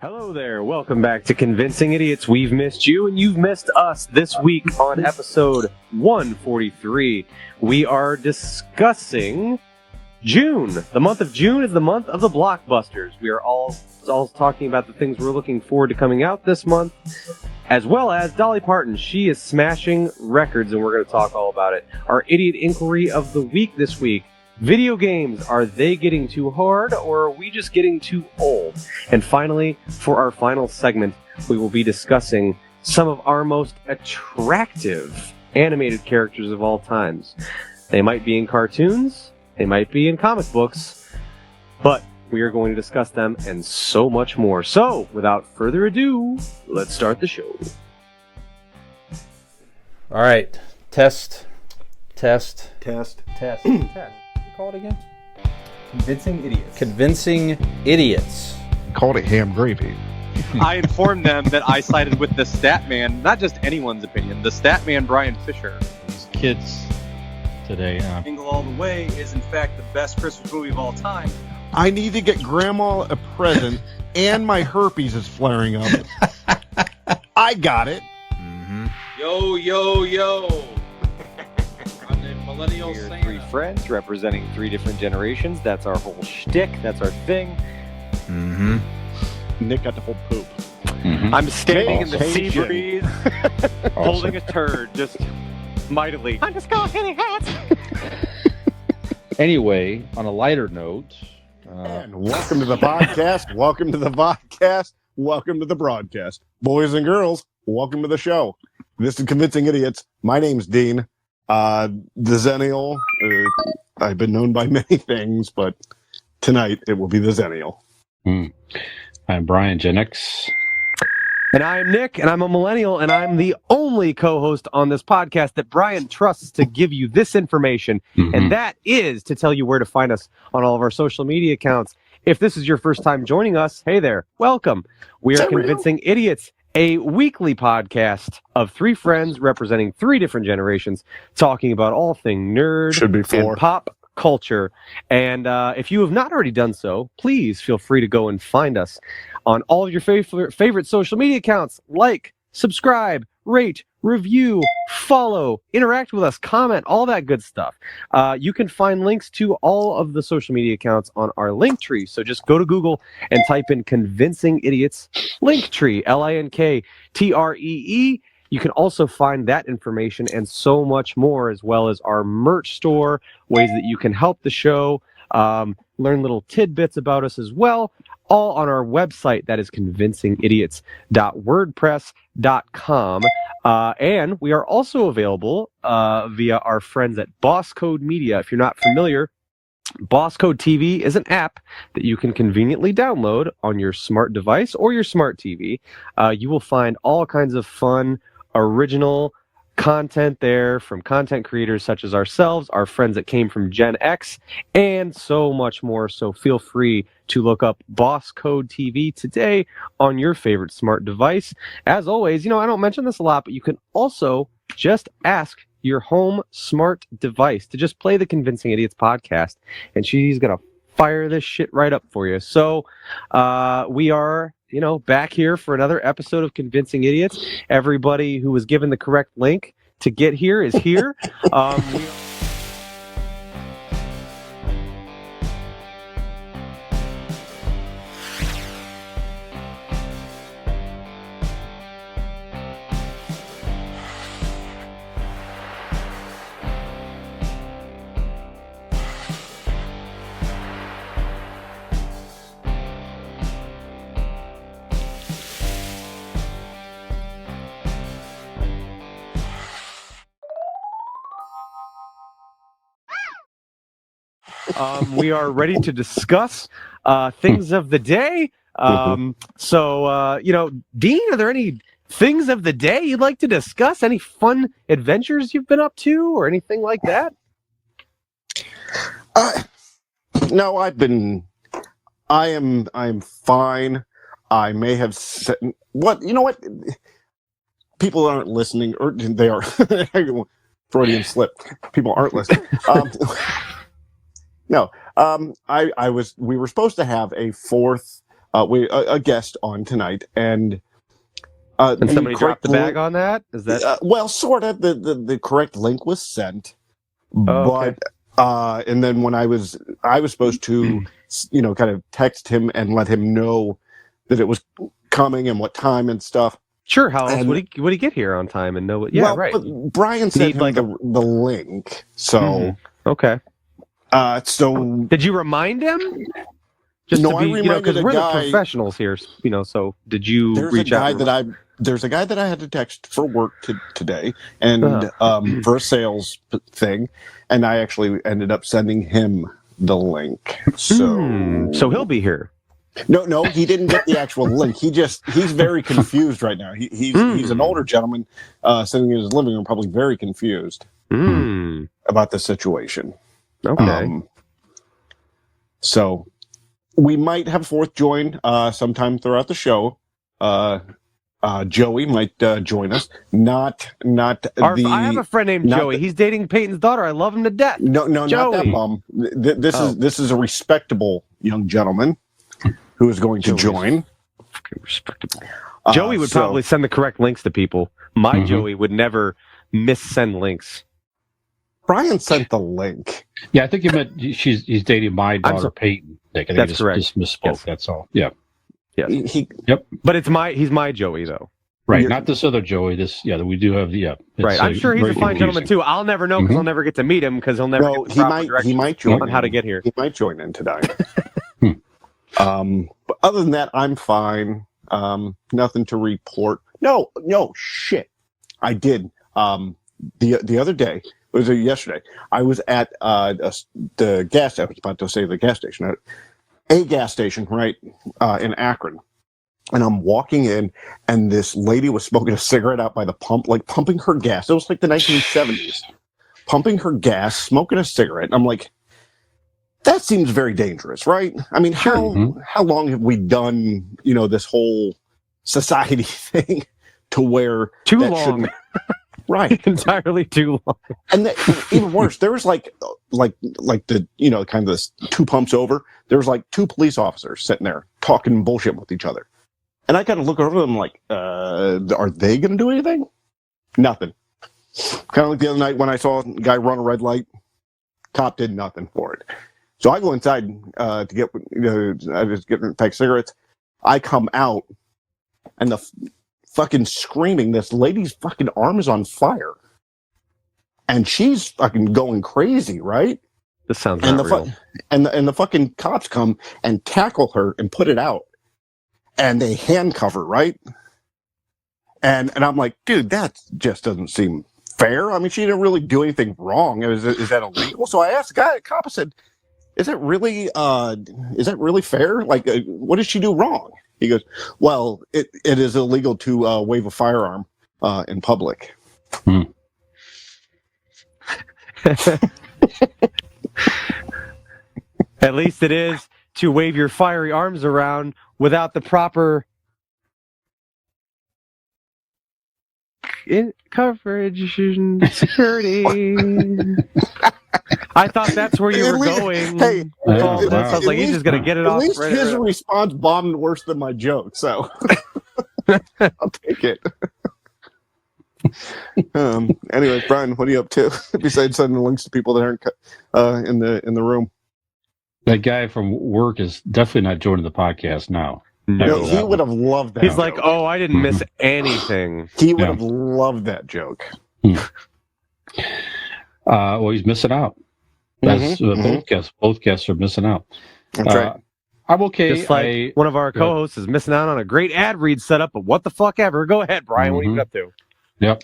Hello there, welcome back to Convincing Idiots. We've missed you and you've missed us. This week on episode 143, we are discussing June. The month of June is the month of the blockbusters. We are all talking about the things we're looking forward to coming out this month, as well as Dolly Parton. She is smashing records and we're going to talk all about it. Our idiot inquiry of the week this week. Video games, are they getting too hard or are we just getting too old? And finally, for our final segment, we will be discussing some of our most attractive animated characters of all times. They might be in cartoons, they might be in comic books, but we are going to discuss them and so much more. So, without further ado, let's start the show. All right, test. Call it again? Convincing Idiots. Convincing Idiots. Called it ham gravy. I informed them that I sided with the Statman, not just anyone's opinion, the Statman Brian Fisher. Kids today. Jingle All the Way is in fact the best Christmas movie of all time. I need to get Grandma a present, and my herpes is flaring up. I got it. Mm-hmm. Yo. I'm the Millennial We're Santa. three friends representing three different generations. That's our whole shtick. That's our thing. Mm-hmm. Nick got the whole poop. Mm-hmm. I'm standing in the sea Awesome. breeze, holding a turd, just mightily. I'm just going hitting hats. Anyway, on a lighter note, And welcome to the podcast. Welcome to the vodcast. Welcome to the broadcast. Boys and girls, welcome to the show. This is Convincing Idiots. My name's Dean. The Zennial. I've been known by many things, but tonight it will be the Zennial. I'm Brian Genix. And I'm Nick, and I'm a millennial, and I'm the only co-host on this podcast that Brian trusts to give you this information, and that is to tell you where to find us on all of our social media accounts. If this is your first time joining us, hey there, welcome. We are Convincing Idiots, a weekly podcast of three friends representing three different generations, talking about all things nerd Should be four. and pop culture. And if you have not already done so, please feel free to go and find us on all of your favorite social media accounts. Like, subscribe, rate, review, follow, interact with us, comment, all that good stuff. You can find links to all of the social media accounts on our link tree. So just go to Google and type in Convincing Idiots Linktree, Linkree. You can also find that information and so much more, as well as our merch store, ways that you can help the show, learn little tidbits about us as well, all on our website. That is convincingidiots.wordpress.com. And we are also available via our friends at B.O.S.S Code Media. If you're not familiar, B.O.S S Code TV is an app that you can conveniently download on your smart device or your smart TV. You will find all kinds of fun, original content there from content creators such as ourselves, our friends that came from Gen X, and so much more. So feel free to look up B.O.S S Code TV today on your favorite smart device. As always, I don't mention this a lot, but you can also just ask your home smart device to just play the Convincing Idiots podcast, and she's going to fire this shit right up for you. So we are back here for another episode of Convincing Idiots. Everybody who was given the correct link to get here is here. We are ready to discuss things of the day. So, Dean, are there any things of the day you'd like to discuss? Any fun adventures you've been up to or anything like that? No, I'm fine. I may have said, what? People aren't listening, or they are. Freudian slip. People aren't listening. No, we were supposed to have a fourth a guest on tonight, and And somebody dropped the bag link, on that? Is that well, sort of. The correct link was sent, Oh, okay. but and then when I was supposed to, kind of text him and let him know that it was coming and what time and stuff. Sure, how else And- would he get here on time and know what? Yeah, well, right. But Brian sent him like the link, so Okay. so Did you remind him? Just No, to I be, reminded because a we're guy- the professionals here, so did you there's reach out? there's a guy that I had to text for work today, and for a sales thing, and I actually ended up sending him the link. So he'll be here. No, he didn't get the actual link. He's very confused right now. He's an older gentleman sitting in his living room, probably very confused about the situation. Okay. So we might have fourth join sometime throughout the show. Joey might join us. Not I have a friend named not Joey. He's dating Peyton's daughter. I love him to death. No, not that Joey. bum. This is a respectable young gentleman who is going to join. Respectable. Joey would probably send the correct links to people. My Joey would never missend links. Brian sent the link. Yeah, I think you meant he's dating my daughter Peyton. I think That's I correct. Just misspoke. Yes. That's all. Yeah. Yes. Yep. But he's my Joey though. Right. Not this other Joey. We do have Right. I'm sure he's a fine gentleman too. I'll never know because I'll never get to meet him because he'll never get the proper directions he might join on how to get here. He might join in tonight. But other than that, I'm fine. Nothing to report. No, shit. I did. The other day, was it yesterday? I was at the gas. I was about to say the gas station. A gas station, right, in Akron. And I'm walking in, and this lady was smoking a cigarette out by the pump, like pumping her gas. It was like the 1970s. Pumping her gas, smoking a cigarette. And I'm like, that seems very dangerous, right? I mean, how long have we done, this whole society thing to where Too that long. shouldn't- Right. Entirely too long. And even worse, there was like the, kind of this two pumps over. There was like two police officers sitting there talking bullshit with each other. And I kind of look over them like, are they going to do anything? Nothing. Kind of like the other night when I saw a guy run a red light, cop did nothing for it. So I go inside to get, I just get a pack of cigarettes. I come out and the fucking screaming, this lady's fucking arm is on fire. And she's fucking going crazy, right? This sounds not real. And the fucking cops come and tackle her and put it out. And they handcuff her, right? And I'm like, dude, that just doesn't seem fair. I mean, she didn't really do anything wrong. Is that illegal? So I asked the guy, the cop, I said, is that really fair? Like, what did she do wrong? He goes, well, it is illegal to wave a firearm in public. At least it is to wave your fiery arms around without the proper coverage and security. I thought that's where you At were least- going. Hey, Oh, wow. that sounds like he's just gonna get it At off. least right his away. response bombed worse than my joke, so I'll take it. Anyway, Brian, what are you up to besides sending links to people that aren't in the room? That guy from work is definitely not joining the podcast now. No. He would have loved that. He's joke. like, oh, I didn't miss anything. He would have loved that joke. Well, he's missing out. That's both guests are missing out. That's right. I'm okay. Just like one of our co-hosts is missing out on a great ad read setup, but what the fuck ever. Go ahead, Brian. What are you up to? Yep.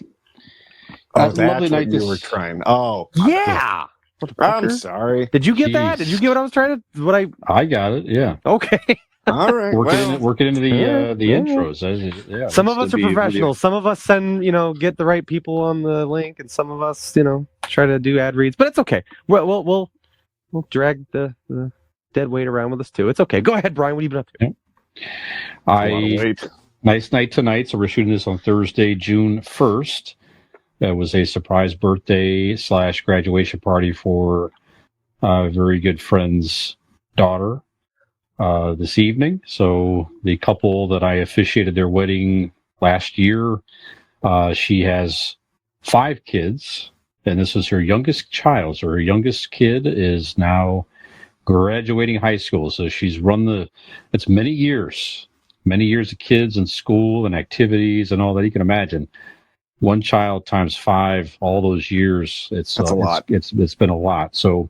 Oh, Lovely that's what night you this- were trying. Oh, Yeah. I'm sorry. Did you get that? Did you get what I was trying to? What I got it. Yeah. Okay. All right. Working into the intros. Yeah. Some of us are professionals. Some of us send, get the right people on the link, and some of us, try to do ad reads. But it's okay. We'll drag the dead weight around with us too. It's okay. Go ahead, Brian. What have you been up to? Nice night tonight. So we're shooting this on Thursday, June 1st. That was a surprise birthday / graduation party for a very good friend's daughter. this evening. So the couple that I officiated their wedding last year, she has 5 kids, and this is her youngest child. So her youngest kid is now graduating high school. So she's it's many years of kids in school and activities and all that you can imagine. One child times 5, all those years. That's a lot. It's been a lot. So,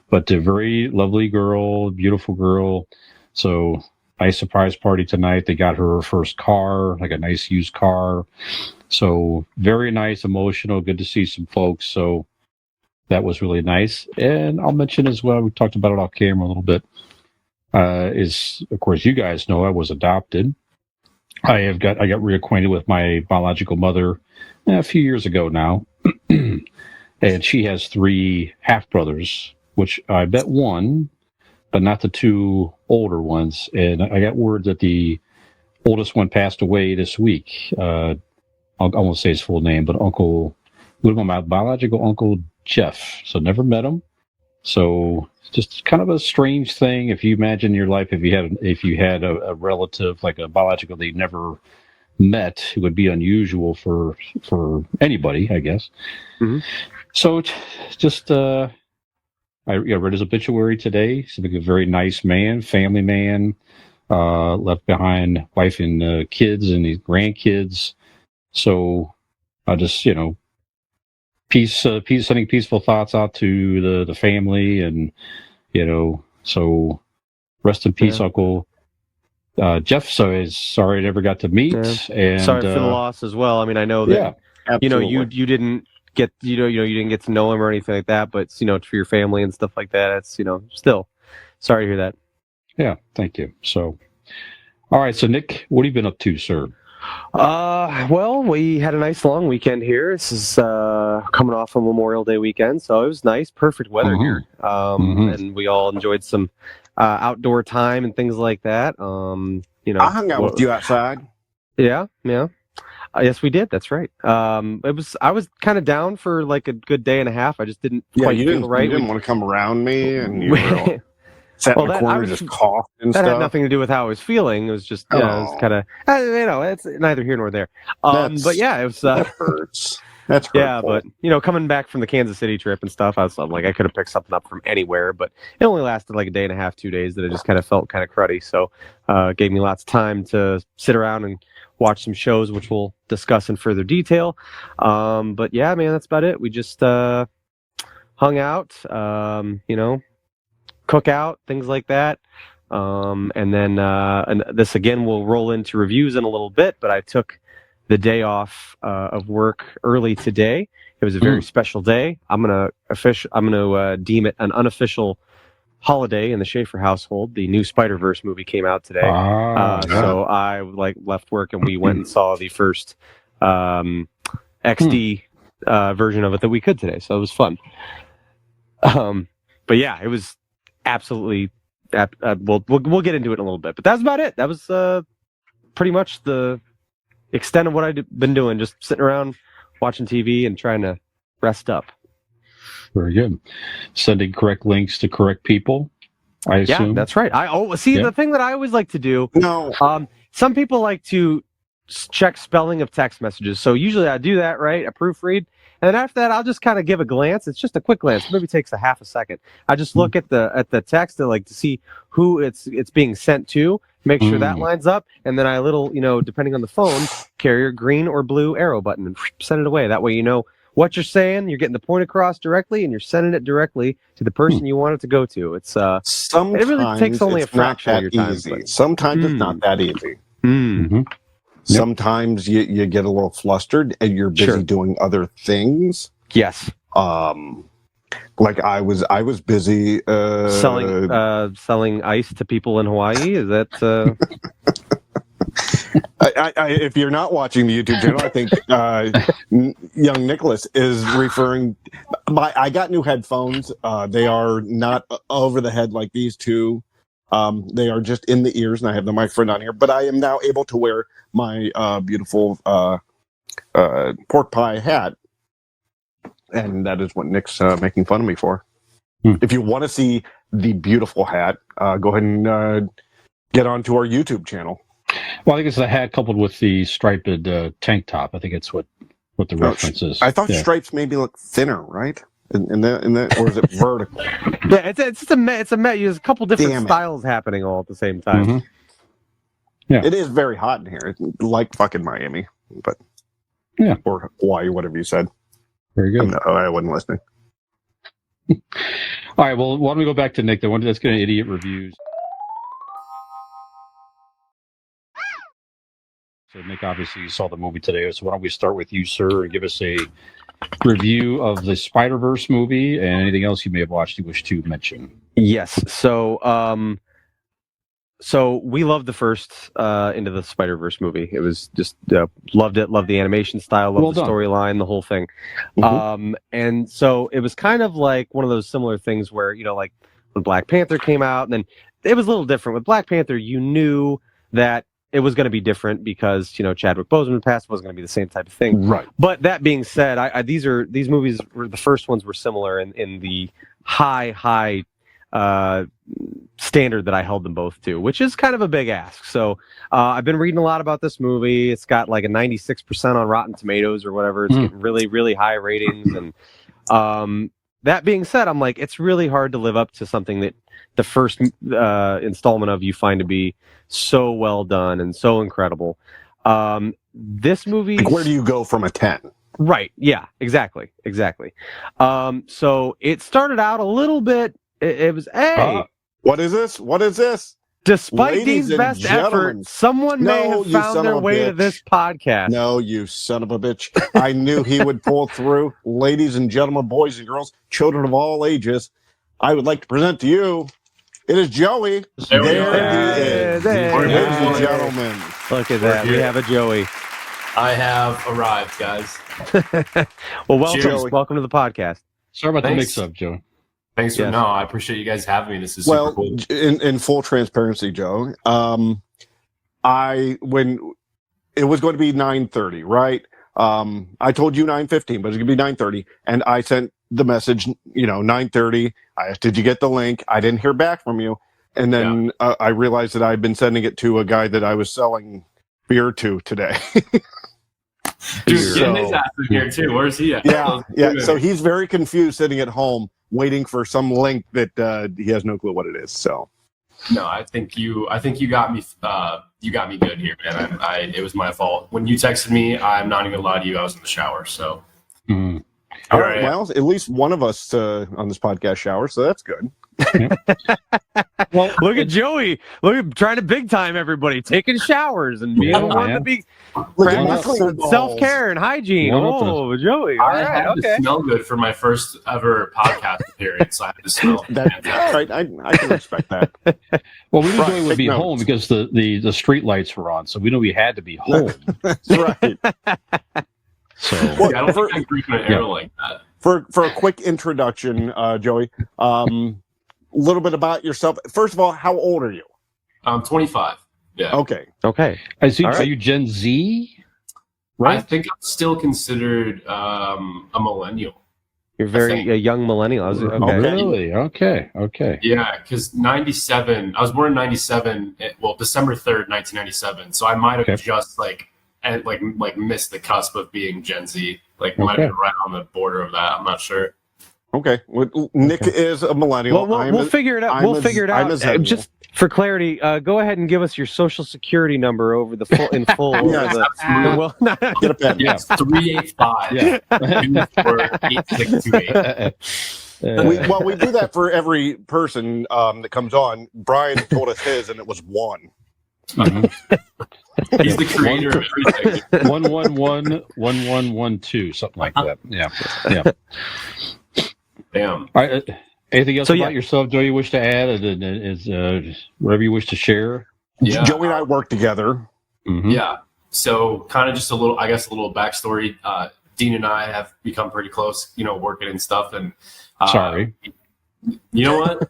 but a very lovely girl, beautiful girl. So nice surprise party tonight. They got her first car, like a nice used car. So very nice, emotional, good to see some folks. So that was really nice. And I'll mention as well, we talked about it off camera a little bit, is, of course, you guys know I was adopted. I got reacquainted with my biological mother a few years ago now. And she has 3 half-brothers, which I bet one, but not the 2 older ones. And I got word that the oldest one passed away this week. I won't say his full name, but my biological uncle Jeff. So never met him. So just kind of a strange thing. If you imagine your life, if you had a relative, like a biological that you never met, it would be unusual for anybody, I guess. Mhm. So just I read his obituary today. He's a very nice man, family man, left behind wife and kids and his grandkids. So I just, sending peaceful thoughts out to the family, and so rest in peace, Yeah. Uncle Jeff. So is sorry I never got to meet, and sorry for the loss as well. I mean, I know that Absolutely. you didn't get you didn't get to know him or anything like that, but for your family and stuff like that, it's still sorry to hear that. Yeah, thank you. So, all right. So Nick, what have you been up to, sir? Well, we had a nice long weekend here. This is coming off a Memorial Day weekend, so it was nice, perfect weather here. And we all enjoyed some outdoor time and things like that. I hung out with you outside. Yeah. Yes, we did. That's right. I was kind of down for like a good day and a half. I just didn't quite feel right. You didn't want to come around me, and you were sat in the corner just coughed and that stuff. had nothing to do with how I was feeling. It was just, it was kind of, it's neither here nor there. But yeah, it was. That hurts. That's hurtful. Yeah, but coming back from the Kansas City trip and stuff, I was like, I could have picked something up from anywhere, but it only lasted like a day and a half, 2 days that I just kind of felt kind of cruddy. So, gave me lots of time to sit around and watch some shows, which we'll discuss in further detail. But yeah, man, that's about it. We just hung out, cook out, things like that. And then and this again will roll into reviews in a little bit, but I took the day off of work early today. It was a very special day. I'm gonna deem it an unofficial holiday in the Schaefer household. The new Spider-Verse movie came out today. So I left work and we went and saw the first XD version of it that we could today. So it was fun. But yeah, it was absolutely. We'll get into it in a little bit. But that's about it. That was pretty much the extent of what I've been doing. Just sitting around watching TV and trying to rest up. Very good. Sending correct links to correct people, I assume. Yeah, that's right. The thing that I always like to do. No. Some people like to check spelling of text messages. So usually I do that, right? I proofread. And then after that, I'll just kind of give a glance. It's just a quick glance. Maybe takes a half a second. I just look at the text to see who it's being sent to, make sure that lines up, and then I depending on the phone, carry your green or blue arrow button and send it away. That way you know what you're saying, you're getting the point across directly, and you're sending it directly to the person you want it to go to. It's sometimes it really takes only a fraction of your time. Easy. Sometimes it's not that easy. Mm-hmm. Sometimes you get a little flustered and you're busy doing other things. Yes. Like I was busy selling ice to people in Hawaii. Is that? If you're not watching the YouTube channel, I think young Nicholas is referring. I got new headphones. They are not over the head like these two. They are just in the ears, and I have the microphone on here. But I am now able to wear my beautiful pork pie hat, and that is what Nick's making fun of me for. If you want to see the beautiful hat, go ahead and get onto our YouTube channel. Well, I think it's the hat coupled with the striped tank top. I think it's what the reference is. I thought stripes maybe look thinner, right? In that, or is it vertical? Yeah, it's a met. There's a couple different styles happening all at the same time. Mm-hmm. Yeah, it is very hot in here. It's like fucking Miami, but or Hawaii, whatever you said. Very good. No, I wasn't listening. All right. Well, why don't we go back to Nick? The one that's going to idiot reviews. So, Nick, obviously you saw the movie today. So, why don't we start with you, sir, and give us a review of the Spider-Verse movie and anything else you may have watched you wish to mention. Yes. So, so we loved the first Into the Spider-Verse movie. It was just loved it. Loved the animation style. Loved the storyline. The whole thing. Mm-hmm. And so it was kind of like one of those similar things where like when Black Panther came out, and then it was a little different with Black Panther. You knew that it was going to be different because Chadwick Boseman passed. Wasn't going to be the same type of thing, right? But that being said, these movies were the first ones were similar in the high standard that I held them both to, which is kind of a big ask. So I've been reading a lot about this movie. It's got like a 96% on Rotten Tomatoes or whatever. It's getting really, really high ratings. And that being said, I'm like, it's really hard to live up to something that the first installment of you find to be so well done and so incredible. This movie, like, where do you go from a 10? Right. Yeah, exactly. So it started out a little bit. It was, what is this? Despite Ladies Dean's best effort, someone may have found their way to this podcast. No, you son of a bitch. I knew he would pull through. Ladies and gentlemen, boys and girls, children of all ages, I would like to present to you, it is Joey. There he is. Ladies and gentlemen. Look at that. We have a Joey. I have arrived, guys. Well, welcome to the podcast. Sorry about the mix-up, Joe. Thanks for I appreciate you guys having me. This is super cool. In full transparency, Joe, when it was going to be 9:30, right? I told you 9:15, but it's going to be 9:30, and I sent the message, 9:30. I asked, did you get the link? I didn't hear back from you, and then I realized that I'd been sending it to a guy that I was selling beer to today. Dude, getting his ass in here too. Where's he at? Yeah. So he's very confused, sitting at home, waiting for some link that he has no clue what it is. So, no, I think you got me. You got me good here, man. It was my fault. When you texted me, I'm not even gonna lie to you. I was in the shower. So, all right. Well, at least one of us on this podcast showers, so that's good. Well, look at Joey. Look at trying to big time everybody, taking showers and being the one to be self-care and hygiene. Oh, Joey. I had to smell good for my first ever podcast appearance. So I had to smell. All right, I can respect that. Well, we knew Joey would be home because the street lights were on, so we knew he had to be home. That's right. So I don't think I grew up in an era like that. For a quick introduction, Joey, a little bit about yourself. First of all, how old are you? I'm 25. Yeah. Okay. I see. Are you Gen Z? Right. I think I'm still considered a millennial. You're a young millennial. Really? Okay. Yeah, because 97. I was born in 97. December 3rd, 1997. So I might have just missed the cusp of being Gen Z. Might have been right on the border of that. I'm not sure. Okay. Well, Nick is a millennial. Well, we'll figure it out. We'll figure it out. Just for clarity, go ahead and give us your social security number over the full in full. Get a pen. Yes, 385. Yeah. 8628. We do that for every person that comes on. Brian told us his, and it was 1. He's the creator of everything. 1111112, something like that. Yeah. Damn. All right. Anything else about yourself, Joe, you wish to add? Is whatever you wish to share? Yeah. Joey and I work together. Mm-hmm. Yeah. So kind of just a little backstory. Dean and I have become pretty close, working and stuff. And sorry. You know what?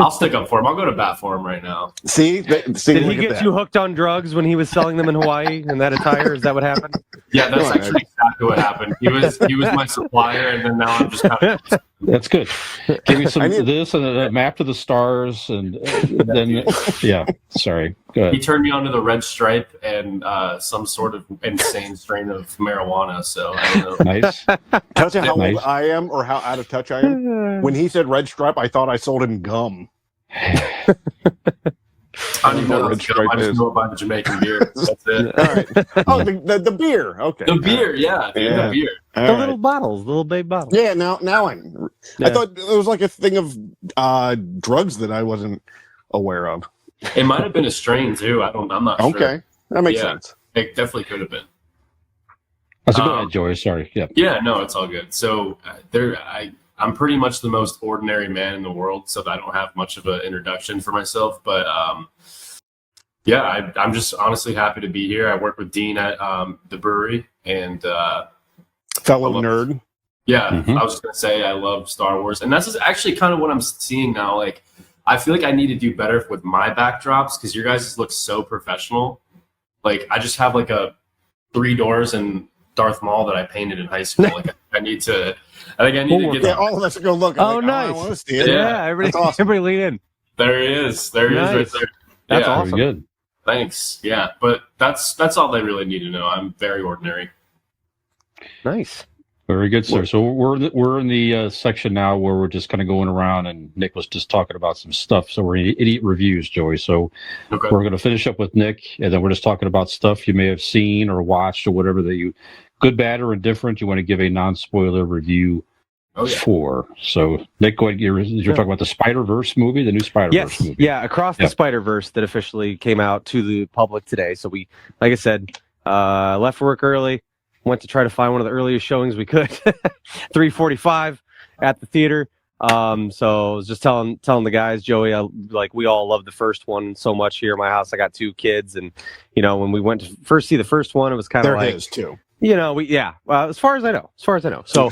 I'll stick up for him. I'll go to bat for him right now. See, Did he get you hooked on drugs when he was selling them in Hawaii in that attire? Is that what happened? Yeah, that's actually exactly what happened. He was my supplier, and then now I'm just kind of. That's good. Give me some this and a map to the stars, and then yeah. Sorry, go ahead. He turned me onto the red stripe and some sort of insane strain of marijuana. So I don't know. Nice. Tell you how old I am or how out of touch I am. When he said red stripe, I thought I sold him gum. I don't even know what I just know about the Jamaican beer. That's it. All right. Oh, the beer. Okay. The beer, yeah. Dude, Yeah. the beer. The little bottles, little babe bottles. Yeah, now I thought it was like a thing of drugs that I wasn't aware of. It might have been a strain too. I'm not sure. Okay, that makes sense. It definitely could have been. So go ahead, Joey. Sorry. Yeah. Yeah, no, it's all good. So I'm pretty much the most ordinary man in the world, so I don't have much of an introduction for myself. But yeah, I'm just honestly happy to be here. I work with Dean at the brewery, and fellow nerd. Yeah, I was just gonna say I love Star Wars, and that's actually kind of what I'm seeing now. Like, I feel like I need to do better with my backdrops because your guys look so professional. Like, I just have like a 3 doors and Darth Maul that I painted in high school. Like, I think I need to get. Yeah, all of us go look. Oh, nice. I want to see it. Yeah, everybody lean in. There he is. There he is right there. That's yeah, awesome. Very good. Thanks. Yeah, but that's all they really need to know. I'm very ordinary. Nice. Very good, sir. So we're in the section now where we're just kind of going around, and Nick was just talking about some stuff. So we're in idiot reviews, Joey. So we're going to finish up with Nick, and then we're just talking about stuff you may have seen or watched or whatever that you, good, bad, or indifferent, you want to give a non-spoiler review for. So Nick, go ahead. You're talking about the Spider-Verse movie, the new Spider-Verse movie. Yeah, Across the Spider-Verse that officially came out to the public today. So we, like I said, left work early. Went to try to find one of the earliest showings we could, 3:45 at the theater. So I was just telling the guys, Joey, we all love the first one so much here in my house. I got 2 kids, and when we went to first see the first one, it was kind of like his too. As far as I know. So,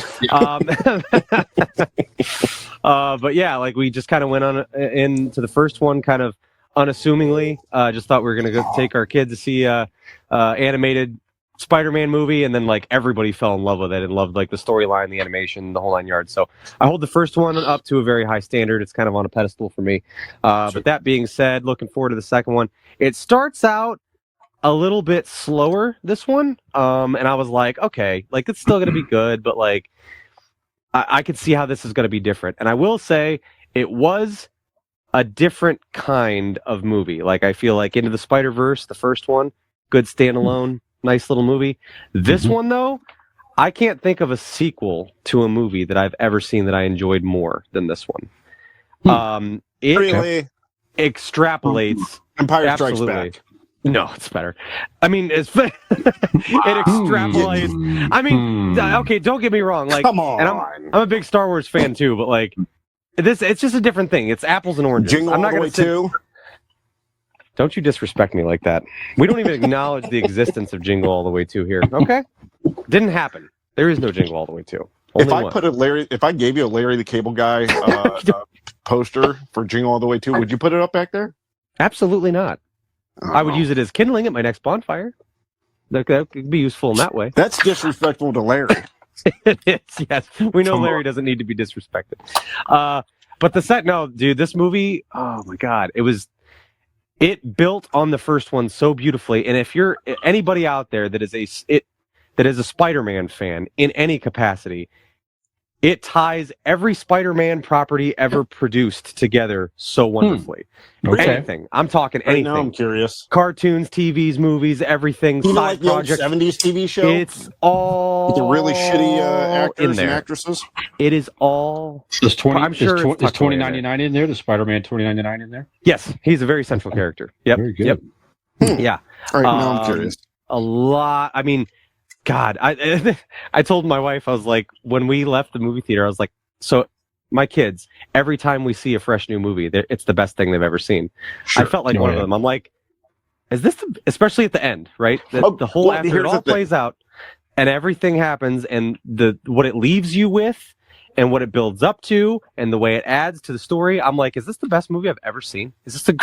but yeah, like we just kind of went on into the first one, kind of unassumingly. Just thought we were gonna go take our kids to see animated Spider-Man movie, and then like everybody fell in love with it and loved like the storyline, the animation, the whole 9 yards. So I hold the first one up to a very high standard. It's kind of on a pedestal for me. But that being said, looking forward to the second one. It starts out a little bit slower, this one, and I was like, okay, like it's still gonna be good, but like I could see how this is gonna be different. And I will say it was a different kind of movie. Like I feel like Into the Spider-Verse, the first one, good standalone. Nice little movie. This one, though, I can't think of a sequel to a movie that I've ever seen that I enjoyed more than this one. It Really? extrapolates. Empire Strikes Back. No, it's better. I mean, it extrapolates. I mean, okay, don't get me wrong. Like, come on. And I'm a big Star Wars fan too, but like it's just a different thing. It's apples and oranges. Jingle I'm not All the going Way to 2. Don't you disrespect me like that. We don't even acknowledge the existence of Jingle All the Way 2 here. Okay? Didn't happen. There is no Jingle All the Way 2. Only one. If I gave you a Larry the Cable Guy poster for Jingle All the Way 2, would you put it up back there? Absolutely not. I would use it as kindling at my next bonfire. That could be useful in that way. That's disrespectful to Larry. It is, yes. We know Larry doesn't need to be disrespected. But this movie, oh my God, it built on the first one so beautifully. And if you're anybody out there that is a Spider-Man fan in any capacity, it ties every Spider-Man property ever produced together so wonderfully. Okay. Anything. I'm talking anything. Now I'm curious. Cartoons, TVs, movies, everything. You know, side like the old projects. 70s TV show? It's all with the really shitty actors in there. and actresses? It is all. Is 20, I'm sure is 2099 in there? The Spider-Man 2099 in there? Yes, he's a very central character. Yep. Very good. Yep. Yeah. All right, now I'm curious. A lot. I mean, God, I told my wife, I was like, when we left the movie theater, I was like, so my kids, every time we see a fresh new movie, it's the best thing they've ever seen. Sure. I felt like one of them. I'm like, is this especially at the end, right? The whole after it all plays out and everything happens, and what it leaves you with and what it builds up to and the way it adds to the story, I'm like, is this the best movie I've ever seen? Is this the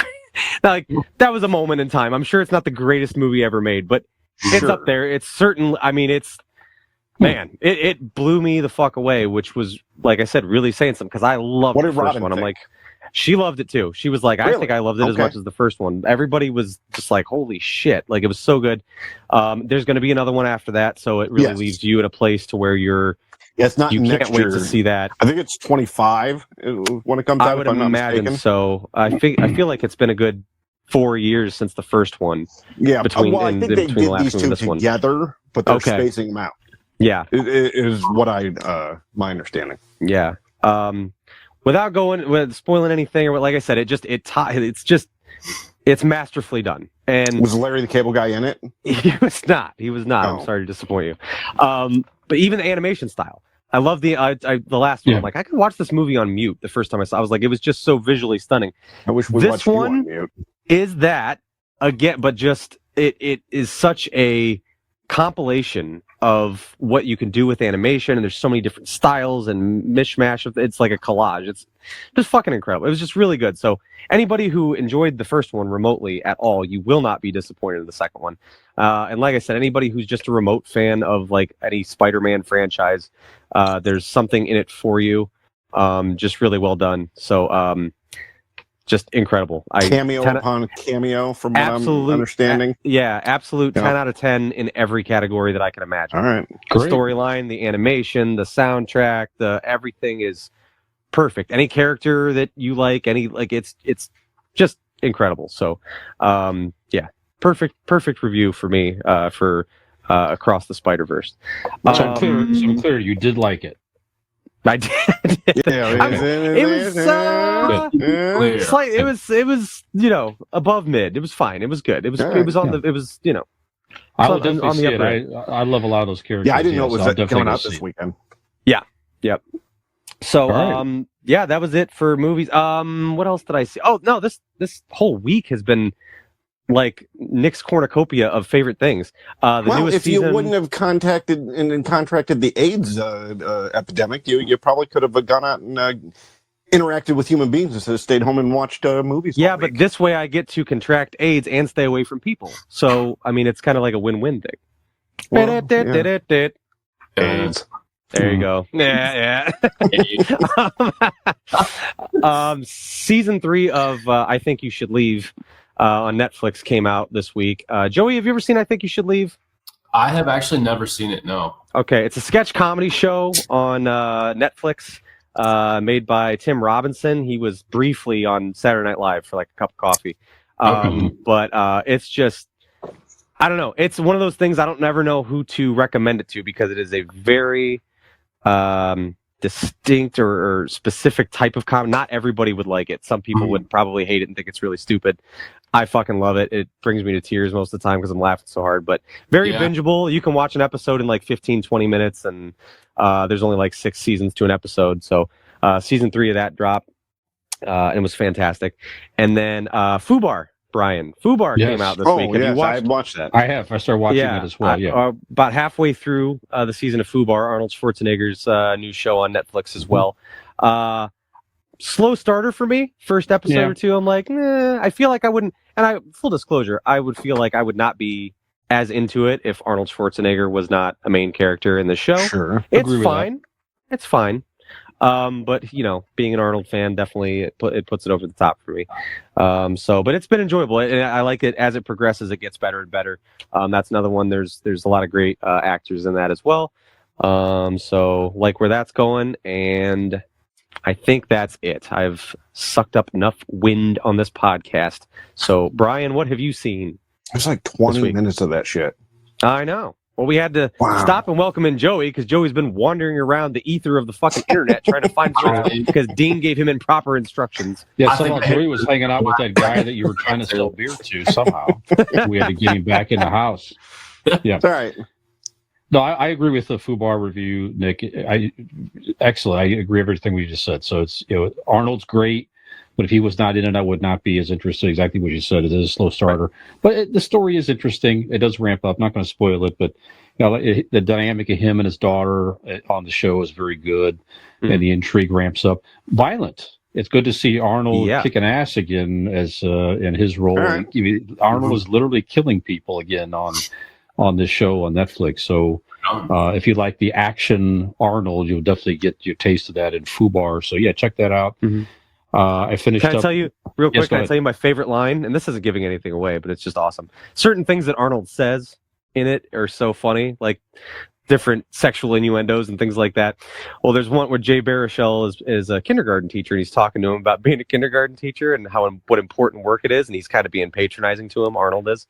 like that was a moment in time. I'm sure it's not the greatest movie ever made, but it's up there. It's certain. I mean, it's man, it blew me the fuck away, which was, like I said, really saying something because I loved the first one. I'm like, she loved it too. She was like, I think I loved it as much as the first one. Everybody was just like, holy shit. Like, it was so good. There's going to be another one after that. So it really leaves you in a place to where it's not you next can't wait year to see that. I think it's 25 when it comes out. I would imagine so. I feel like it's been a good 4 years since the first one. Yeah. I think they did these two together, but they're spacing them out. Yeah. Is what my understanding. Yeah. Without spoiling anything, or like I said, it's masterfully done. And was Larry the Cable Guy in it? He was not. Oh. I'm sorry to disappoint you. But even the animation style, I love the last one. Yeah. I'm like, I could watch this movie on mute the first time I saw it. I was like, it was just so visually stunning. I wish we watched you on mute. Is that again, but just it is such a compilation of what you can do with animation, and there's so many different styles and mishmash of it's like a collage. It's just fucking incredible. It was just really good. So anybody who enjoyed the first one remotely at all, you will not be disappointed in the second one. And like I said, anybody who's just a remote fan of like any Spider-Man franchise, there's something in it for you. Just really well done. So just incredible. Cameo upon cameo, from what I'm understanding. Absolute 10 out of 10 in every category that I can imagine. All right. The storyline, the animation, the soundtrack, everything is perfect. Any character that you like, it's just incredible. So, perfect review for me for Across the Spider-Verse. So I'm clear, you did like it. I did. It was above mid. It was fine. It was good. It was I will definitely see it. I love a lot of those characters. Yeah, I didn't know it was coming out this weekend. Yeah. Yep. So that was it for movies. What else did I see? Oh no, this whole week has been like Nick's cornucopia of favorite things. Newest season, you wouldn't have contracted the AIDS epidemic, you probably could have gone out and interacted with human beings instead of stayed home and watched movies. Yeah, but this way I get to contract AIDS and stay away from people. So I mean, it's kind of like a win-win thing. Well, AIDS. There you go. Yeah. Season 3 of I Think You Should Leave on Netflix came out this week. Joey, have you ever seen I Think You Should Leave? I have actually never seen it, no. Okay, it's a sketch comedy show on Netflix made by Tim Robinson. He was briefly on Saturday Night Live for like a cup of coffee. But it's just, I don't know. It's one of those things I don't never know who to recommend it to because it is a very distinct or specific type of comedy. Not everybody would like it. Some people would probably hate it and think it's really stupid. I fucking love it. It brings me to tears most of the time because I'm laughing so hard. But very bingeable. You can watch an episode in like 15, 20 minutes, and there's only like 6 seasons to an episode. So season 3 of that dropped, and it was fantastic. And then Fubar. Brian. Fubar came out this week. Have you watched? I watched that. I have. I started watching it as well. About halfway through the season of Fubar, Arnold Schwarzenegger's new show on Netflix as well. Slow starter for me. First episode or two, I'm like, I feel like I wouldn't. And full disclosure, I would feel like I would not be as into it if Arnold Schwarzenegger was not a main character in the show. Sure, it's fine. It's fine. But being an Arnold fan, definitely it puts it over the top for me. But it's been enjoyable, and I like it as it progresses. It gets better and better. That's another one. There's a lot of great actors in that as well. So like where that's going, and I think that's it. I've sucked up enough wind on this podcast. So Brian, what have you seen? There's like 20 minutes of that shit. I know. Well, we had to stop and welcome in Joey because Joey's been wandering around the ether of the fucking internet trying to find instructions because Dean gave him improper instructions. Yeah, somehow Joey was hanging out with that guy that you were trying to sell beer to somehow. We had to get him back in the house. Yeah. It's all right. No, I agree with the Fubar review, Nick. Excellent. I agree with everything we just said. So it's Arnold's great. But if he was not in it, I would not be as interested. Exactly what you said. It is a slow starter, but the story is interesting. It does ramp up. I'm not going to spoil it, but the dynamic of him and his daughter on the show is very good, and the intrigue ramps up. Violent. It's good to see Arnold kicking ass again as in his role. Right. Arnold is literally killing people again on this show on Netflix. So if you like the action Arnold, you'll definitely get your taste of that in Fubar. So yeah, check that out. I finished Can I tell you real quick? Yes, Can I tell you my favorite line? And this isn't giving anything away, but it's just awesome. Certain things that Arnold says in it are so funny, like different sexual innuendos and things like that. Well, there's one where Jay Baruchel is a kindergarten teacher, and he's talking to him about being a kindergarten teacher and what important work it is, and he's kind of being patronizing to him, Arnold is.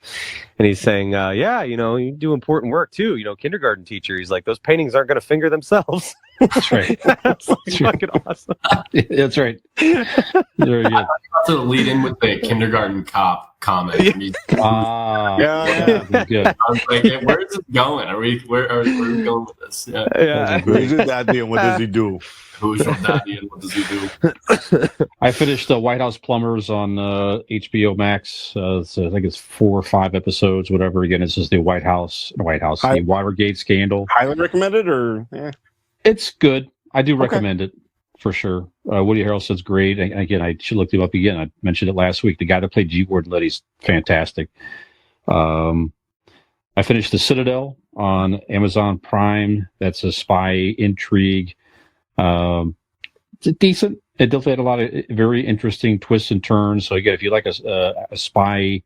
And he's saying, yeah, you do important work too, kindergarten teacher. He's like, those paintings aren't going to finger themselves. That's right. That's fucking awesome. That's right. Very good. To lead in with the kindergarten cop comment. Yeah. Good. I was like, hey, where is this going? Where are we going with this? Yeah. Who's your daddy and what does he do? Who's your daddy and what does he do? I finished the White House Plumbers on HBO Max. So I think it's 4 or 5 episodes, whatever. Again, this is the the Watergate scandal. Highly recommended, or It's good. I do recommend it for sure. Woody Harrelson's great. And again, I should look him up again. I mentioned it last week. The guy that played G. Gordon Liddy's fantastic. I finished The Citadel on Amazon Prime. That's a spy intrigue. It's decent. It definitely had a lot of very interesting twists and turns. So again, if you like a spy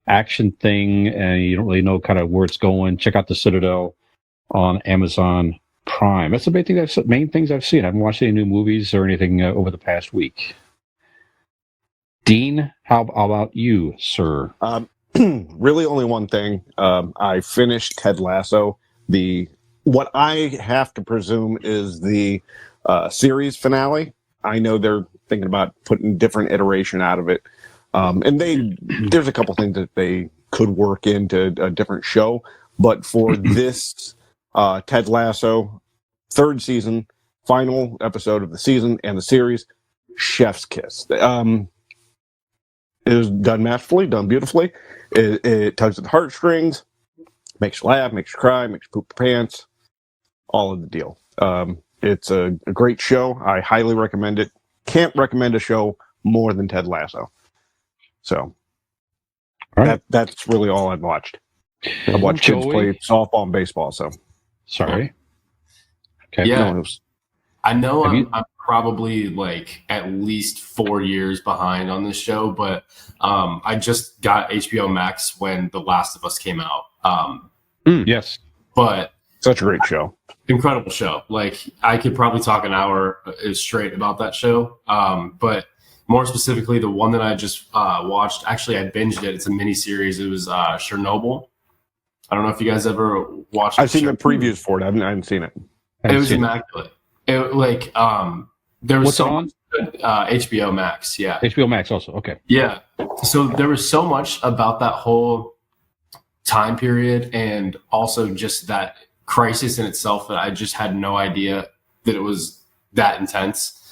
action thing and you don't really know kind of where it's going, check out The Citadel on Amazon Prime. That's the main things I've seen. I haven't watched any new movies or anything over the past week. Dean, how about you, sir? Really only one thing. I finished Ted Lasso. What I have to presume is the series finale. I know they're thinking about putting different iteration out of it. And there's a couple things that they could work into a different show. But for this Ted Lasso, 3rd season, final episode of the season and the series, chef's kiss. It was done masterfully, done beautifully. It tugs at the heartstrings, makes you laugh, makes you cry, makes you poop your pants, all of the deal. It's a great show. I highly recommend it. Can't recommend a show more than Ted Lasso. So that's really all I've watched. I've watched kids play softball and baseball. So sorry. Okay. Yeah. No, I know I'm probably like at least 4 years behind on this show, but I just got HBO Max when The Last of Us came out. Yes. But such a great show. Incredible show. Like I could probably talk an hour straight about that show. But more specifically, the one that I just watched, actually I binged it. It's a mini series. It was Chernobyl. I don't know if you guys ever watched. I've seen the previews for it. I haven't seen it. It was immaculate. There was so much HBO Max. Yeah. HBO Max also. Okay. Yeah. So there was so much about that whole time period and also just that crisis in itself that I just had no idea that it was that intense.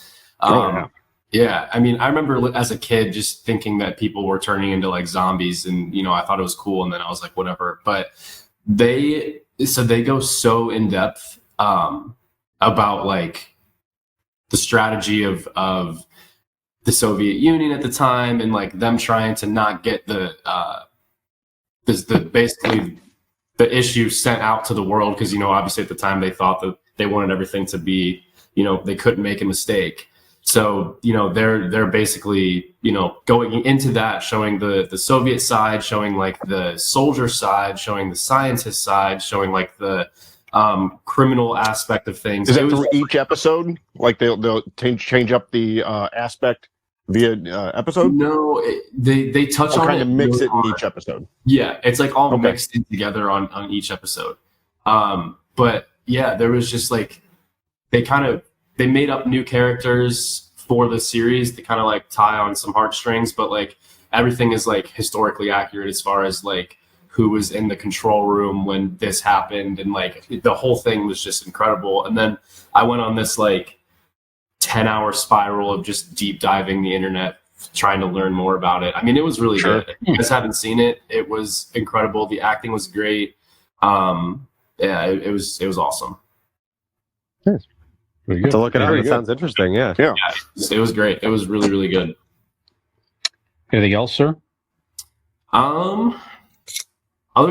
Yeah. I mean, I remember as a kid just thinking that people were turning into like zombies and, I thought it was cool. And then I was like, whatever. But they go so in depth about like the strategy of the Soviet Union at the time and like them trying to not get basically the issue sent out to the world because obviously at the time they thought that they wanted everything to be they couldn't make a mistake. So they're basically going into that, showing the Soviet side, showing like the soldier side, showing the scientist side, showing like the criminal aspect of things. Is that through each episode? Like they'll change up the aspect via episode? No, they touch on kind it of mix really it in each episode. Yeah, it's like all mixed in together on each episode. But yeah, there was just like they made up new characters for the series to kind of like tie on some heartstrings, but like everything is like historically accurate as far as like who was in the control room when this happened, and like the whole thing was just incredible. And then I went on this like 10-hour spiral of just deep diving the internet trying to learn more about it. I mean, it was really Sure. good. If you guys haven't seen it, it was incredible. The acting was great. Yeah, it was awesome. Very good. To look it up, Very it good. sounds interesting. Yeah. Yeah. It was great. It was really, really good. Anything else, sir? Other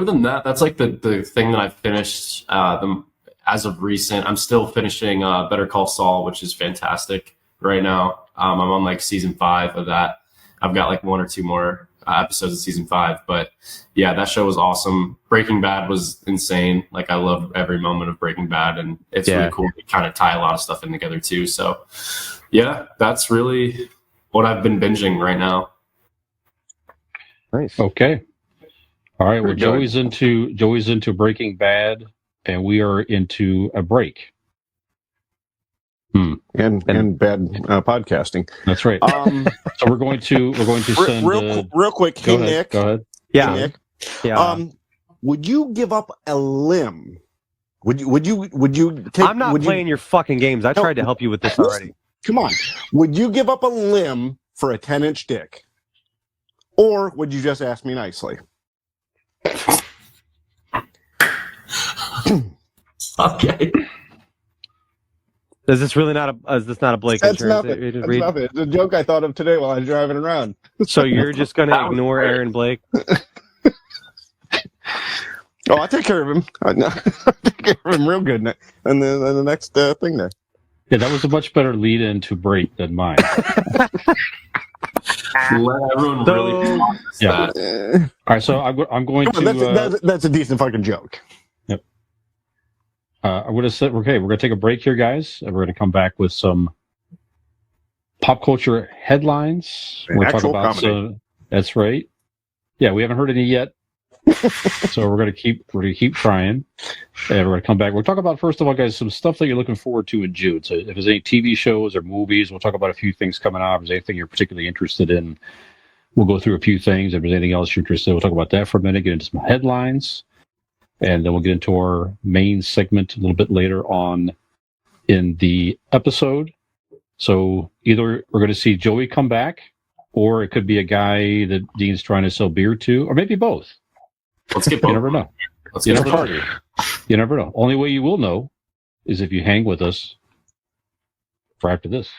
than that, that's like the thing that I finished as of recent. I'm still finishing Better Call Saul, which is fantastic right now. I'm on like season 5 of that. I've got like 1 or 2 more episodes of season 5, but yeah, that show was awesome. Breaking Bad was insane. Like I love every moment of Breaking Bad, and it's really cool to kind of tie a lot of stuff in together too. So yeah, that's really what I've been binging right now. Nice. Okay. All right. Well, Very good. Joey's into Breaking Bad, and we are into a break. And bad podcasting. That's right. So we're going to send Real quick. Go Hey, ahead. Nick. Go ahead. Yeah. Hey, Nick. Yeah. Would you give up a limb? Would you take? I'm not playing your fucking games. I tried to help you with this already. Come on. Would you give up a limb for a 10-inch dick? Or would you just ask me nicely? Okay. Is this really not a? Is this not a Blake That's insurance? nothing. That's read? nothing. It's a joke I thought of today while I was driving around. So you're just gonna ignore Aaron Blake? Oh, I'll take care of him. I'll take care of him real good. And then the next thing there. Yeah, that was a much better lead in to break than mine. Let everyone really process Yeah. that. All right, so I'm going Come on, to. that's a decent fucking joke. I'm going to say, okay, we're going to take a break here, guys. And we're going to come back with some pop culture headlines. We're going to talk Actual about comedy. some. That's right. Yeah, we haven't heard any yet, so we're going to keep trying, and we're going to come back. We'll talk about, first of all, guys, some stuff that you're looking forward to in June. So if there's any TV shows or movies, we'll talk about a few things coming out. If there's anything you're particularly interested in, we'll go through a few things. If there's anything else you're interested in, we'll talk about that for a minute. Get into some headlines. And then we'll get into our main segment a little bit later on in the episode. So either we're going to see Joey come back, or it could be a guy that Dean's trying to sell beer to, or maybe both. Let's get both. You never know. Let's You get never both. know. You never know. Only way you will know is if you hang with us for after this.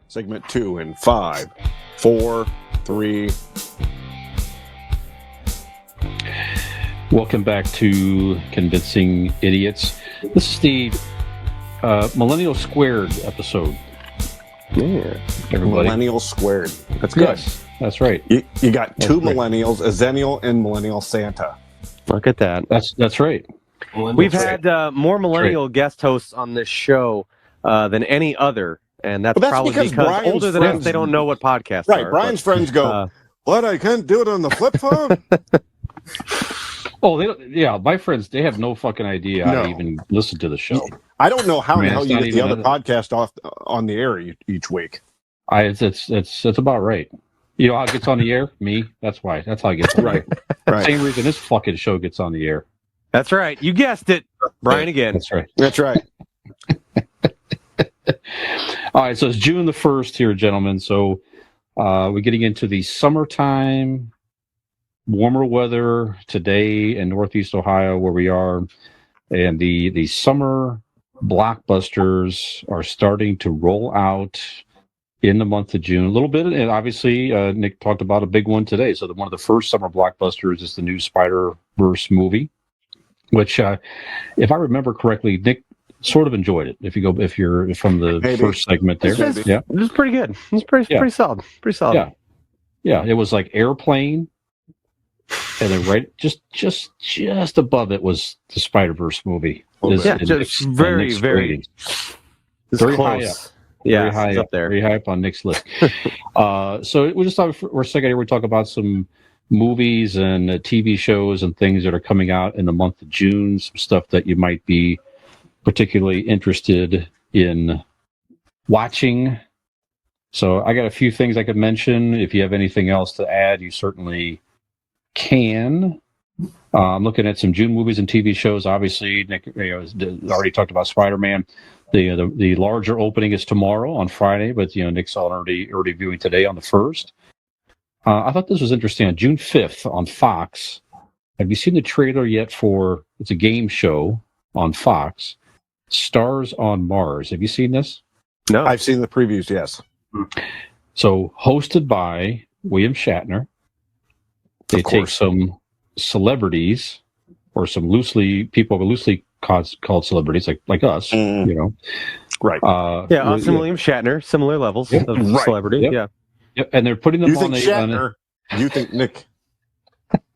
Segment 2 in 5, 4, 3. Welcome back to Convincing Idiots. This is the Millennial Squared episode. Yeah. Everybody. Millennial squared. That's good. Yes, that's right. You got That's two great. millennials, a Zennial and Millennial Santa. Look at that. That's right. We've had more millennial guest hosts on this show than any other, and that's, Well, that's probably because because Brian's older than us, friends- they don't know what podcasts Right. are. Brian's friends go, what? I can't do it on the flip phone? Oh, they don't, yeah. My friends, they have no fucking idea how No. to even listen to the show. I don't know how I mean, the hell it's you not get the even other podcast off on the air each week. It's about right. You know how it gets on the air? Me. That's why. That's how it gets on the Right. air. Right. Same reason this fucking show gets on the air. That's right. You guessed it, Brian. Again. That's right. That's right. All right, so it's June the 1st here, gentlemen. So we're getting into the summertime, warmer weather today in Northeast Ohio, where we are, and the summer blockbusters are starting to roll out in the month of June. A little bit, and obviously Nick talked about a big one today. So one of the first summer blockbusters is the new Spider-Verse movie, which, if I remember correctly, Nick sort of enjoyed it. If you're from the Maybe. first segment there, Maybe. yeah, It was pretty good. It was pretty Yeah. solid. Pretty solid. Yeah. It was like Airplane and then right just above it was the Spider-Verse movie. Yeah, just very very close. high up. Yeah, Very high it's up there. Very high up on Nick's list. So we just thought for a second here we talk about some movies and TV shows and things that are coming out in the month of June. Some stuff that you might be particularly interested in watching. So I got a few things I could mention. If you have anything else to add, you certainly can. I'm looking at some June movies and TV shows. Obviously, Nick already talked about Spider-Man. The larger opening is tomorrow on Friday, but Nick's already viewing today on the 1st. I thought this was interesting. On June 5th on Fox, have you seen the trailer yet for? It's a game show on Fox, Stars on Mars. Have you seen this? No, I've seen the previews. Yes. So hosted by William Shatner. They take some celebrities or some people loosely called celebrities like us, Right. us and William Shatner, similar levels of celebrity. Yep. Yep. And they're putting them you on think Shatner, you think Nick.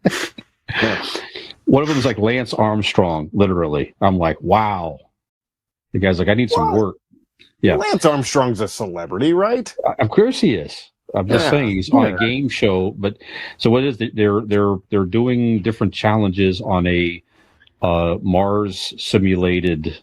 Yeah. One of them is like Lance Armstrong, literally. I'm like, wow. The guy's like, I need some work. Yeah. Lance Armstrong's a celebrity, right? Of course he is. I'm just saying he's on a game show, but so what is it? They're doing different challenges on a Mars simulated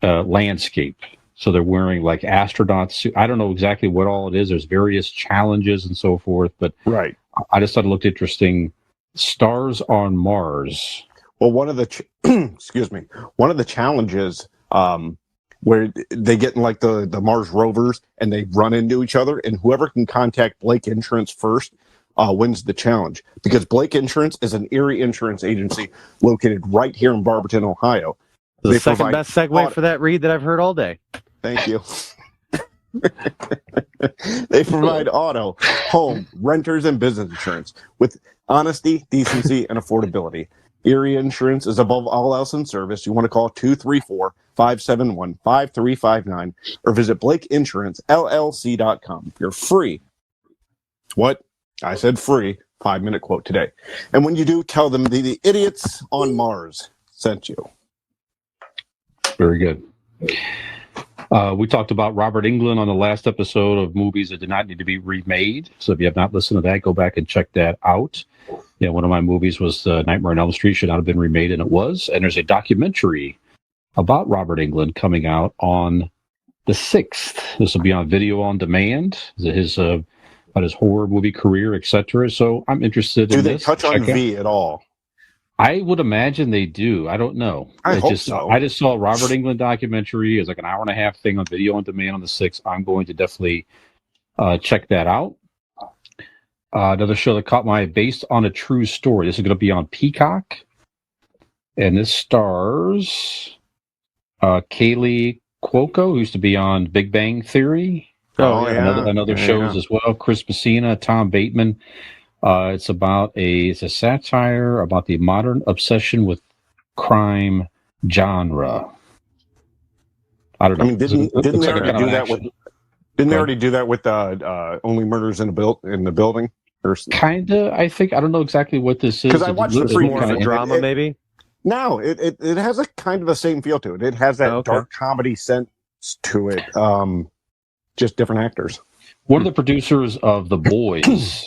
landscape. So they're wearing like astronaut suit. I don't know exactly what all it is. There's various challenges and so forth, but right. I just thought it looked interesting. Stars on Mars. Well, one of the one of the challenges where they get in like the Mars rovers and they run into each other, and whoever can contact Blake Insurance first wins the challenge, because Blake Insurance is an Erie insurance agency located right here in Barberton, Ohio. The second best segue for that read that I've heard all day. Thank you. They provide auto, home, renters, and business insurance with honesty, decency, and affordability. Erie Insurance is above all else in service. You want to call 234-571-5359 or visit BlakeInsuranceLLC.com. You're free. What? I said free. 5-minute quote today. And when you do, tell them the idiots on Mars sent you. Very good. We talked about Robert Englund on the last episode of movies that did not need to be remade. So if you have not listened to that, go back and check that out. Yeah, one of my movies was Nightmare on Elm Street. Should not have been remade, and it was. And there's a documentary about Robert Englund coming out on the 6th. This will be on video on demand. His about his horror movie career, etc. So I'm interested in this. Do they touch on V at all? I would imagine they do. I don't know. I hope so. I just saw a Robert Englund documentary. It's like an 1.5 hour thing on video on demand on the 6th. I'm going to definitely check that out. Another show that caught my eye, based on a true story. This is going to be on Peacock. And this stars Kaylee Cuoco, who used to be on Big Bang Theory. Another shows as well. Chris Messina, Tom Bateman. It's a satire about the modern obsession with crime genre. I don't know. I mean, didn't they already do that with? Didn't they already do that with Only Murders in the Building? Kinda, I think. I don't know exactly what this is. Because I watched the preview. More of a drama, maybe. No, it has a kind of the same feel to it. It has that dark comedy sense to it. Just different actors. One of the producers of The Boys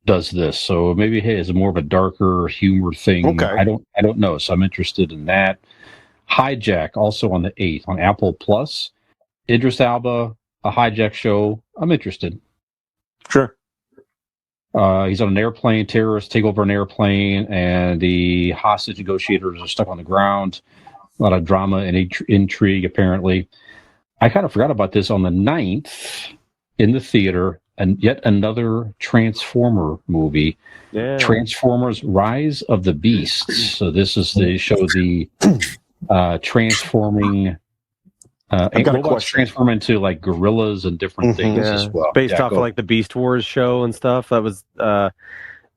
does this, so maybe he has more of a darker humor thing. Okay. I don't know, so I'm interested in that. Hijack, also on the 8th on Apple Plus. Idris Elba, a hijack show. I'm interested. Sure. He's on an airplane. Terrorists take over an airplane, and the hostage negotiators are stuck on the ground. A lot of drama and intrigue, apparently. I kind of forgot about this on the 9th in the theater, and yet another Transformer movie. Yeah. Transformers Rise of the Beasts. So this is the transforming robots transform into like gorillas and different things as well. Based off of like the Beast Wars show and stuff. That was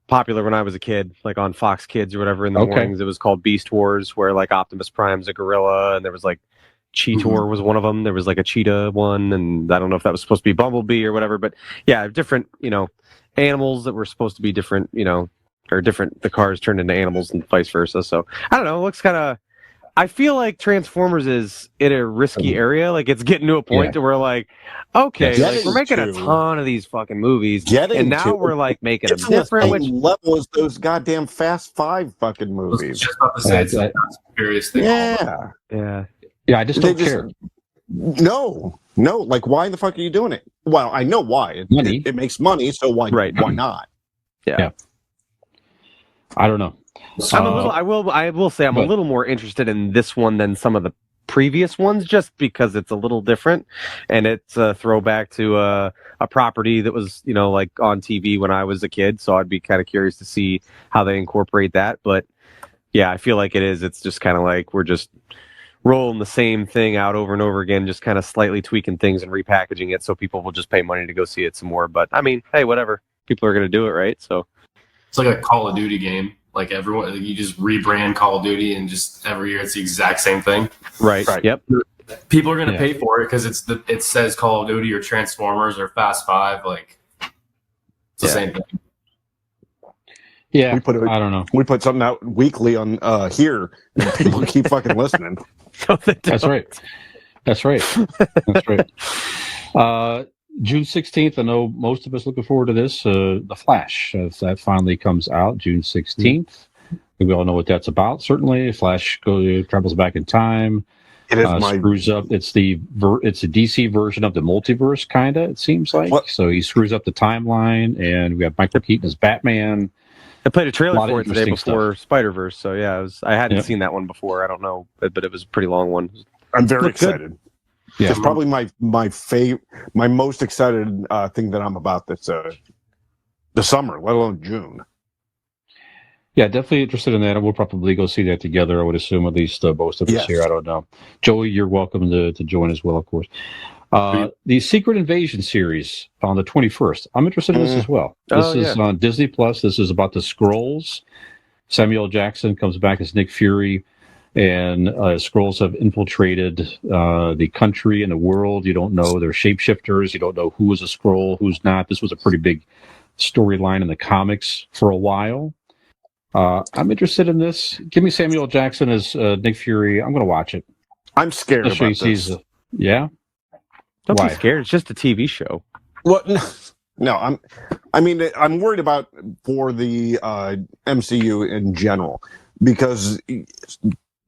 popular when I was a kid, like on Fox Kids or whatever in the mornings. It was called Beast Wars, where like Optimus Prime's a gorilla, and there was like Cheetor was one of them. There was like a cheetah one, and I don't know if that was supposed to be Bumblebee or whatever, but yeah, different, animals that were supposed to be different, or different. The cars turned into animals and vice versa. So I don't know. It looks kind of. I feel like Transformers is in a risky area. Like it's getting to a point to where like, okay, like we're making a ton of these fucking movies, and now we're like making them different. Which level is those goddamn Fast 5 fucking movies? I was just about to say it's a serious thing. Yeah. I just don't care. No. Like, why the fuck are you doing it? Well, I know why. It makes money, so why not? Yeah. I don't know. I'm a little. I will say I'm a little more interested in this one than some of the previous ones, just because it's a little different, and it's a throwback to a property that was, like on TV when I was a kid. So I'd be kind of curious to see how they incorporate that. But yeah, I feel like it's just kind of like we're just rolling the same thing out over and over again, just kind of slightly tweaking things and repackaging it so people will just pay money to go see it some more. But I mean, hey, whatever. People are going to do it, right? So it's like a Call of Duty game. Like everyone, you just rebrand Call of Duty, and just every year it's the exact same thing. Right. Yep. People are going to pay for it because it says Call of Duty or Transformers or Fast 5. Like it's the same thing. Yeah, I don't know. We put something out weekly on here, and people keep fucking listening. That's right. June 16th, I know most of us looking forward to this. The Flash, as that finally comes out, June 16th. We all know what that's about, certainly. Flash travels back in time. It is screws up. It's a DC version of the multiverse, kind of, it seems like. What? So he screws up the timeline, and we have Michael Keaton as Batman. I played a trailer for it today before Spider-Verse, so yeah, I hadn't seen that one before. I don't know, but it was a pretty long one. I'm very excited. Good. Yeah. It's probably my most excited thing that I'm about this the summer, let alone June. Yeah, definitely interested in that, and we'll probably go see that together. I would assume at least both of us here. I don't know. Joey, you're welcome to join as well, of course. The Secret Invasion series on the 21st. I'm interested in this as well. This is on Disney Plus. This is about the Skrulls. Samuel Jackson comes back as Nick Fury. And Skrulls have infiltrated the country and the world. You don't know. They're shapeshifters. You don't know who is a Skrull, who's not. This was a pretty big storyline in the comics for a while. I'm interested in this. Give me Samuel Jackson as Nick Fury. I'm going to watch it. I'm scared about this. Yeah? Don't be scared. It's just a TV show. What? No, I'm worried about for the MCU in general, because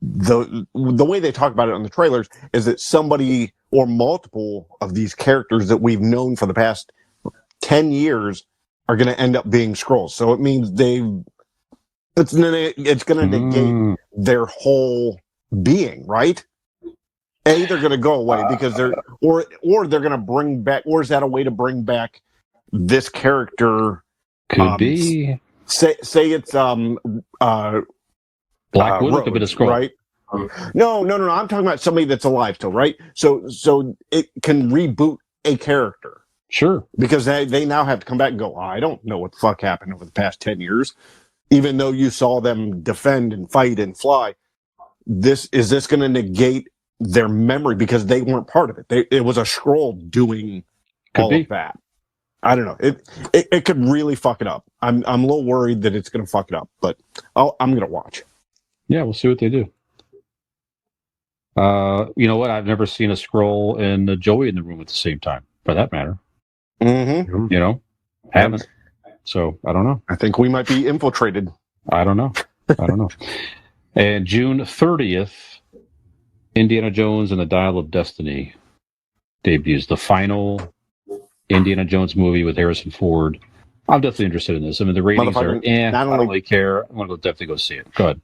the way they talk about it on the trailers is that somebody or multiple of these characters that we've known for the past 10 years are going to end up being Skrulls. So it means it's going to negate their whole being, right? They're going to go away because they're going to bring back, or is that a way to bring back this character? Could be. Say it's Black Widow could be the Skrull, right? No. I'm talking about somebody that's alive still, right? So it can reboot a character. Sure. Because they now have to come back and go, I don't know what the fuck happened over the past 10 years. Even though you saw them defend and fight and fly, is this going to negate their memory because they weren't part of it? It was a Skrull doing all of that. I don't know. It could really fuck it up. I'm a little worried that it's going to fuck it up, but I'm going to watch. Yeah, we'll see what they do. You know what? I've never seen a Skrull and Joey in the room at the same time, for that matter. Mm-hmm. You know, haven't. So I don't know. I think we might be infiltrated. I don't know. And June 30th, Indiana Jones and the Dial of Destiny debuts. The final Indiana Jones movie with Harrison Ford. I'm definitely interested in this. I mean, the ratings are, I don't really care. I'm going to definitely go see it. Go ahead.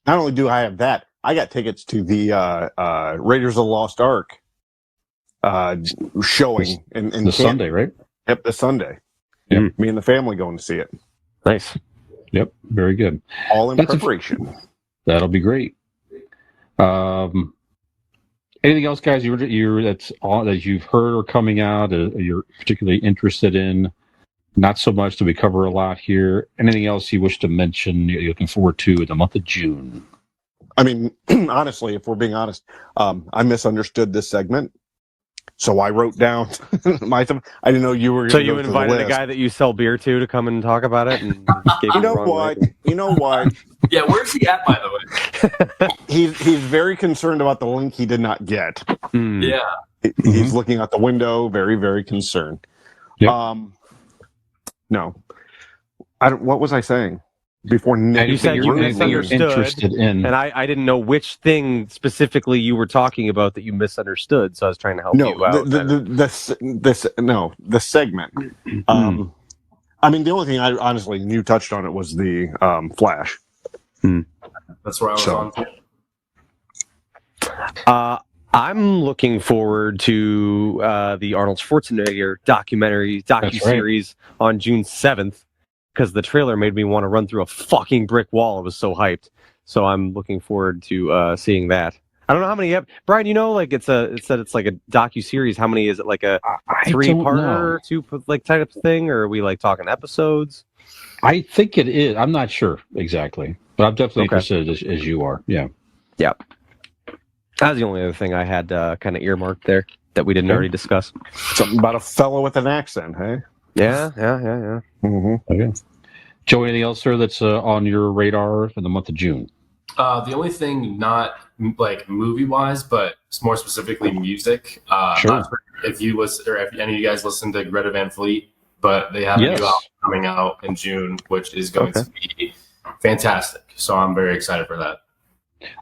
Not only do I have that, I got tickets to the Raiders of the Lost Ark showing in Sunday, right? Yep, this Sunday. Yep. Me and the family going to see it. Nice. Yep, very good. All in preparation. That'll be great. Anything else, guys? That you've heard or coming out, you're particularly interested in? Not so much that we cover a lot here. Anything else you wish to mention? You're looking forward to in the month of June? I mean, honestly, if we're being honest, I misunderstood this segment. So I wrote down my stuff. I didn't know you were. So Gonna you go through invited the the list. guy that you sell beer to come and talk about it, and gave You the know wrong what? link? You know what? Yeah, where's he at, by the way? He's very concerned about the link he did not get. Hmm. Yeah. He's looking out the window, very, very concerned. Yep. No, I don't. What was I saying before Nick? You said you rudely- misunderstood. interested in. And I didn't know which thing specifically you were talking about that you misunderstood, so I was trying to help No, you out. the segment. I mean, the only thing I honestly you touched on it was the Flash. That's where I was So- on. I'm looking forward to the Arnold Schwarzenegger docuseries on June 7th because the trailer made me want to run through a fucking brick wall. I was so hyped. So I'm looking forward to seeing that. I don't know how many. Brian, you know, like it said it's like a docuseries. How many is it? Like a I 3-parter, type of thing, or are we like talking episodes? I think it is. I'm not sure exactly, but I'm definitely Okay. interested as you are. Yeah. Yep. That was the only other thing I had kind of earmarked there that we didn't already discuss. Something about a fellow with an accent, hey? Yeah. Mm-hmm. Okay. Joe, anything else, sir, that's on your radar for the month of June? The only thing not like movie wise, but more specifically music. Sure. Not sure if you listen or if any of you guys listen to Greta Van Fleet, but they have a new album coming out in June, which is going to be fantastic. So I'm very excited for that.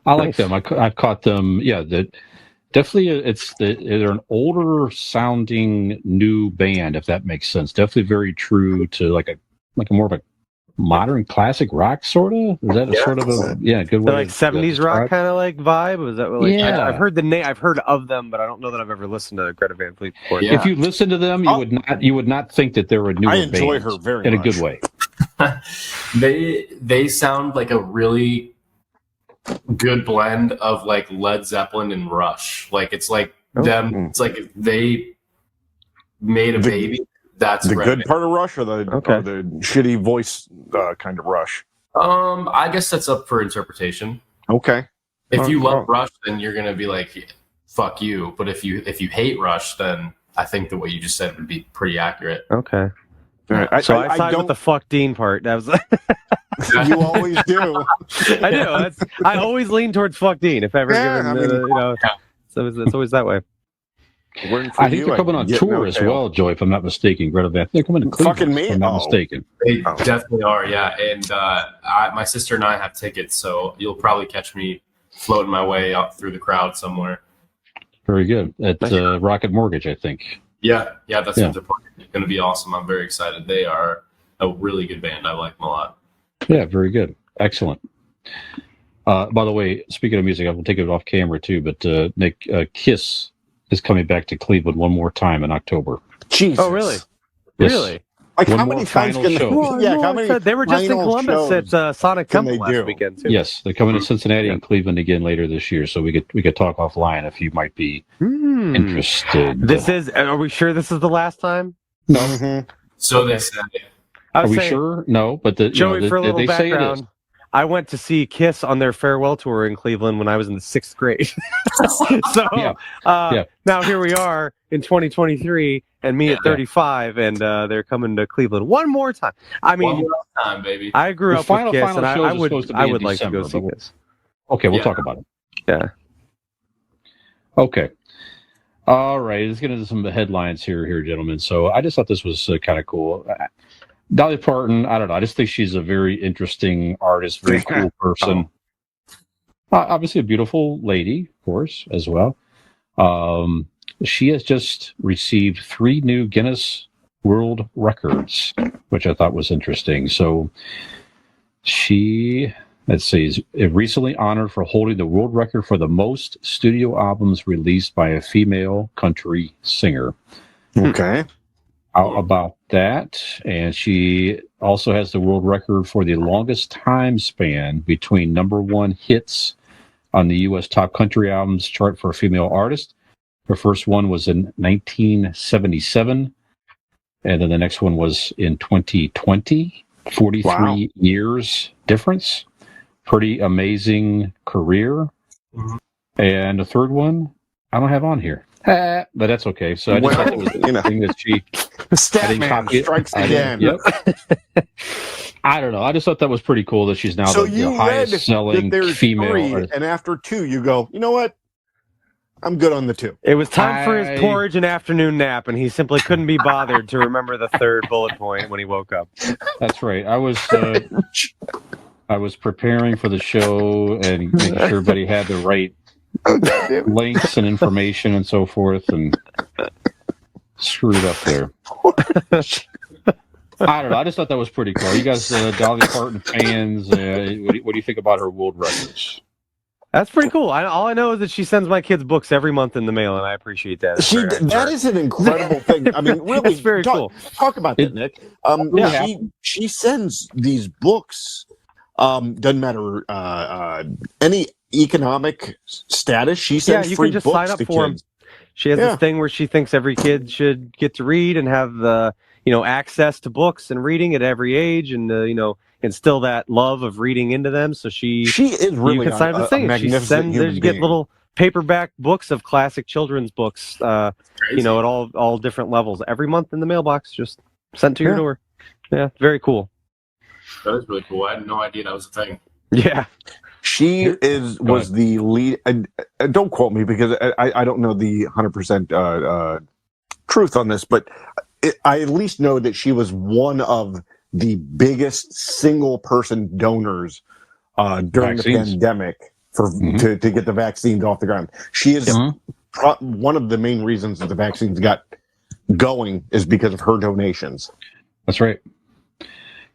I like them. I've caught them. Yeah, definitely. They're an older sounding new band, if that makes sense. Definitely very true to like a more of a modern classic rock sort of. Is that a sort of a good way? Like 70s rock kind of like vibe. Is that what, like? Yeah. I've heard the name. I've heard of them, but I don't know that I've ever listened to Greta Van Fleet before. Yeah. If you listen to them, you would not think that they're a newer I enjoy band her very in much. a good way. They sound like a really good blend of like Led Zeppelin and Rush. Like it's like them. It's like if they made a baby. That's the Greta good part of Rush or the shitty voice kind of Rush. I guess that's up for interpretation. Okay. If you love Rush, then you're gonna be like, "Fuck you." But if you hate Rush, then I think that what you just said would be pretty accurate. Okay. All right. So I side with the fuck Dean part. That was. You always do. I do. I always lean towards fuck Dean if ever given. So it's always that way. I think they're coming on tour as well, Joy. If I'm not mistaken, Greta Van. They're coming to Cleveland. Fucking me. If I'm not mistaken. They definitely are. Yeah, and my sister and I have tickets, so you'll probably catch me floating my way up through the crowd somewhere. Very good. At Rocket Mortgage, I think. Yeah, that's going to be awesome. I'm very excited. They are a really good band. I like them a lot. Yeah, very good. Excellent. By the way, speaking of music, I will take it off camera too, but Nick, Kiss is coming back to Cleveland one more time in October. Jesus. Oh, really? Yes. Really? Like One how more many times final can show. how many they were just in final Columbus shows at Sonic can Temple they last do? weekend too. Yes, they're coming to Cincinnati and Cleveland again later this year, so we could talk offline if you might be interested. This is. Are we sure this is the last time? No. Mm-hmm. So they say. Are we sure? No, but Joey, for a little they say it is. background, I went to see Kiss on their farewell tour in Cleveland when I was in the 6th grade. So now here we are in 2023, and me at 35, and they're coming to Cleveland one more time. I mean, One more time, baby. I grew up with Kiss, and shows I are supposed to be I in would like to December, go see but Kiss. Okay, we'll talk about it. Yeah. Okay. All right, let's get into some headlines here, gentlemen. So I just thought this was kind of cool. Dolly Parton, I don't know. I just think she's a very interesting artist, very cool person. Obviously a beautiful lady, of course, as well. She has just received 3 new Guinness World Records, which I thought was interesting. So she, let's see, is recently honored for holding the world record for the most studio albums released by a female country singer. Okay. How about that? And she also has the world record for the longest time span between #1 hits on the U.S. Top Country Albums chart for a female artist. Her first one was in 1977, and then the next one was in 2020. 43 years difference. Pretty amazing career. And the third one, I don't have on here. But that's okay. So I just thought it was the thing that she... Statman strikes again. Yep. I don't know. I just thought that was pretty cool that she's now the highest selling female. 3, and after 2, you go, you know what? I'm good on the 2. It was time for his porridge and afternoon nap, and he simply couldn't be bothered to remember the 3rd bullet point when he woke up. That's right. I was preparing for the show and making sure everybody had the right links and information and so forth, and screwed up there. I don't know. I just thought that was pretty cool. You guys, Dolly Parton fans, what do you think about her world records? That's pretty cool. All I know is that she sends my kids books every month in the mail, and I appreciate that. That is an incredible thing. I mean, really, it's very cool. Talk about that, Nick. She sends these books. Doesn't matter any economic status. She sends you free can just books sign up to for kids. them. She has this thing where she thinks every kid should get to read and have the access to books and reading at every age, and instill that love of reading into them. So she is really you can sign up a magnificent human you being. get little paperback books of classic children's books, at all different levels every month in the mailbox, just sent to your door. Yeah, very cool. That is really cool. I had no idea that was a thing. Yeah. She was the lead. Don't quote me because I don't know the 100% truth on this, but I at least know that she was one of the biggest single person donors during the pandemic to get the vaccines off the ground. She is one of the main reasons that the vaccines got going is because of her donations. That's right.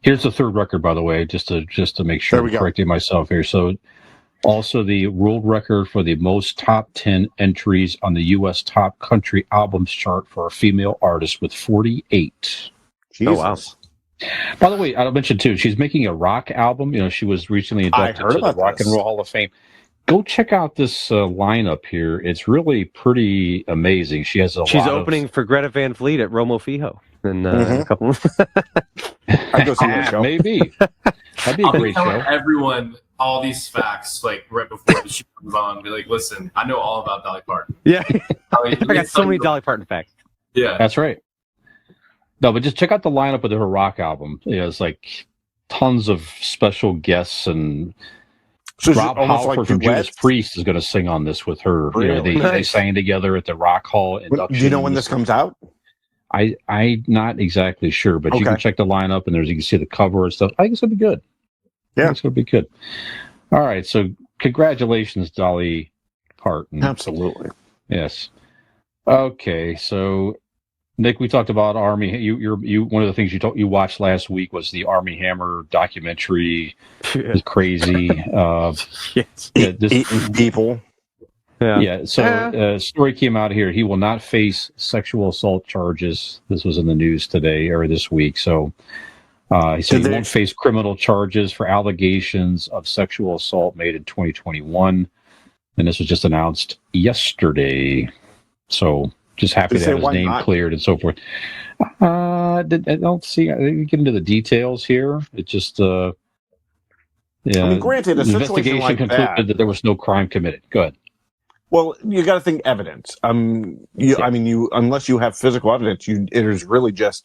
Here's the 3rd record, by the way, just to make sure I'm correcting myself here. So, also the world record for the most top 10 entries on the U.S. top country albums chart for a female artist with 48. Jesus. Oh, wow. By the way, I'll mention too, she's making a rock album. She was recently inducted to the Rock and Roll Hall of Fame. Go check out this lineup here. It's really pretty amazing. She's opening for Greta Van Fleet at Romo Fijo in a couple of... I'd go see that show. Maybe. That'd be a great show. Everyone all these facts right before the show comes on. Be like, listen, I know all about Dolly Parton. Yeah. I got so many Dolly Parton facts. Yeah. That's right. No, but just check out the lineup of her rock album. It's like tons of special guests, and so Rob Halford from Judas Priest is going to sing on this with her. Really? They sang together at the Rock Hall induction. Do you know when this comes out? I'm not exactly sure, but you can check the lineup, and you can see the cover and stuff. I think it's going to be good. Yeah, it's going to be good. All right, so congratulations, Dolly Parton. Absolutely. Yes. Okay, so Nick, we talked about Army. You one of the things you watched last week was the Army Hammer documentary. It's crazy. Yes. Eating people. Yeah. So a story came out here. He will not face sexual assault charges. This was in the news today or this week. So he said he won't face criminal charges for allegations of sexual assault made in 2021. And this was just announced yesterday. So just happy to have his name cleared and so forth. I don't see. I didn't get into the details here. It just, I mean, granted, a the investigation like concluded that there was no crime committed. Good. Well, you got to think evidence. I mean, unless you have physical evidence, it is really just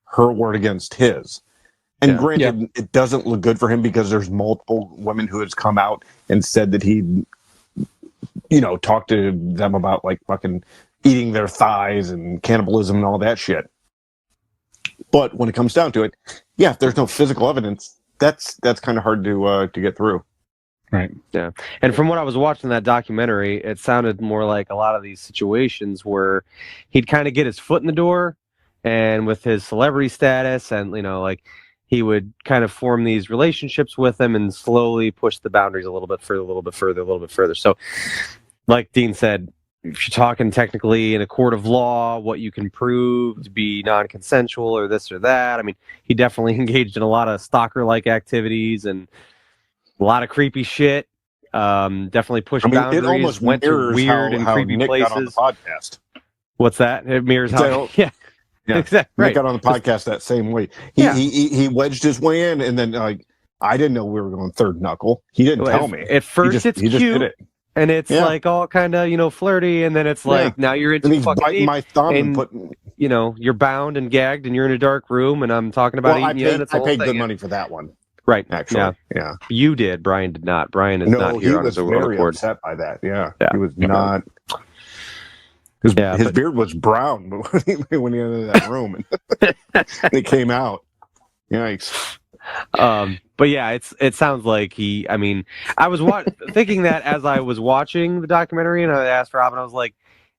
her word against his. And granted, it doesn't look good for him because there's multiple women who has come out and said that he, talked to them about like fucking eating their thighs and cannibalism and all that shit. But when it comes down to it, if there's no physical evidence, that's kind of hard to get through. Right. Yeah. And from what I was watching that documentary, it sounded more like a lot of these situations where he'd kind of get his foot in the door, and with his celebrity status, and he would kind of form these relationships with them and slowly push the boundaries a little bit further. So, like Dean said, if you're talking technically in a court of law, what you can prove to be non-consensual or this or that. I mean, he definitely engaged in a lot of stalker-like activities and a lot of creepy shit. Definitely pushed boundaries. It almost went to weird and creepy Nick places. Got on the podcast. What's that? It mirrors how. Yeah. Exactly. Nick Right. got on the podcast that same way. He wedged his way in, and then I didn't know we were going third knuckle. He didn't tell me. At first, it's he cute. did it. and it's Yeah. like all kind of flirty, and then it's like now you're into And he's fucking biting meat, my thumb and and putting. you're bound and gagged, and you're in a dark room, and I'm talking about Well, I eating you. And it's I a whole paid thing. good money for that one, Right? actually. Yeah, Yeah. you did. Brian did not. Brian is No, not he here on was his own very accord. upset by that. Yeah. Yeah. He was Yeah. not. His beard was brown when he entered that room and it came out. Yikes. But yeah, it sounds like he. I mean, I was thinking that as I was watching the documentary, and I asked Rob, and I was like,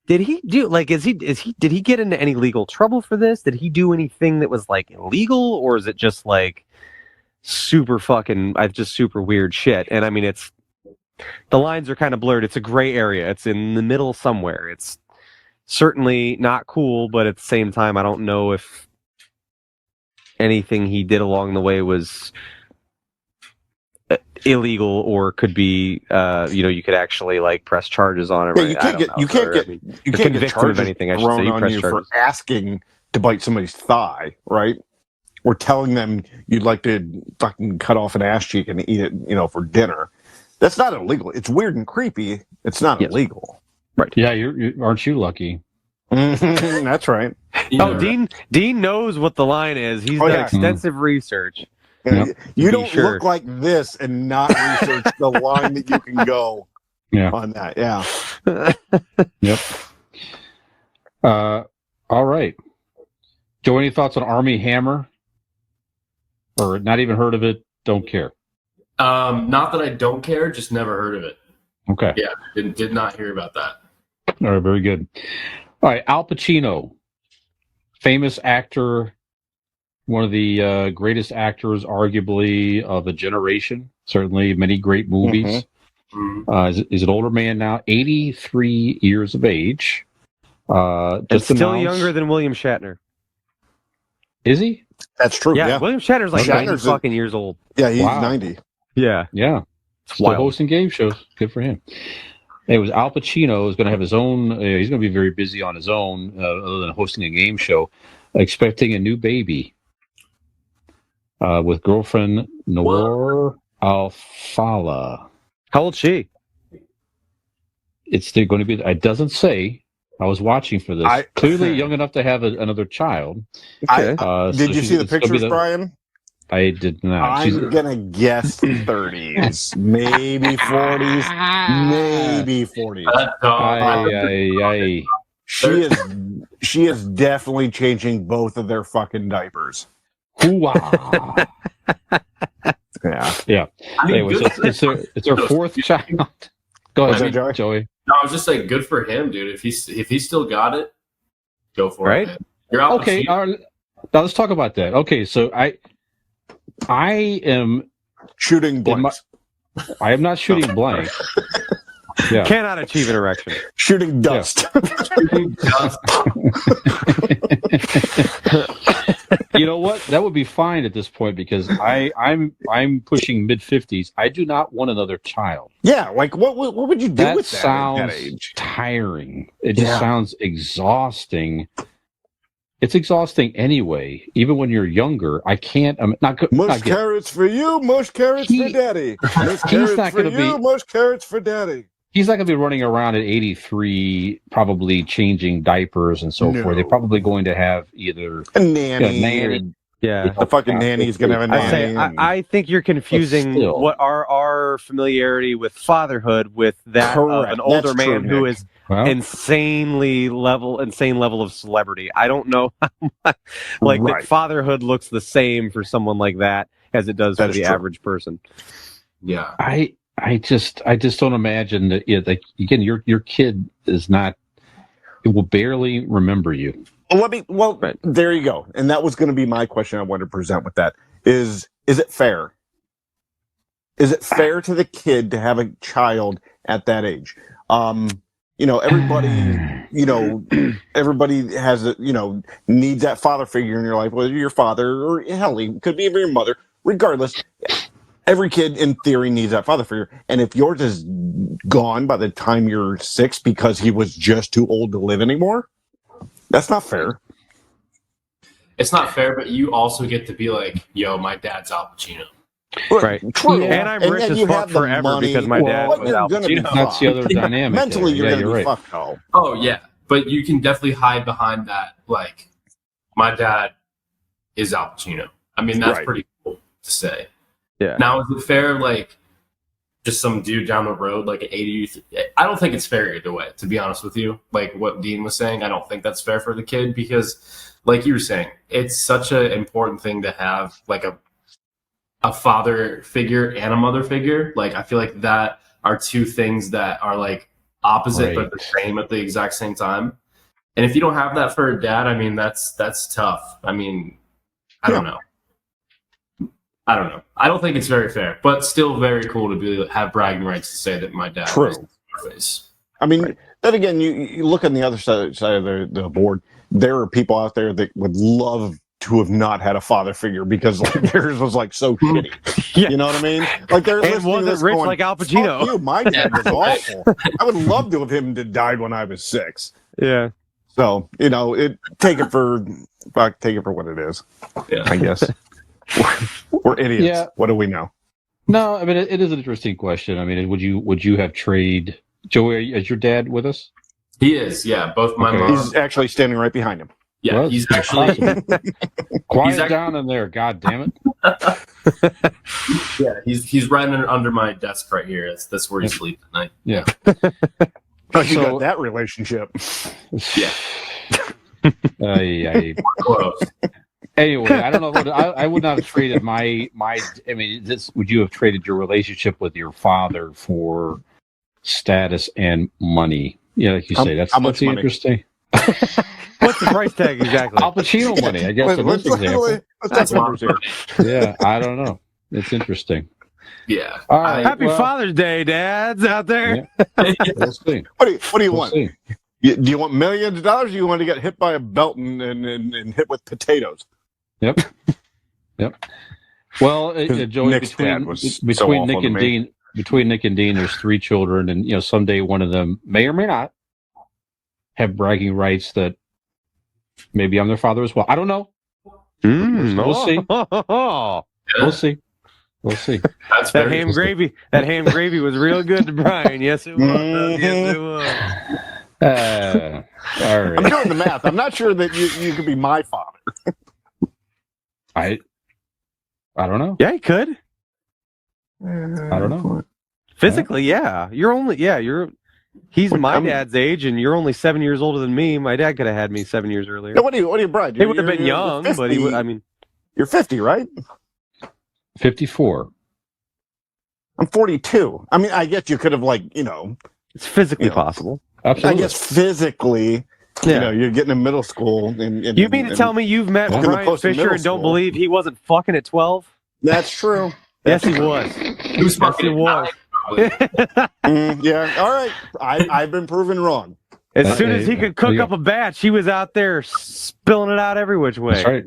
"Did he do like? Did he get into any legal trouble for this? Did he do anything that was like illegal, or is it just like super weird shit?" And I mean, the lines are kind of blurred. It's a gray area. It's in the middle somewhere. It's certainly not cool, but at the same time, I don't know if anything he did along the way was illegal or could be you could actually like press charges on it. Yeah, Right? you can't get convict him of charges anything. I should say thrown you on press you charges. for asking to bite somebody's thigh, right? Or telling them you'd like to fucking cut off an ass cheek and eat it, for dinner. That's not illegal. It's weird and creepy. It's not illegal. Right? Yeah, aren't you lucky? That's right. Oh, Dean knows what the line is. He's done extensive research. Yep. You don't look like this and not research the line that you can go on that. Yeah. Yep. All right. Joe, any thoughts on Army Hammer? Or not even heard of it? Don't care. Not that I don't care, just never heard of it. Okay. Yeah, did not hear about that. All right, very good. All right, Al Pacino, famous actor, one of the greatest actors, arguably, of a generation. Certainly, many great movies. Mm-hmm. Is an older man now, 83 years of age. And Just still announced, younger than William Shatner. Is he? That's true. Yeah, William Shatner's like 90 fucking years old. Yeah, he's 90. Yeah. Yeah. Still hosting game shows. Good for him. It was Al Pacino is going to have his own. He's going to be very busy on his own, other than hosting a game show. Expecting a new baby with girlfriend Noor Al-Fala. How old's she? It's still going to be. It doesn't say. I was watching for this. Clearly young enough to have another child. Okay. Did you see the pictures, Brian? I did not. I'm gonna guess 30s, maybe 40s, maybe 40s. She is definitely changing both of their fucking diapers. Wow. Yeah. I mean, anyways, it's her fourth child. Go ahead, Joey. No, I was just saying, good for him, dude. If he's still got it, go for it. Man. You're out. Okay. Now let's talk about that. Okay, so I am shooting blanks. I am not shooting blank. Yeah. Cannot achieve an erection. Shooting dust. Shooting dust. You know what? That would be fine at this point because I'm pushing mid-50s. I do not want another child. Yeah, like what would you do with that sounds at that age? Tiring. It just sounds exhausting. It's exhausting anyway. Even when you're younger, I can't. I'm not good. Mush carrots for you, mush carrots for daddy. Mush carrots for you, mush carrots for daddy. He's not going to be running around at 83, probably changing diapers and so forth. They're probably going to have either a nanny. The fucking nanny's going to have a nanny. I think you're confusing what our familiarity with fatherhood with that of an older man who is insane level of celebrity. I don't know that fatherhood looks the same for someone like that as it does for the average person. Yeah. I just don't imagine that. Like again, your kid is not. It will barely remember you. There you go. And that was going to be my question I wanted to present with that. Is it fair? Is it fair to the kid to have a child at that age? Everybody has needs that father figure in your life, whether you're your father or hell, it could be even your mother. Regardless, every kid in theory needs that father figure. And if yours is gone by the time you're 6 because he was just too old to live anymore, that's not fair. It's not fair, but you also get to be like, yo, my dad's Al Pacino. Right. True. And I'm rich yet as you fuck have the forever money. because my dad But was you're Al gonna be Pacino. That's the other dynamic. Mentally, there. you're Yeah, gonna be right. fucked though. Oh yeah, but you can definitely hide behind that. Like, my dad is Al Pacino. I mean, that's Right. pretty cool to say. Yeah. Now, is it fair? Like, just some dude down the road, like an 80. I don't think it's fair either way. To be honest with you, like what Dean was saying, I don't think that's fair for the kid because, like you were saying, it's such an important thing to have like a father figure and a mother figure. Like, I feel like that are two things that are like opposite but the same at the exact same time. And if you don't have that for a dad, I mean, that's tough. I mean, I don't know. I don't know. I don't think it's very fair, but still very cool to have bragging rights to say that my dad. True. Is I mean, then again, you look on the other side of the board. There are people out there that would love to have not had a father figure because like theirs was like so shitty. Yeah. You know what I mean? Like they're And listening to wasn't this rich going, like Al Pacino. "Fuck you, my dad was awful. I would love to have him to died when I was 6. Yeah. So take it for what it is. Yeah. I guess we're idiots. Yeah. What do we know? No, I mean it is an interesting question. I mean, would you have trade Joey? Is your dad with us? He is. Yeah, both my Okay. mom. He's actually standing right behind him. Yeah, Well, he's actually. Quiet down in there, God damn it! Yeah, he's right under my desk right here. That's where he sleeps at night. Yeah. Oh, you So- got that relationship. Yeah. Close. Anyway, I don't know. I would not have traded my. I mean, would you have traded your relationship with your father for status and money? Yeah, like you say, that's how much money? interesting. What's the price tag exactly? Al Pacino money, I guess. In this example, Let's have numbers here. yeah, I don't know. It's interesting. Yeah. All right, Happy well, Father's Day, dads out there. Yeah. We'll see. What do you We'll want? see. Do you want millions of dollars? Or you want to get hit by a belt and hit with potatoes? Yep. Well, Joey, Nick's dad was so between awful Nick to and me. Dean, there's 3 children, and someday one of them may or may not have bragging rights that maybe I'm their father as well. I don't know. We'll see. We'll see. We'll see. That's That very ham gravy. That ham gravy was real good to Brian. Yes, it was. Yes, it was. All right. I'm doing the math. I'm not sure that you could be my father. I don't know. Yeah, he could. I don't know. Physically, yeah. He's my dad's age, and you're only 7 years older than me. My dad could have had me 7 years earlier. Now, what do you, Brad? He would have been young, you're but he 50. would. I mean, You're 50, right? 54. I'm 42. I mean, I guess you could have it's physically possible. Absolutely. I guess physically, you're getting in middle school. And You mean to tell me you've met Welcome to Brian posting Fisher middle and don't school. believe he wasn't fucking at 12? That's true. Yes, he was. Who's Yes, he was. Yeah. All right. I've been proven wrong. As soon as he could cook up a batch, he was out there spilling it out every which way. That's right.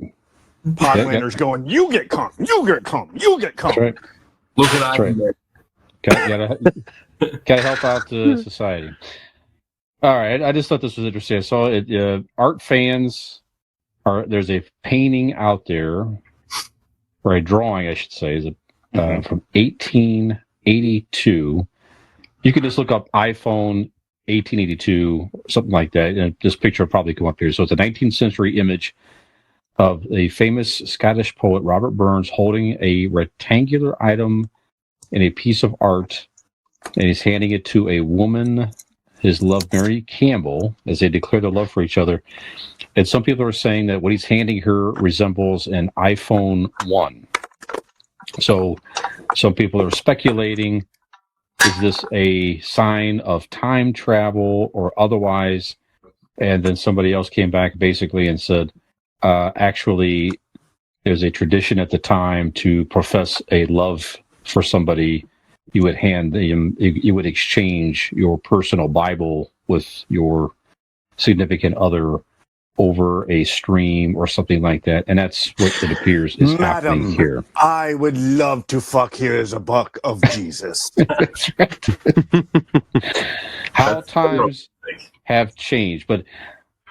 Podlanders going, you get cum, you get cum, you get cum. That's right. Look at That's right. Gotta help out society. All right. I just thought this was interesting. I saw it. Art fans there's a painting out there, or a drawing, I should say, from 1882. You can just look up iPhone 1882, something like that, and this picture will probably come up here. So it's a 19th century image of a famous Scottish poet, Robert Burns, holding a rectangular item in a piece of art, and he's handing it to a woman, his love, Mary Campbell, as they declare their love for each other. And some people are saying that what he's handing her resembles an iPhone 1. So some people are speculating, is this a sign of time travel or otherwise? And then somebody else came back basically and said, actually, there's a tradition at the time to profess a love for somebody. You would you would exchange your personal Bible with your significant other over a stream or something like that. And that's what it appears is happening here. I would love to fuck here as a buck of Jesus. That's right. How times have changed, but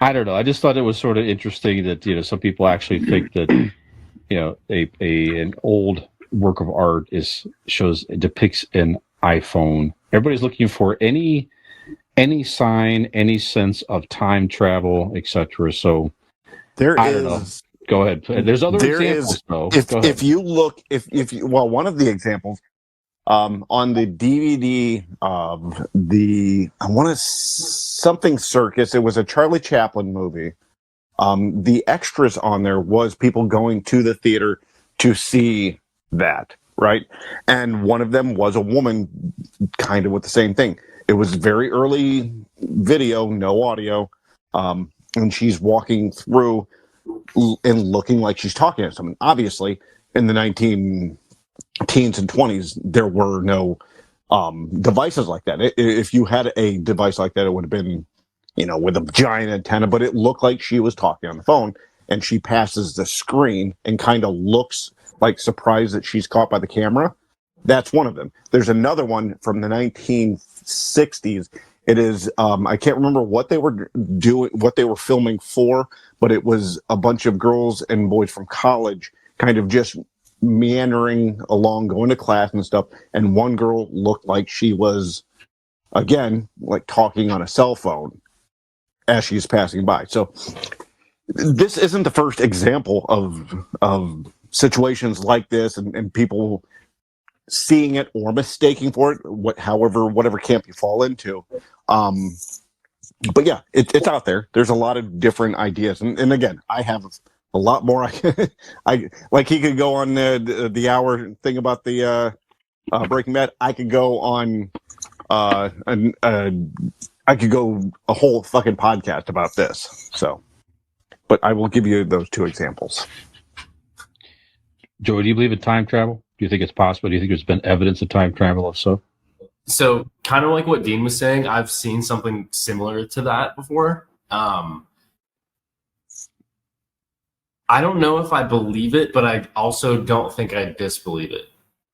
I don't know. I just thought it was sort of interesting that some people actually think that an old work of art it depicts an iPhone. Everybody's looking for any sign, any sense of time travel, etc. So I don't know. Go ahead. There's other examples, though. If you look, one of the examples on the DVD of something circus. It was a Charlie Chaplin movie. The extras on there was people going to the theater to see that, right? And one of them was a woman, kind of with the same thing. It was very early video, no audio, and she's walking through and looking like she's talking to someone. Obviously, in the 19 teens and 20s, there were no devices like that. If you had a device like that, it would have been, with a giant antenna, but it looked like she was talking on the phone, and she passes the screen and kind of looks like surprised that she's caught by the camera. That's one of them. There's another one from the 1960s. It is, I can't remember what they were doing, what they were filming for, but it was a bunch of girls and boys from college kind of just meandering along, going to class and stuff. And one girl looked like she was, again, like talking on a cell phone as she's passing by. So this isn't the first example of situations like this and people seeing it or mistaking for it, whatever camp you fall into. But yeah, it's out there. There's a lot of different ideas. And again, I have a lot more. I like he could go on the hour thing about the Breaking Bad. I could go on I could go a whole fucking podcast about this. So, but I will give you those two examples. Joey, do you believe in time travel? Do you think it's possible? Do you think there's been evidence of time travel? If so, kind of like what Dean was saying, I've seen something similar to that before. I don't know if I believe it, but I also don't think I disbelieve it,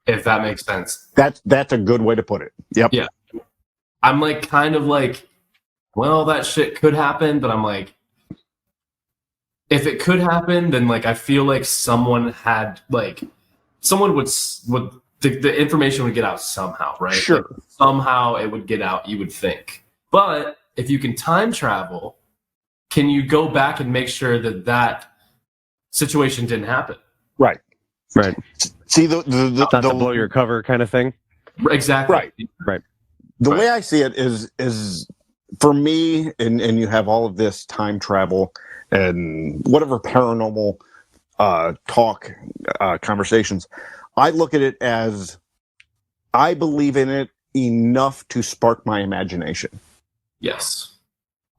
if that makes sense. That's a good way to put it. Yep. Yeah. I'm like, kind of like, well, that shit could happen, but I'm like, if it could happen, then like, I feel like someone would, the information would get out somehow, right? Sure. Like, somehow it would get out, you would think. But if you can time travel, can you go back and make sure that situation didn't happen? Right. See, not to blow your cover kind of thing. Exactly. Right. The way I see it is for me, and you have all of this time travel and whatever paranormal conversations. I look at it as I believe in it enough to spark my imagination. Yes.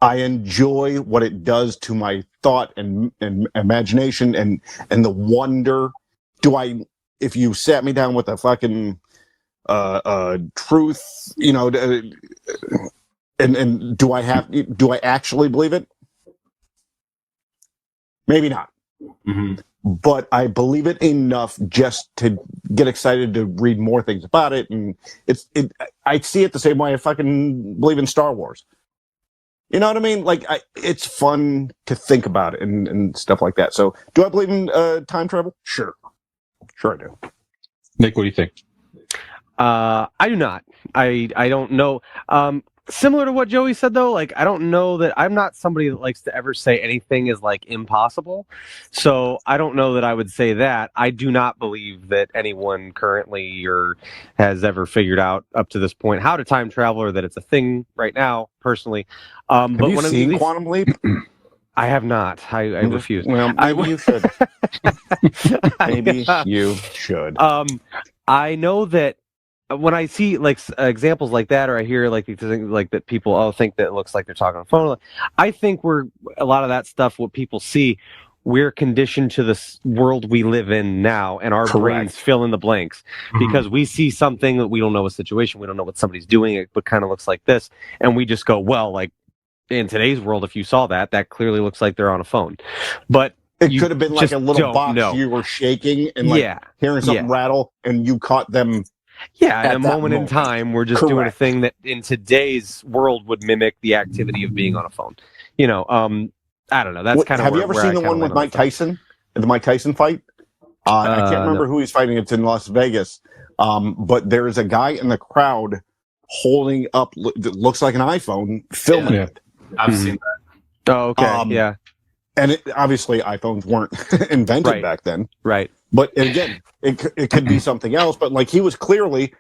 I enjoy what it does to my thought and imagination and the wonder. If you sat me down with a fucking truth, and do I actually believe it? Maybe not. Mm-hmm. But I believe it enough just to get excited to read more things about it. And I see it the same way I fucking believe in Star Wars. You know what I mean? Like, it's fun to think about it and stuff like that. So, do I believe in time travel? Sure I do. Nick, what do you think? I do not. I don't know. Similar to what Joey said, though, like, I don't know that I'm not somebody that likes to ever say anything is like impossible. So I don't know that I would say that. I do not believe that anyone currently or has ever figured out up to this point how to time travel or that it's a thing right now, personally. Have you seen Quantum Leap? I have not. I refuse. Well, maybe you should. Maybe you should. I know that when I see like examples like that, or I hear like these things like that, people think that it looks like they're talking on the phone. I think a lot of that stuff. What people see, we're conditioned to this world we live in now, and our brains fill in the blanks because we see something that we don't know a situation, we don't know what somebody's doing, it but kind of looks like this, and we just go, well, like in today's world, if you saw that clearly looks like they're on a phone, but. It could have been like a little box you were shaking and hearing something rattle, and you caught them. Yeah, at a moment in time, we're just doing a thing that in today's world would mimic the activity of being on a phone. I don't know. That's kind of. Have you ever seen the one with Mike Tyson? The Mike Tyson fight? I can't remember who he's fighting. It's in Las Vegas. But there is a guy in the crowd holding up that looks like an iPhone, filming it. I've seen that. Oh, okay. Yeah. And obviously iPhones weren't invented back then. Right. But again, it could be something else. But like he was clearly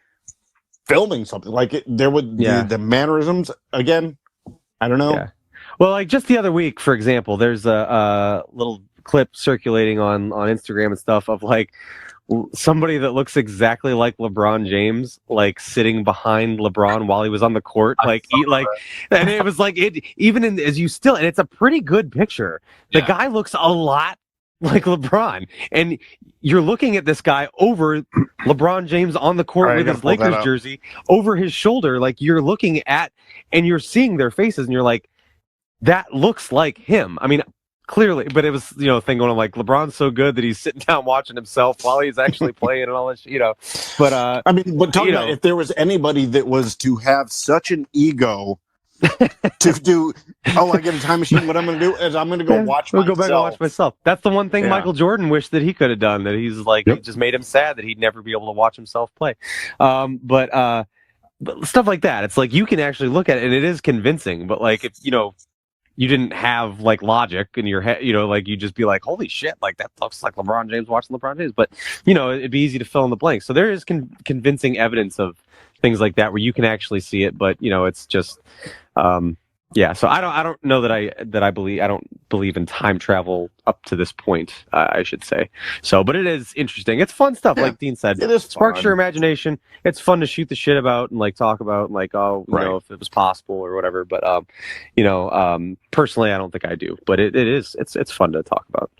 filming something. Like there would the mannerisms again. I don't know. Yeah. Well, like just the other week, for example, there's a little clip circulating on Instagram and stuff of like somebody that looks exactly like LeBron James, like sitting behind LeBron while he was on the court, and it was like it even and it's a pretty good picture. The guy looks a lot like LeBron, and you're looking at this guy over LeBron James on the court with his Lakers jersey over his shoulder, like you're looking at and you're seeing their faces, and you're like, that looks like him. I mean, clearly, but it was, thing going on like LeBron's so good that he's sitting down watching himself while he's actually playing and all this, But I mean, but talking about if there was anybody that was to have such an ego to do, I get a time machine. What I'm going to do is I'm going to go watch myself. Go back and watch myself. That's the one thing Michael Jordan wished that he could have done. That he's like, it just made him sad that he'd never be able to watch himself play. But stuff like that, it's like you can actually look at it and it is convincing. But like if you didn't have like logic in your head, like you just be like, holy shit, like that looks like LeBron James watching LeBron James. But it'd be easy to fill in the blanks. So there is convincing evidence of things like that where you can actually see it, but it's just so I don't know that I don't believe in time travel up to this point, I should say. So, but it is interesting. It's fun stuff, like Dean said. It is sparks fun. your imagination. It's fun to shoot the shit about and like talk about and like if it was possible or whatever. But personally, I don't think I do. But it's fun to talk about.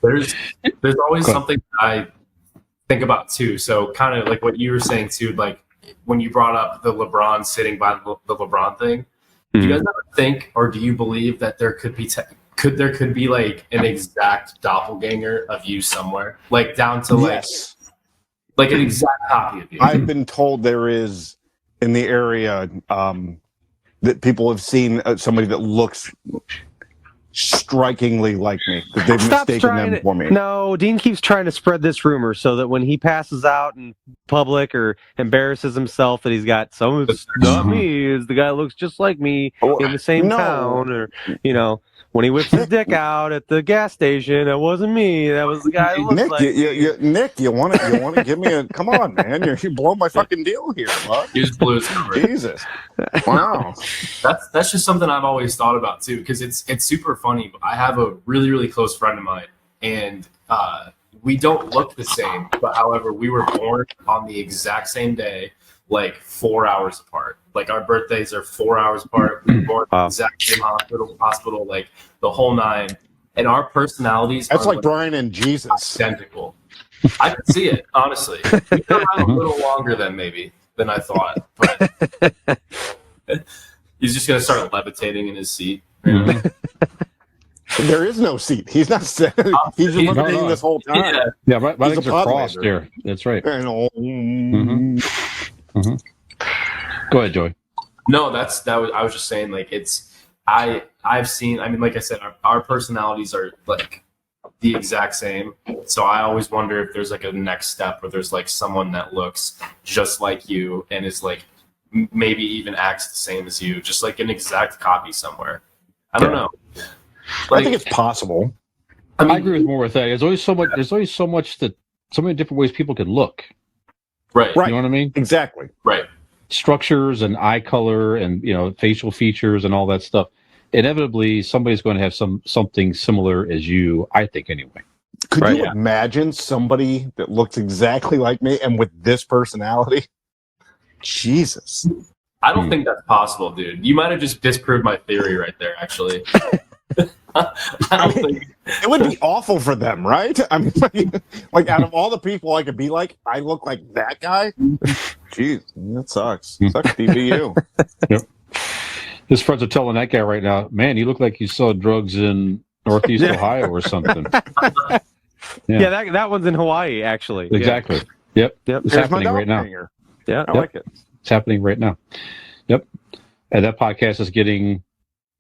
There's always something I think about too. So kind of like what you were saying too, like when you brought up the LeBron sitting by the LeBron thing. Do you guys ever think, or do you believe that there could be like an exact doppelganger of you somewhere, like down to like an exact copy of you? I've been told there is in the area that people have seen somebody that looks strikingly like me. That they've mistaken them for me. No, Dean keeps trying to spread this rumor so that when he passes out in public or embarrasses himself, that he's got it's not me. Is the guy looks just like me in the same town, or when he whips his dick out at the gas station, it wasn't me. That was the guy who looks like me. Nick, you want to give me a? Come on, man! You blow my fucking deal here, bud. You just blew his cover. Jesus! Wow. That's just something I've always thought about too, because it's super funny. I have a really, really close friend of mine, and we don't look the same, but however, we were born on the exact same day, like 4 hours apart. Like our birthdays are 4 hours apart. We were born in the exact same hospital, like the whole nine. And our personalities are like Brian and Jesus. Identical. I can see it, honestly. We've been around a little longer than I thought. But he's just gonna start levitating in his seat. There is no seat. He's not. He's just levitating this whole time. Yeah, my legs are crossed there. That's right. Go ahead, Joey. No, I was just saying, like, I've seen, I mean, like I said, our personalities are like the exact same. So I always wonder if there's like a next step where there's like someone that looks just like you and is like maybe even acts the same as you, just like an exact copy somewhere. I don't know. Like, I think it's possible. I agree with that. There's always so many different ways people can look. Right. You know what I mean? Exactly. Right. Structures and eye color and facial features and all that stuff. Inevitably, somebody's going to have something similar as you. I think anyway. Could you imagine somebody that looks exactly like me and with this personality? Jesus. I don't think that's possible, dude. You might have just disproved my theory right there, actually. It would be awful for them, right? I mean, like out of all the people I could be like, I look like that guy. Jeez, that sucks. Sucks TBU. Yep. His friends are telling that guy right now, man, you look like you saw drugs in Northeast Ohio or something. Yeah, that one's in Hawaii, actually. Exactly. Yep. It's happening right now. Yeah, I like it. It's happening right now. Yep. And that podcast is getting,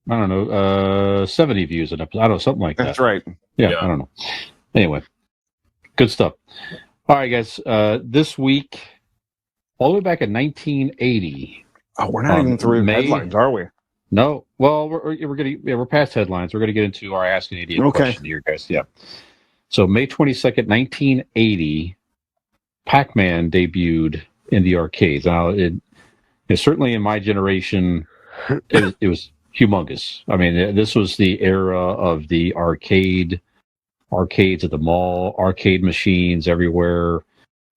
I don't know, 70 views an episode. I don't know, something like that. That's right. Yeah, I don't know. Anyway. Good stuff. All right, guys. This week, all the way back in 1980. Oh, we're not even through headlines, are we? No. Well, we're past headlines. We're gonna get into our Ask an Idiot question here, guys. Yeah. So May 22nd, 1980, Pac-Man debuted in the arcades. Now, certainly in my generation, it was humongous. I mean, this was the era of the arcades at the mall, arcade machines everywhere,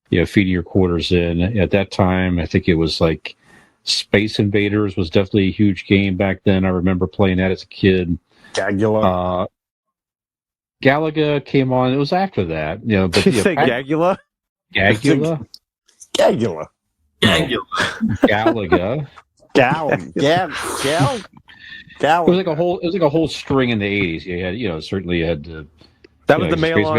feeding your quarters in. At that time, I think it was like Space Invaders was definitely a huge game back then. I remember playing that as a kid. Gagula. Galaga came on. It was after that. But Did you say Gagula? Gagula? Gagula. Galaga. It was like a whole string in the 80s. You had, certainly you had. That was the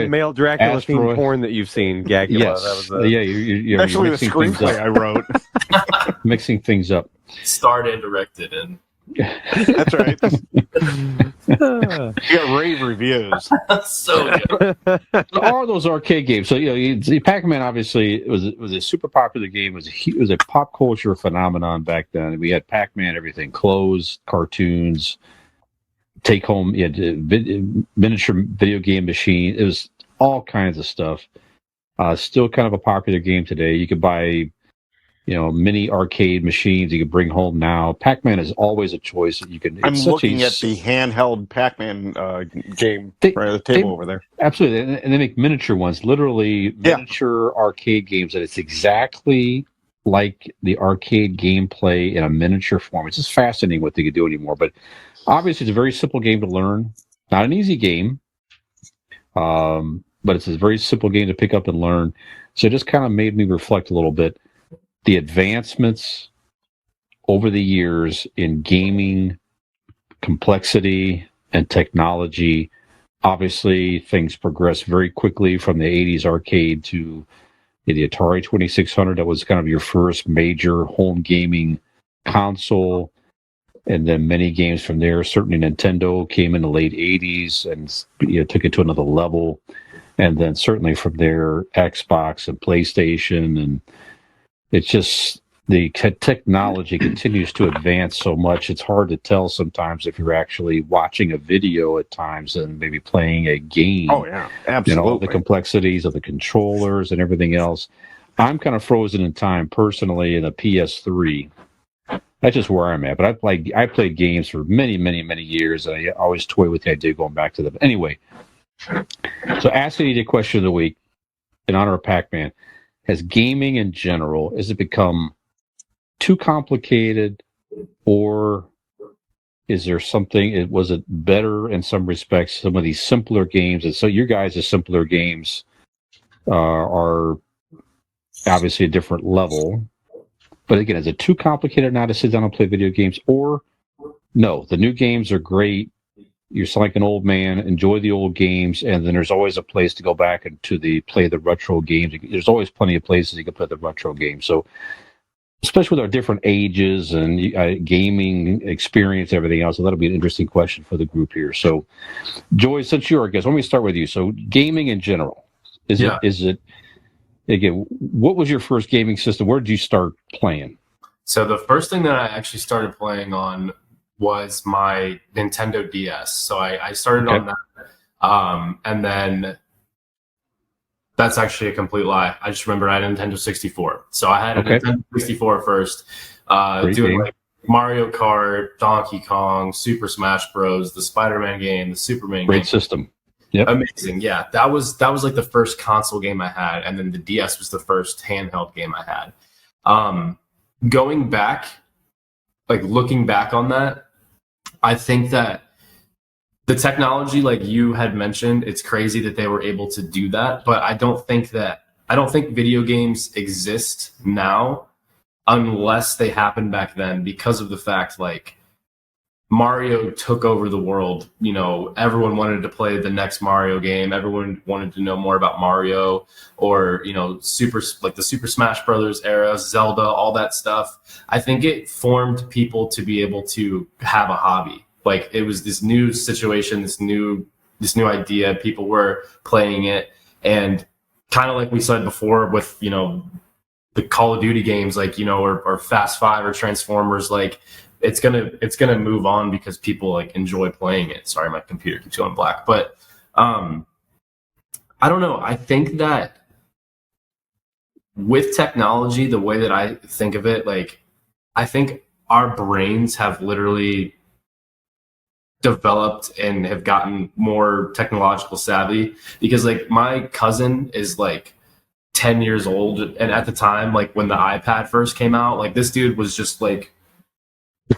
male Dracula themed porn that you've seen, Gagula. Yes. That was you're actually the screenplay I wrote. Mixing things up. Starred and directed in. That's right. You got rave reviews. So good. There are those arcade games. So Pac-Man obviously was a super popular game. It was a pop culture phenomenon back then. We had Pac-Man, everything, clothes, cartoons, take home, miniature video game machine. It was all kinds of stuff. Still kind of a popular game today. You could buy mini arcade machines you can bring home now. Pac-Man is always a choice. I'm looking at the handheld Pac-Man game right at the table over there. Absolutely, and they make miniature ones, literally miniature arcade games, and it's exactly like the arcade gameplay in a miniature form. It's just fascinating what they can do anymore. But obviously, it's a very simple game to learn. Not an easy game, but it's a very simple game to pick up and learn. So it just kind of made me reflect a little bit. The advancements over the years in gaming, complexity, and technology. Obviously, things progressed very quickly from the 80s arcade to the Atari 2600. That was kind of your first major home gaming console. And then many games from there. Certainly Nintendo came in the late 80s and took it to another level. And then certainly from there, Xbox and PlayStation, and it's just the technology continues to advance so much. It's hard to tell sometimes if you're actually watching a video at times and maybe playing a game. Oh, yeah, absolutely. All the complexities of the controllers and everything else. I'm kind of frozen in time personally in a PS3. That's just where I'm at. But I played games for many, many, many years. And I always toy with the idea of going back to them. Anyway, so Ask the Idiot question of the week in honor of Pac-Man. Has gaming in general, has it become too complicated, or is there something, was it better in some respects, some of these simpler games? And so your guys' simpler games are obviously a different level. But again, is it too complicated now to sit down and play video games? Or no, the new games are great. You're like an old man, enjoy the old games, and then there's always a place to go back and play the retro games. There's always plenty of places you can play the retro games. So, especially with our different ages and gaming experience, everything else, so that'll be an interesting question for the group here. So, Joy, since you're our guest, let me start with you. So, gaming in general, is it again? What was your first gaming system? Where did you start playing? So the first thing that I actually started playing on was my Nintendo DS. So I started on that. And then that's actually a complete lie. I just remember I had a Nintendo 64. So I had a Nintendo 64 first, doing like Mario Kart, Donkey Kong, Super Smash Bros, the Spider-Man game, the Superman game. Great system. Yep. Amazing. Yeah. That was like the first console game I had. And then the DS was the first handheld game I had. Going back, like looking back on that, I think that the technology, like you had mentioned, it's crazy that they were able to do that. But I don't think video games exist now unless they happened back then, because of the fact like Mario took over the world. Everyone wanted to play the next Mario game. Everyone wanted to know more about Mario, or the Super Smash Brothers era, Zelda, all that stuff. I think it formed people to be able to have a hobby. Like it was this new situation, this new idea. People were playing it, and kind of like we said before with, you know, the Call of Duty games, like, you know, or Fast Five or Transformers, like it's gonna move on because people like enjoy playing it. Sorry, my computer keeps going black. But I don't know. I think that with technology, the way that I think of it, like I think our brains have literally developed and have gotten more technological savvy, because like my cousin is like 10 years old, and at the time, like when the iPad first came out, like this dude was just like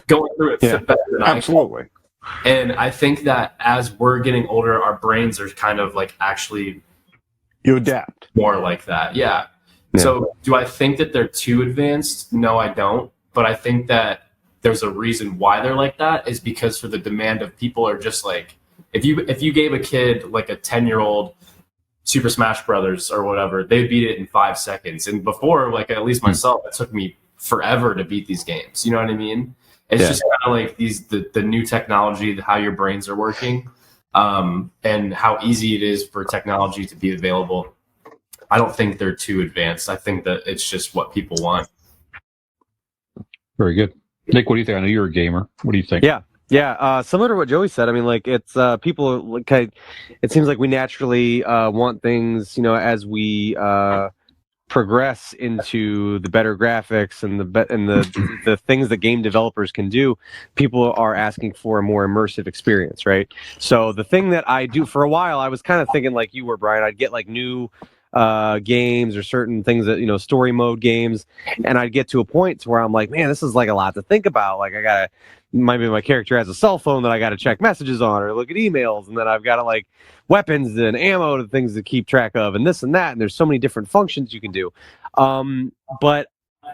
going through it better than Absolutely. And I think that as we're getting older, our brains are kind of like actually You adapt. more like that. Yeah. So do I think that they're too advanced? No, I don't. But I think that there's a reason why they're like that, is because for the demand of people are just like, if you gave a kid like a 10-year-old Super Smash Brothers or whatever, they beat it in 5 seconds. And before, like at least myself, it took me forever to beat these games. You know what I mean? It's just kind of like the new technology, how your brains are working, and how easy it is for technology to be available. I don't think they're too advanced. I think that it's just what people want. Very good. Nick, what do you think? I know you're a gamer. What do you think? Yeah. Similar to what Joey said. I mean, like it's people. Like, it seems like we naturally want things, you know, as we progress into the better graphics and the things that game developers can do. People are asking for a more immersive experience, right? So the thing that I do for a while, I was kind of thinking like you were, Brian. I'd get like new games or certain things that, you know, story mode games, and I'd get to a point to where I'm like, man, this is like a lot to think about. Like I gotta, maybe my character has a cell phone that I gotta check messages on or look at emails, and then I've got to like weapons and ammo and things to keep track of, and this and that, and there's so many different functions you can do. But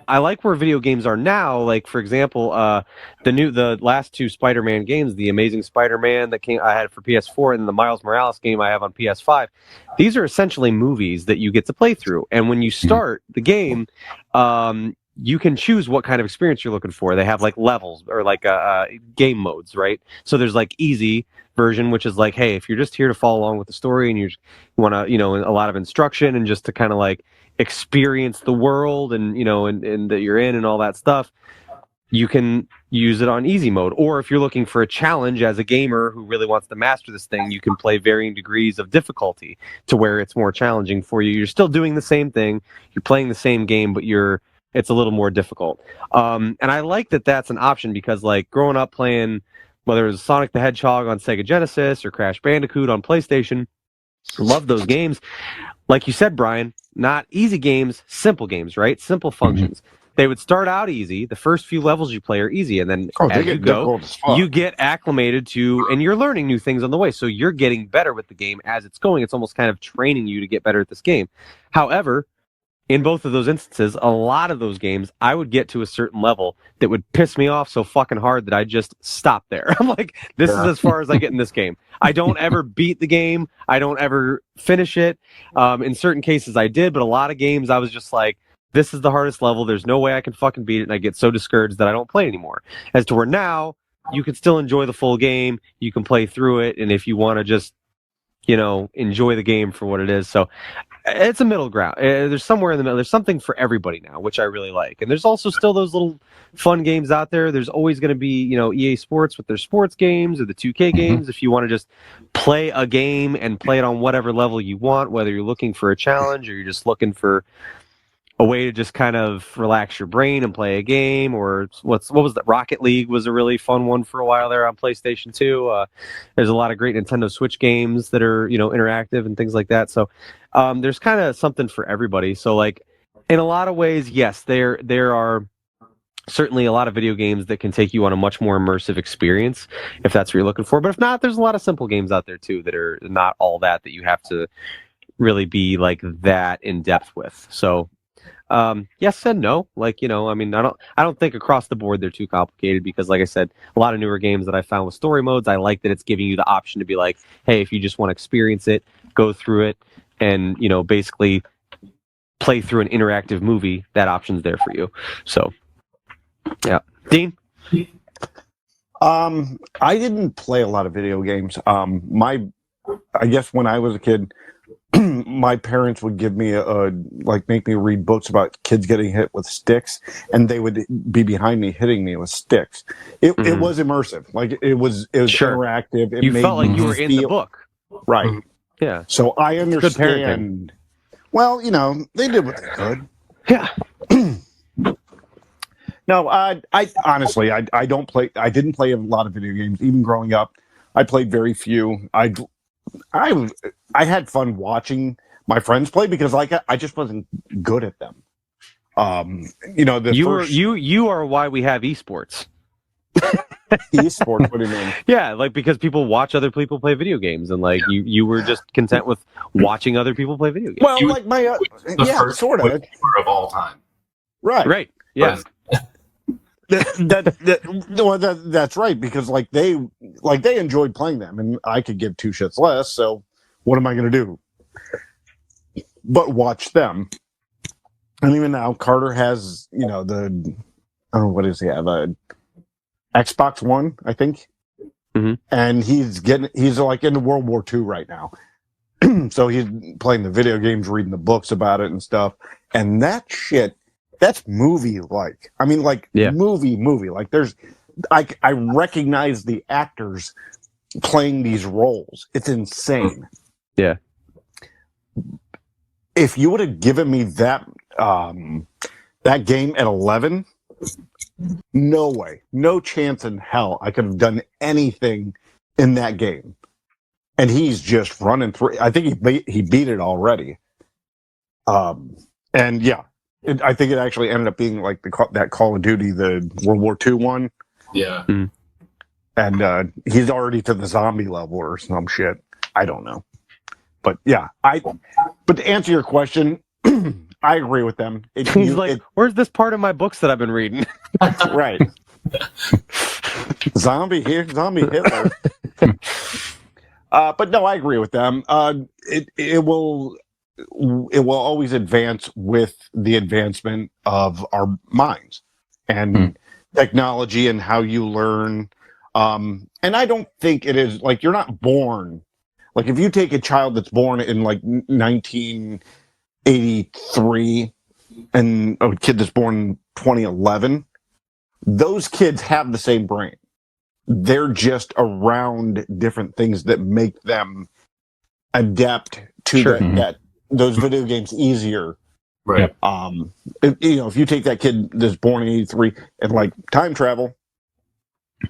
I like where video games are now. Like for example, the last two Spider-Man games, the Amazing Spider-Man that I had for PS4, and the Miles Morales game I have on PS5. These are essentially movies that you get to play through, and when you start the game, you can choose what kind of experience you're looking for. They have like levels or like game modes, right? So there's like easy version, which is like, hey, if you're just here to follow along with the story and you want to, you know, a lot of instruction and just to kind of like experience the world and, you know, and that you're in and all that stuff, you can use it on easy mode. Or if you're looking for a challenge as a gamer who really wants to master this thing, you can play varying degrees of difficulty to where it's more challenging for you. You're still doing the same thing, you're playing the same game, but it's a little more difficult. And I like that that's an option, because like growing up playing, whether it was Sonic the Hedgehog on Sega Genesis or Crash Bandicoot on PlayStation, love those games. Like you said, Brian, not easy games, simple games, right? Simple functions. They would start out easy. The first few levels you play are easy, and then as you go, you get acclimated to, and you're learning new things on the way. So you're getting better with the game as it's going. It's almost kind of training you to get better at this game. However, in both of those instances, a lot of those games, I would get to a certain level that would piss me off so fucking hard that I just stop there. I'm like, this is as far as I get in this game. I don't ever beat the game. I don't ever finish it. In certain cases I did, but a lot of games I was just like, this is the hardest level. There's no way I can fucking beat it. And I get so discouraged that I don't play anymore. As to where now, you can still enjoy the full game. You can play through it. And if you want to just, you know, enjoy the game for what it is. So it's a middle ground. There's somewhere in the middle. There's something for everybody now, which I really like. And there's also still those little fun games out there. There's always going to be, you know, EA Sports with their sports games or the 2K games. If you want to just play a game and play it on whatever level you want, whether you're looking for a challenge or you're just looking for a way to just kind of relax your brain and play a game, or what was that? Rocket League was a really fun one for a while there on PlayStation 2. There's a lot of great Nintendo Switch games that are, you know, interactive and things like that. So there's kind of something for everybody. So like in a lot of ways, yes, there are certainly a lot of video games that can take you on a much more immersive experience if that's what you're looking for. But if not, there's a lot of simple games out there too that are not all that you have to really be like that in depth with. So yes and no. Like, you know, I mean, I don't think across the board they're too complicated, because like I said, a lot of newer games that I found with story modes, I like that it's giving you the option to be like, hey, if you just want to experience it, go through it, and, you know, basically play through an interactive movie, that option's there for you. So yeah. Dean? I didn't play a lot of video games. I guess when I was a kid, my parents would give me make me read books about kids getting hit with sticks, and they would be behind me hitting me with sticks. It was immersive. Like it was Sure. interactive. It You made felt like me you were in the feel- book. Right. Mhm. Yeah. So I good parenting. understand. Well, they did what they could. Yeah. No, I honestly, I don't play. I didn't play a lot of video games even growing up. I played very few. I had fun watching my friends play because I just wasn't good at them. You are why we have esports. esports. What do you mean? Yeah, like because people watch other people play video games, and like you were just content with watching other people play video games. Well, You- like my The first sort of gamer of all time. right. Yeah. That's right because they enjoyed playing them, and I could give two shits less. So what am I going to do? But watch them. And even now, Carter has I don't know what does he have Xbox One, I think, and he's like into World War II right now. So he's playing the video games, reading the books about it and stuff, and that shit. That's movie like. I mean, like movie. Like I recognize the actors playing these roles. It's insane. Yeah. If you would have given me that game at 11, no way, no chance in hell I could have done anything in that game. And he's just running through. I think he beat it already. And yeah. I think it actually ended up being like that Call of Duty, the World War II one. Yeah. And he's already to the zombie level or some shit. I don't know. But yeah, but to answer your question, I agree with them. He's where's this part of my books that I've been reading? Right. Zombie here, zombie Hitler. But no, I agree with them. It will always advance with the advancement of our minds and technology and how you learn. And I don't think it is like you're not born. Like if you take a child that's born in like 1983 and a kid that's born in 2011, those kids have the same brain. They're just around different things that make them adapt to those video games easier. Right. If you take that kid that's born in 83 and like time travel,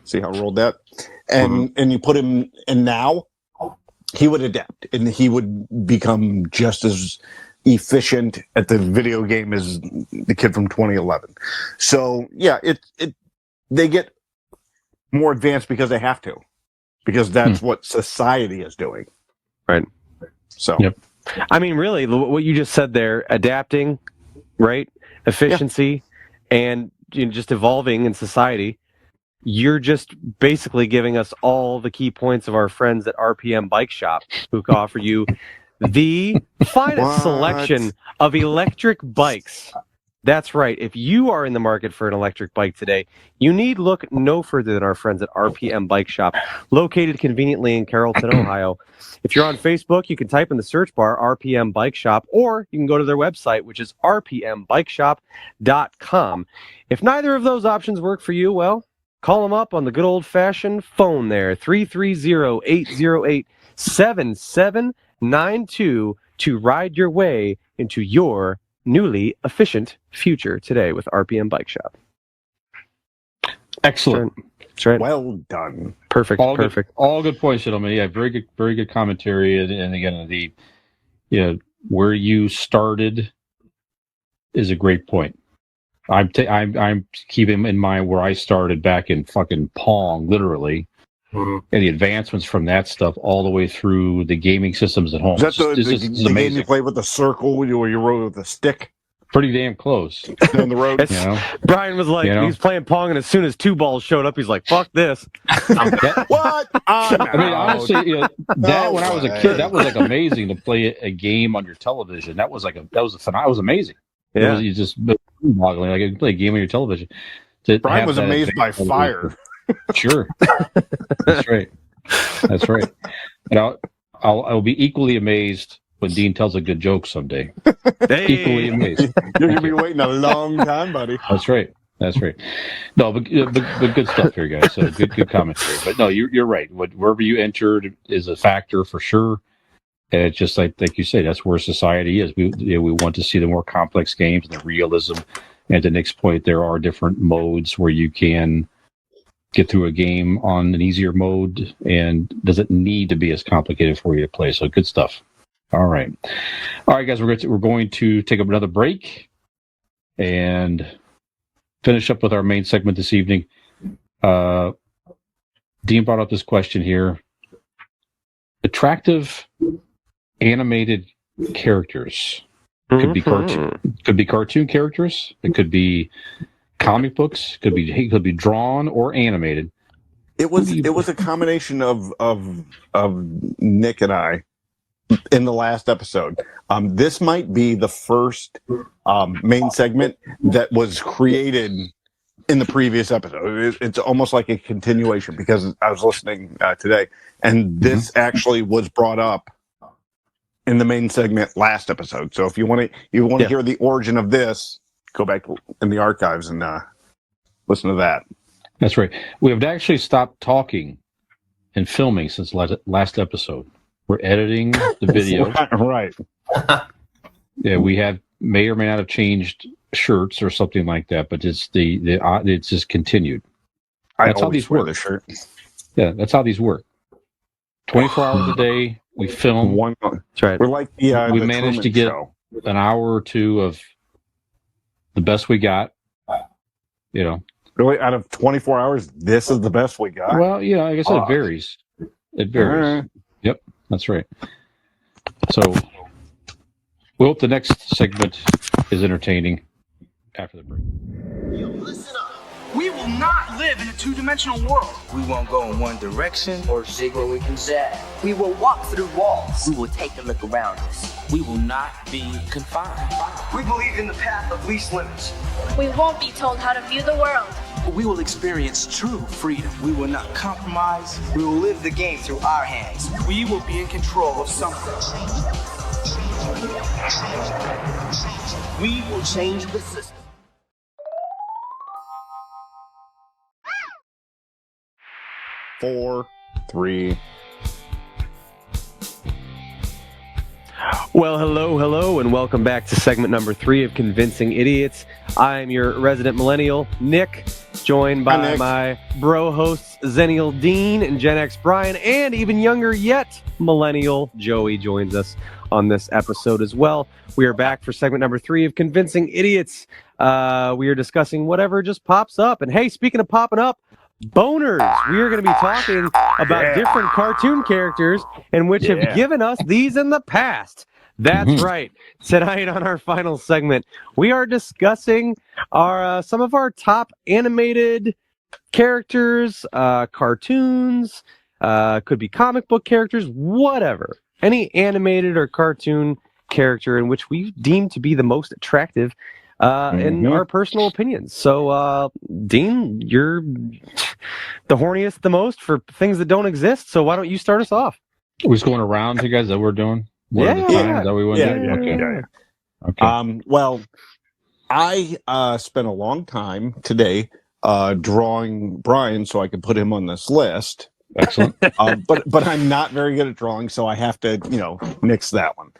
see how I rolled that, and you put him in now, he would adapt and he would become just as efficient at the video game as the kid from 2011. So yeah, they get more advanced because they have to, because that's what society is doing. Right. So. Yep. I mean, really, what you just said there, adapting, right? Efficiency, and just evolving in society. You're just basically giving us all the key points of our friends at RPM Bike Shop, who can offer you the finest selection of electric bikes. That's right. If you are in the market for an electric bike today, you need look no further than our friends at RPM Bike Shop, located conveniently in Carrollton, Ohio. If you're on Facebook, you can type in the search bar RPM Bike Shop, or you can go to their website, which is rpmbikeshop.com. If neither of those options work for you, well, call them up on the good old-fashioned phone there, 330-808-7792, to ride your way into your newly efficient future today with RPM Bike Shop. Excellent. That's right. Well done. Perfect. Perfect. All good points, gentlemen. Yeah, very good commentary. And again, where you started is a great point. I'm keeping in mind where I started back in fucking Pong, literally, and the advancements from that stuff all the way through the gaming systems at home. Is that the amazing. game you play with the circle where you rode with a stick Pretty damn close. down the road? Brian was like, he's playing Pong, and as soon as two balls showed up, he's like, fuck this. What? I mean, honestly, that when I was a kid, that was like amazing to play a game on your television. That was amazing. Yeah. You just boggling. Like, you can play a game on your television. Brian was amazed by fire. Sure. That's right. And I'll be equally amazed when Dean tells a good joke someday. Hey. Equally amazed. You're gonna be waiting a long time, buddy. That's right. That's right. No, but good stuff here, guys. So good commentary. But no, you're right. Wherever you entered is a factor for sure. And it's just like you say, that's where society is. We want to see the more complex games and the realism. And to Nick's point, there are different modes where you can get through a game on an easier mode, and doesn't need to be as complicated for you to play. So good stuff. All right, guys. We're going to take up another break and finish up with our main segment this evening. Dean brought up this question here: attractive animated characters. Could be cartoon characters. It could be comic books. Could be drawn or animated. It was a combination of Nick and I in the last episode. This might be the first main segment that was created in the previous episode. It's almost like a continuation, because I was listening today, and this actually was brought up in the main segment last episode. So if you want to hear the origin of this, go back in the archives and listen to that. That's right. We have actually stopped talking and filming since last episode. We're editing the video. Right. Yeah, we may or may not have changed shirts or something like that, but it's it's just continued. That's how these work. The shirt. Yeah, that's how these work. 24 hours a day, we film. That's right. We're like we managed to get an hour or two of the best we got. Really, out of 24 hours, this is the best we got? Well, like I said, it varies. It varies. Yep, that's right. So, we hope the next segment is entertaining after the break. Listen up. We will not live in a two-dimensional world. We won't go in one direction or see where we can zag. We will walk through walls. We will take a look around us. We will not be confined. We believe in the path of least limits. We won't be told how to view the world. We will experience true freedom. We will not compromise. We will live the game through our hands. We will be in control of something. We will change the system. Four, three. Well, hello, and welcome back to segment number 3 of Convincing Idiots. I'm your resident millennial, Nick, joined by my bro hosts, Zennial Dean and Gen X Brian, and even younger yet, millennial Joey joins us on this episode as well. We are back for segment number 3 of Convincing Idiots. We are discussing whatever just pops up. And hey, speaking of popping up, boners. We are going to be talking about different cartoon characters and which have given us these in the past. That's right. Tonight on our final segment, we are discussing some of our top animated characters, cartoons, could be comic book characters, whatever. Any animated or cartoon character in which we deem to be the most attractive in our personal opinions. So, Dean, you're the horniest the most for things that don't exist. So why don't you start us off? We're just going around, you guys, that we're doing? Okay. Well, I spent a long time today drawing Brian so I could put him on this list. Excellent. But I'm not very good at drawing, so I have to, nix that one.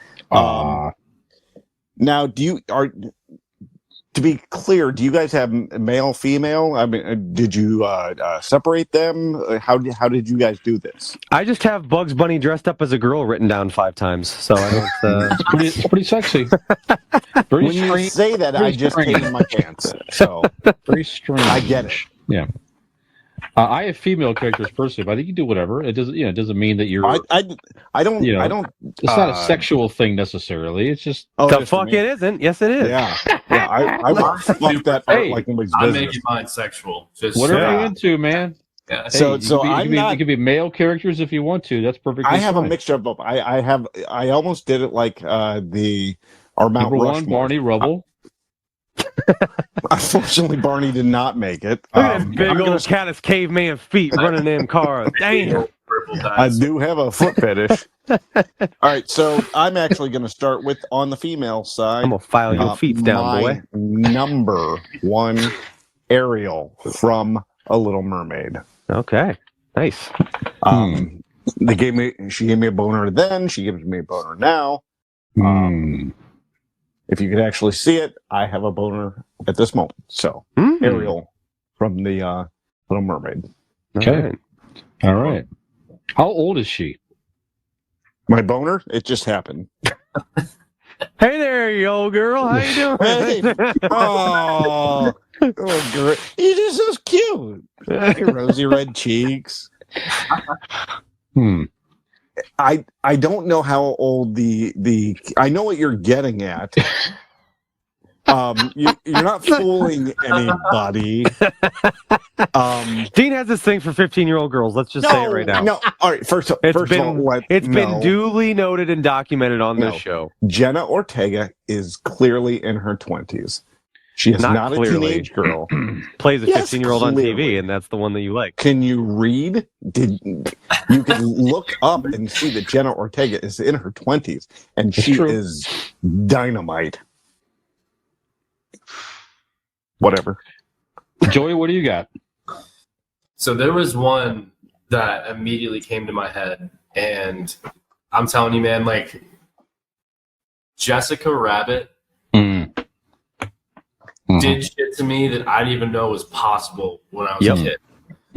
Now, to be clear, do you guys have male, female? I mean, did you separate them? How did you guys do this? I just have Bugs Bunny dressed up as a girl written down 5 times, so I don't. It's pretty sexy. When you say that, I just came in my pants. So very strange. I get it. Yeah. I have female characters personally, but I think you do whatever. It doesn't. It doesn't mean that you're. I don't. I don't. It's not a sexual thing necessarily. It's just. The fuck it isn't. Yes, it is. Yeah. I would fuck that part like nobody's I'm business. making mine sexual. Just whatever you're into, man. Yeah. Hey, So I'm not. You could be male characters if you want to. That's perfectly. I have fine. a mixture of both. I almost did it like our Mount Number Rushmore. 1, Barney Rubble. Unfortunately, Barney did not make it. Look at that big old Caddis caveman feet running them cars. Damn. purple I dinosaur. do have a foot fetish. All right, so I'm actually going to start with on the female side. I'm gonna file your feet down, boy. Number one, Ariel from A Little Mermaid. Okay, nice. She gave me a boner then. She gives me a boner now. If you could actually see it, I have a boner at this moment. So Ariel from the Little Mermaid. Okay. All right. How old is she? My boner? It just happened. Hey there, you old girl. How you doing? Hey. Oh, girl. You're just so cute. Your rosy red cheeks. I don't know how old the I know what you're getting at. You're not fooling anybody. Dean has this thing for 15-year-old girls. Let's just say it right now. No, all right. First of all, it's been duly noted and documented on this show. Jenna Ortega is clearly in her 20s. She is not a teenage girl. Plays a 15-year-old on TV, and that's the one that you like. Can you read? You can look up and see that Jenna Ortega is in her 20s, and she is dynamite. Whatever. Joey, what do you got? So there was one that immediately came to my head, and I'm telling you, man, like Jessica Rabbit did shit to me that I didn't even know was possible when I was a kid.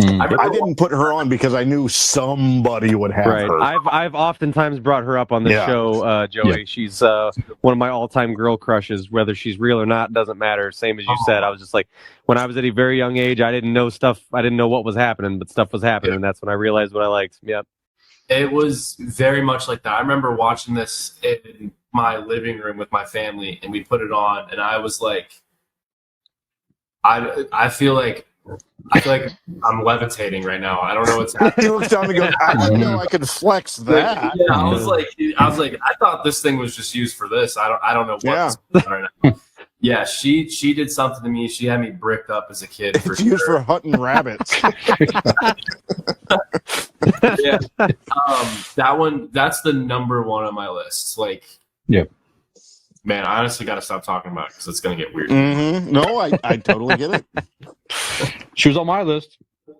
I didn't put her on because I knew somebody would have her. I've oftentimes brought her up on the show, Joey. She's one of my all-time girl crushes. Whether she's real or not doesn't matter. Same as you said. I was just like, when I was at a very young age, I didn't know stuff. I didn't know what was happening, but stuff was happening, and that's when I realized what I liked. Yep. It was very much like that. I remember watching this in my living room with my family, and we put it on, and I was like, I feel like I'm levitating right now. I don't know what's happening. He looks down and goes, I didn't know I could flex that. Yeah, I was like, I thought this thing was just used for this. I don't know what's going on right now. Yeah, she did something to me. She had me bricked up as a kid. It's used for hunting rabbits. Yeah, that one. That's the number one on my list. Like, man, I honestly got to stop talking about it because it's going to get weird. No, I totally get it. She was on my list.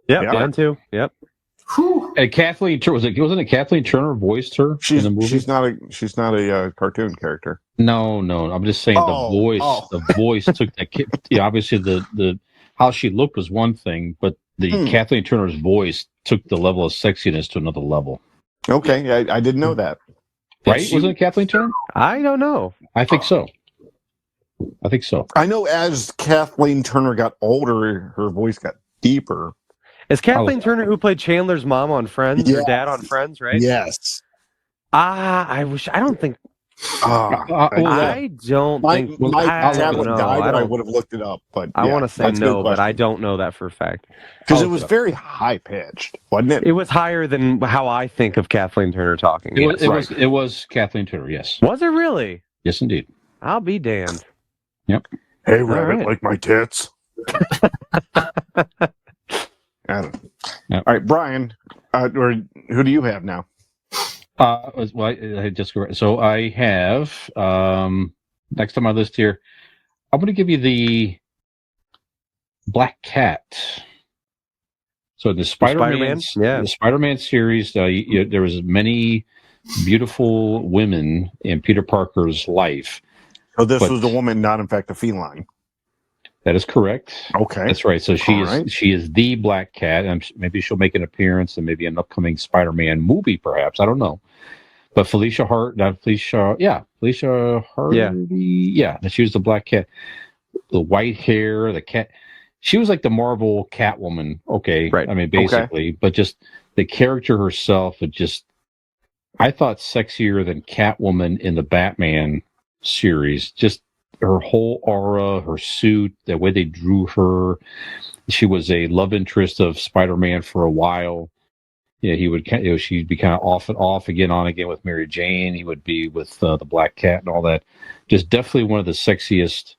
Yep, mine too. Yep. And Kathleen wasn't it Kathleen Turner voiced her in the movie? She's not a cartoon character. No. I'm just saying the voice took that kid. Yeah, obviously the how she looked was one thing, but the Kathleen Turner's voice took the level of sexiness to another level. Okay, I didn't know that. Right? Wasn't it Kathleen Turner? I don't know. I think so. I know as Kathleen Turner got older, her voice got deeper. Is Kathleen Turner who played Chandler's mom on Friends, or dad on Friends, right? Yes. I don't think. I don't think. My tablet know. died, I would have looked it up, but I want to say no, but I don't know that for a fact. Because it was very high pitched, wasn't it? It was higher than how I think of Kathleen Turner talking. It was Kathleen Turner. Yes. Was it really? Yes, indeed. I'll be damned. Yep. Hey, rabbit, like my tits. I don't know. All right, Brian, or who do you have now? I just so I have next on my list here. I'm going to give you the Black Cat. So the Spider-Man series, there was many beautiful women in Peter Parker's life. So this was a woman, not in fact a feline. That is correct. Okay, that's right. So she is the Black Cat, and maybe she'll make an appearance in maybe an upcoming Spider-Man movie, perhaps. I don't know. But Felicia Hardy, she was the Black Cat. The white hair, the cat. She was like the Marvel Catwoman. Okay, right. I mean, basically, but just the character herself, I thought sexier than Catwoman in the Batman series. Just her whole aura, her suit, the way they drew her. She was a love interest of Spider-Man for a while. Yeah, she'd be kind of off and off again, on again with Mary Jane. He would be with the Black Cat and all that. Just definitely one of the sexiest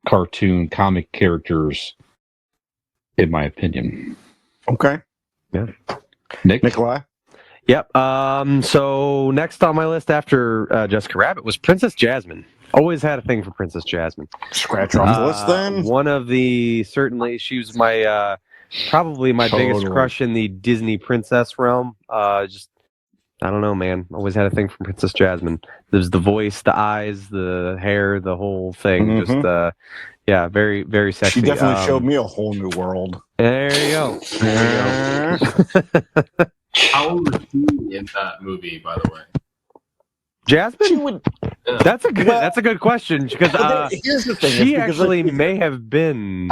cartoon comic characters, in my opinion. Okay. Yeah. Nikolai? Yep. So next on my list after Jessica Rabbit was Princess Jasmine. Always had a thing for Princess Jasmine. Scratch off the list then. One of the she was my probably my biggest Totally. crush in the Disney princess realm. Just I don't know, man. Always had a thing for Princess Jasmine. There's the voice, the eyes, the hair, the whole thing. Mhm. Just yeah, very very sexy. She definitely showed me a whole new world. There you go. How old was she in that movie, by the way? Jasmine? She would. That's a good question because Here's the thing: she is because, actually like, may have been.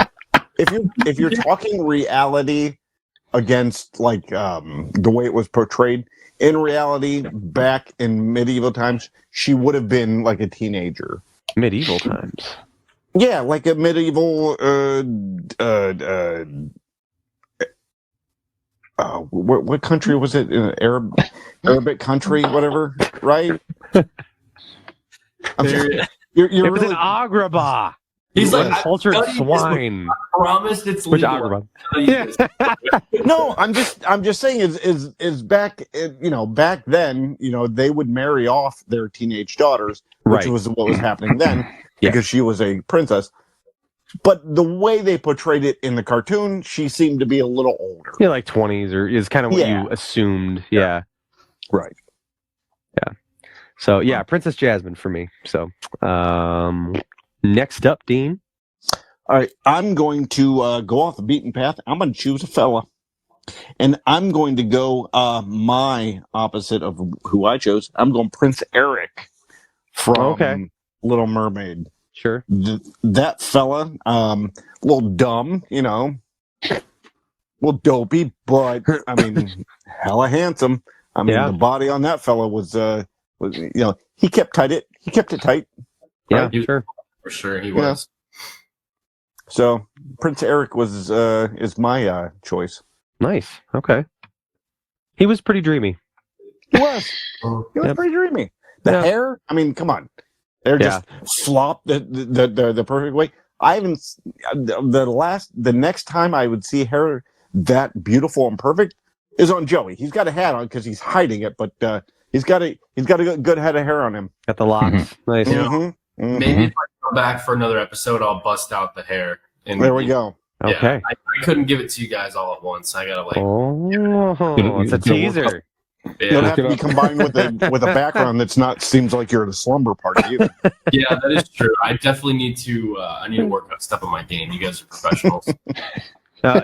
if you're talking reality against like the way it was portrayed in reality back in medieval times, she would have been like a teenager. Medieval times. Yeah, like a medieval what country was it? Arabic country, whatever, right? It You're was really, an Agrabah. He's like, uncultured I studied this swine. I promised it's Which legal. Agrabah? no. I'm just saying is back back then they would marry off their teenage daughters, which Right. was what was happening then Yeah. because she was a princess. But the way they portrayed it in the cartoon, she seemed to be a little older. Yeah, like 20s or is kind of what Yeah. you assumed. Yeah. Right. Yeah. So yeah, Princess Jasmine for me. So next up, Dean. All right, I'm going to go off the beaten path. I'm going to choose a fella, and I'm going to go my opposite of who I chose. I'm going Prince Eric from Little Mermaid. Sure. That fella, a little dumb, a little dopey, but I mean, hella handsome. I mean, the body on that fella was he kept it tight. Yeah, Right? sure. For sure, he was. So Prince Eric is my choice. Nice. Okay. He was pretty dreamy. He was. He was pretty dreamy. The hair, I mean, come on. They're just flopped the perfect way. I haven't the next time I would see hair that beautiful and perfect is on Joey. He's got a hat on because he's hiding it, but he's got a good head of hair on him. Got the locks. Nice. Maybe if I come back for another episode, I'll bust out the hair. And there we go. Yeah, Okay. I couldn't give it to you guys all at once. I gotta like. Oh, it's a teaser. You'll have to be combined with a background that's not seems like you're at a slumber party either. Yeah, that is true. I definitely need to. I need to work on step on my game. You guys are professionals.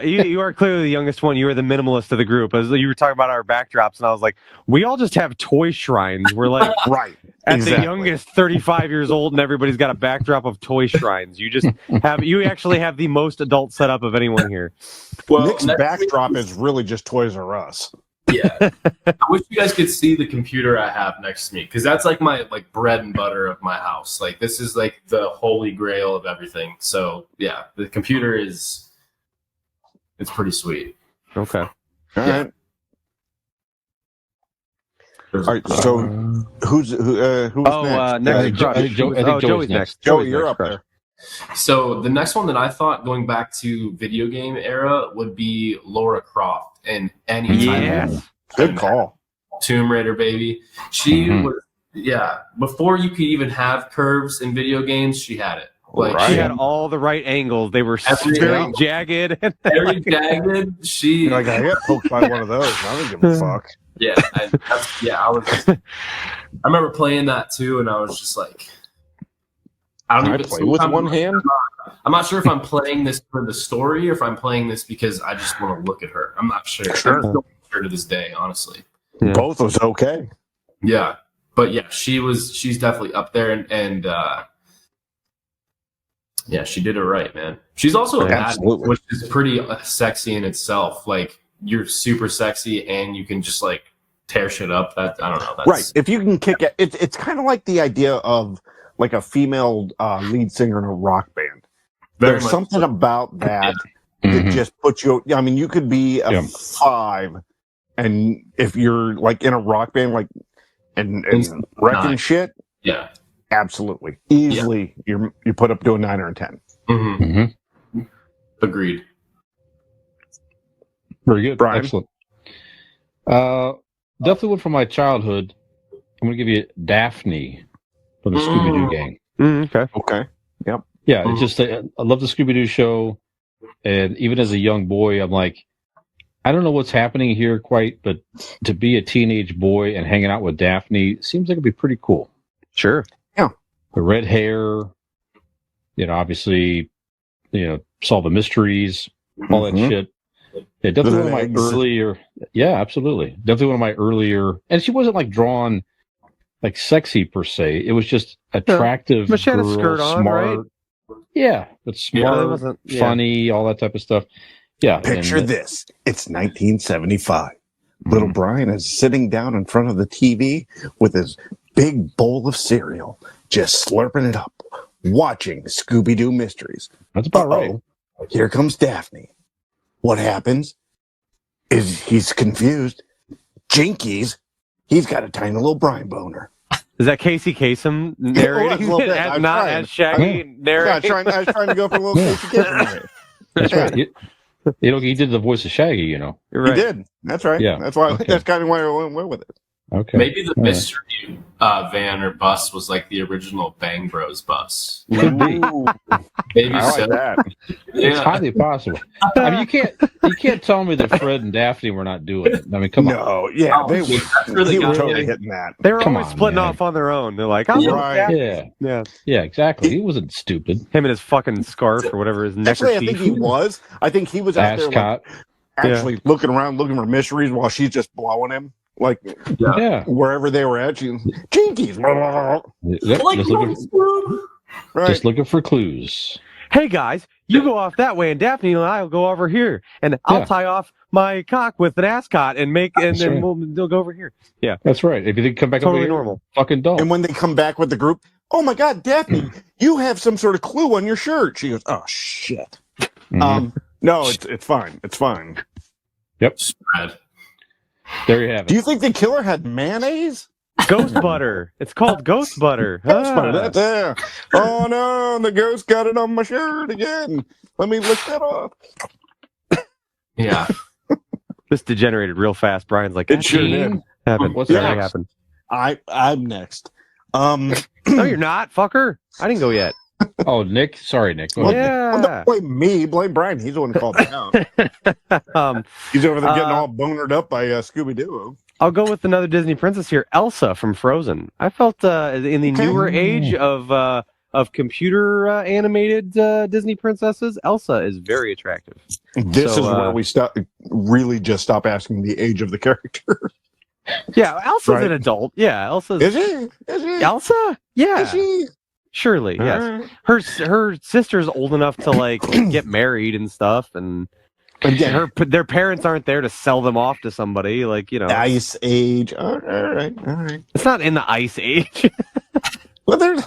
You are clearly the youngest one. You were the minimalist of the group. As you were talking about our backdrops, and I was like, we all just have toy shrines. We're like, right. At the youngest, 35 years old, and everybody's got a backdrop of toy shrines. You actually have the most adult setup of anyone here. Well, Nick's backdrop is really just Toys R Us. Yeah, I wish you guys could see the computer I have next to me because that's like my bread and butter of my house. Like this is like the holy grail of everything. So yeah, the computer it's pretty sweet. Okay. All right. All right. So who's next? Next. I think Joey's next. Joey, you're up there. So the next one that I thought going back to video game era would be Laura Croft and any time. Good call. Tomb Raider, baby. She was before you could even have curves in video games, she had it. Like she had all the right angles. They were very jagged. Very jagged. She I got poked by one of those. I don't give a fuck. Yeah, I remember playing that too, and I was just like, I don't even play with one hand. I'm not sure if I'm playing this for the story or if I'm playing this because I just want to look at her. I'm not sure. Sure. I'm still not sure to this day, honestly. Yeah. Both was okay. Yeah, but yeah, she's definitely up there, and yeah, she did it right, man. She's also a bad, which is pretty sexy in itself. Like you're super sexy, and you can just like tear shit up. That I don't know. That's, right. If you can kick it, it's kind of like the idea of like a female lead singer in a rock band. There's something about that that just puts you. I mean, you could be a 5, and if you're like in a rock band, like and wrecking shit, yeah, absolutely, easily, you put up to a 9 or a 10. Agreed. Very good. Brian? Excellent. definitely one from my childhood. I'm going to give you Daphne from the Scooby-Doo gang. Okay. Okay. Yep. Yeah, it's just I love the Scooby-Doo show, and even as a young boy, I'm like, I don't know what's happening here quite, but to be a teenage boy and hanging out with Daphne seems like it'd be pretty cool. Sure. Yeah. The red hair, obviously, solve the mysteries, all that shit. Yeah, definitely one of my earlier. Yeah, absolutely. Definitely one of my earlier. And she wasn't like drawn like sexy per se. It was just attractive. But she had a girl, skirt on, smart. right? Yeah, but smart, funny, all that type of stuff. Yeah. Picture this. It's 1975. Little Brian is sitting down in front of the TV with his big bowl of cereal, just slurping it up, watching Scooby-Doo Mysteries. That's about right. Here comes Daphne. What happens is he's confused. Jinkies, he's got a tiny little Brian boner. Is that Casey Kasem narrating as Shaggy narrating? Yeah, I was trying to go for a little Casey Kasem. That's right. He did the voice of Shaggy, Right. He did. That's right. Yeah. That's why. Okay. That's kind of why I went with it. Okay. Maybe the mystery van or bus was like the original Bang Bros bus. Could be. Maybe I so. like that. It's highly possible. I mean, you can't tell me that Fred and Daphne were not doing it. I mean, come on. No, yeah, they were. really He was got totally it. hitting that. They were Come always on, splitting man. off on their own. They're like, I'm Right. Yeah, exactly. He wasn't stupid. Him and his fucking scarf or whatever his neckerchief. Actually, I think he was. I think he was out there like, actually looking around, looking for mysteries while she's just blowing him. Like, wherever they were at, Jinkies. Just looking for clues. Hey guys, you go off that way, and Daphne and I'll go over here, and I'll tie off my cock with an ascot and then we'll go over here. Yeah, that's right. If you think come back totally over here, normal, fucking dumb. And when they come back with the group, oh my God, Daphne, you have some sort of clue on your shirt. She goes, oh shit. Mm-hmm. No, it's fine. It's fine. Yep. Spread. There you have it. Do you think the killer had mayonnaise? Ghost butter. It's called ghost butter. Ghost butter. That's there. Oh no, the ghost got it on my shirt again. Let me lick that off. Yeah. This degenerated real fast. Brian's like, it sure did. Happened. What's that next? happened? I'm next. No, you're not, fucker. I didn't go yet. Oh, Nick. Sorry, Nick. Go Well, ahead. don't blame me. Blame Brian. He's the one who called me out. He's over there getting all bonered up by Scooby-Doo. I'll go with another Disney princess here, Elsa from Frozen. I felt in the newer age of computer animated Disney princesses, Elsa is very attractive. This is where we really just stop asking the age of the character. Yeah, Elsa's an adult. Yeah, Elsa's. Is she? Elsa? Yeah. Is she? Surely, yes. Her sister's old enough to like get married and stuff, and their parents aren't there to sell them off to somebody. Like Ice Age. All right. It's not in the Ice Age. Well,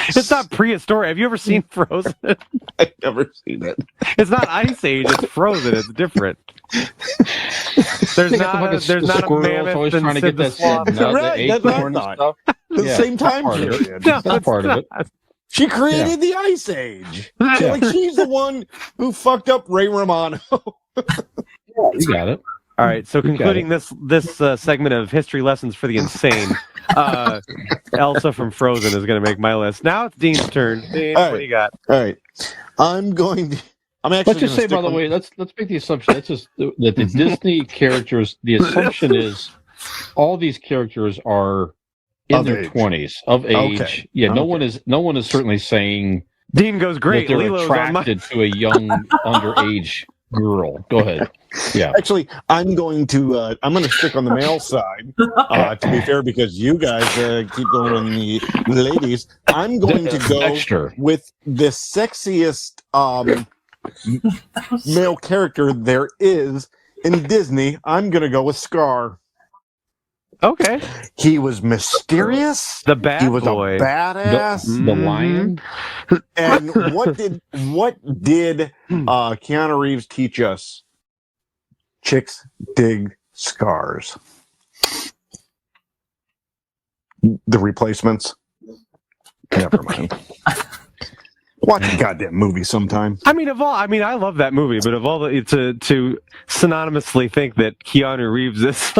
it's not prehistoric. Have you ever seen Frozen? I've never seen it. It's not Ice Age. It's Frozen. It's different. There's not a mammoth always trying to get that stuff. The same time period. No, that's part of it. She created the Ice Age. She's the one who fucked up Ray Romano. You got it. All right. So concluding this segment of history lessons for the insane, Elsa from Frozen is going to make my list. Now it's Dean's turn. Dean, what do you got? All right. I'm actually. Let's just say, by the way, let's make the assumption that the Disney characters. The assumption is all these characters are in their 20s of age. Okay. Yeah, no one is certainly saying Dean goes great. that they're Lilo's attracted to a young underage girl. Go ahead. Yeah. Actually, I'm going to stick on the male side. To be fair, because you guys keep going on the ladies, I'm going to go with the sexiest male character there is in Disney. I'm going to go with Scar. Okay. He was mysterious. The bad He was boy. a badass. The lion. And what did Keanu Reeves teach us? Chicks dig scars. The Replacements. Never mind. Watch a goddamn movie sometime. I mean, I love that movie, but of all the to synonymously think that Keanu Reeves is.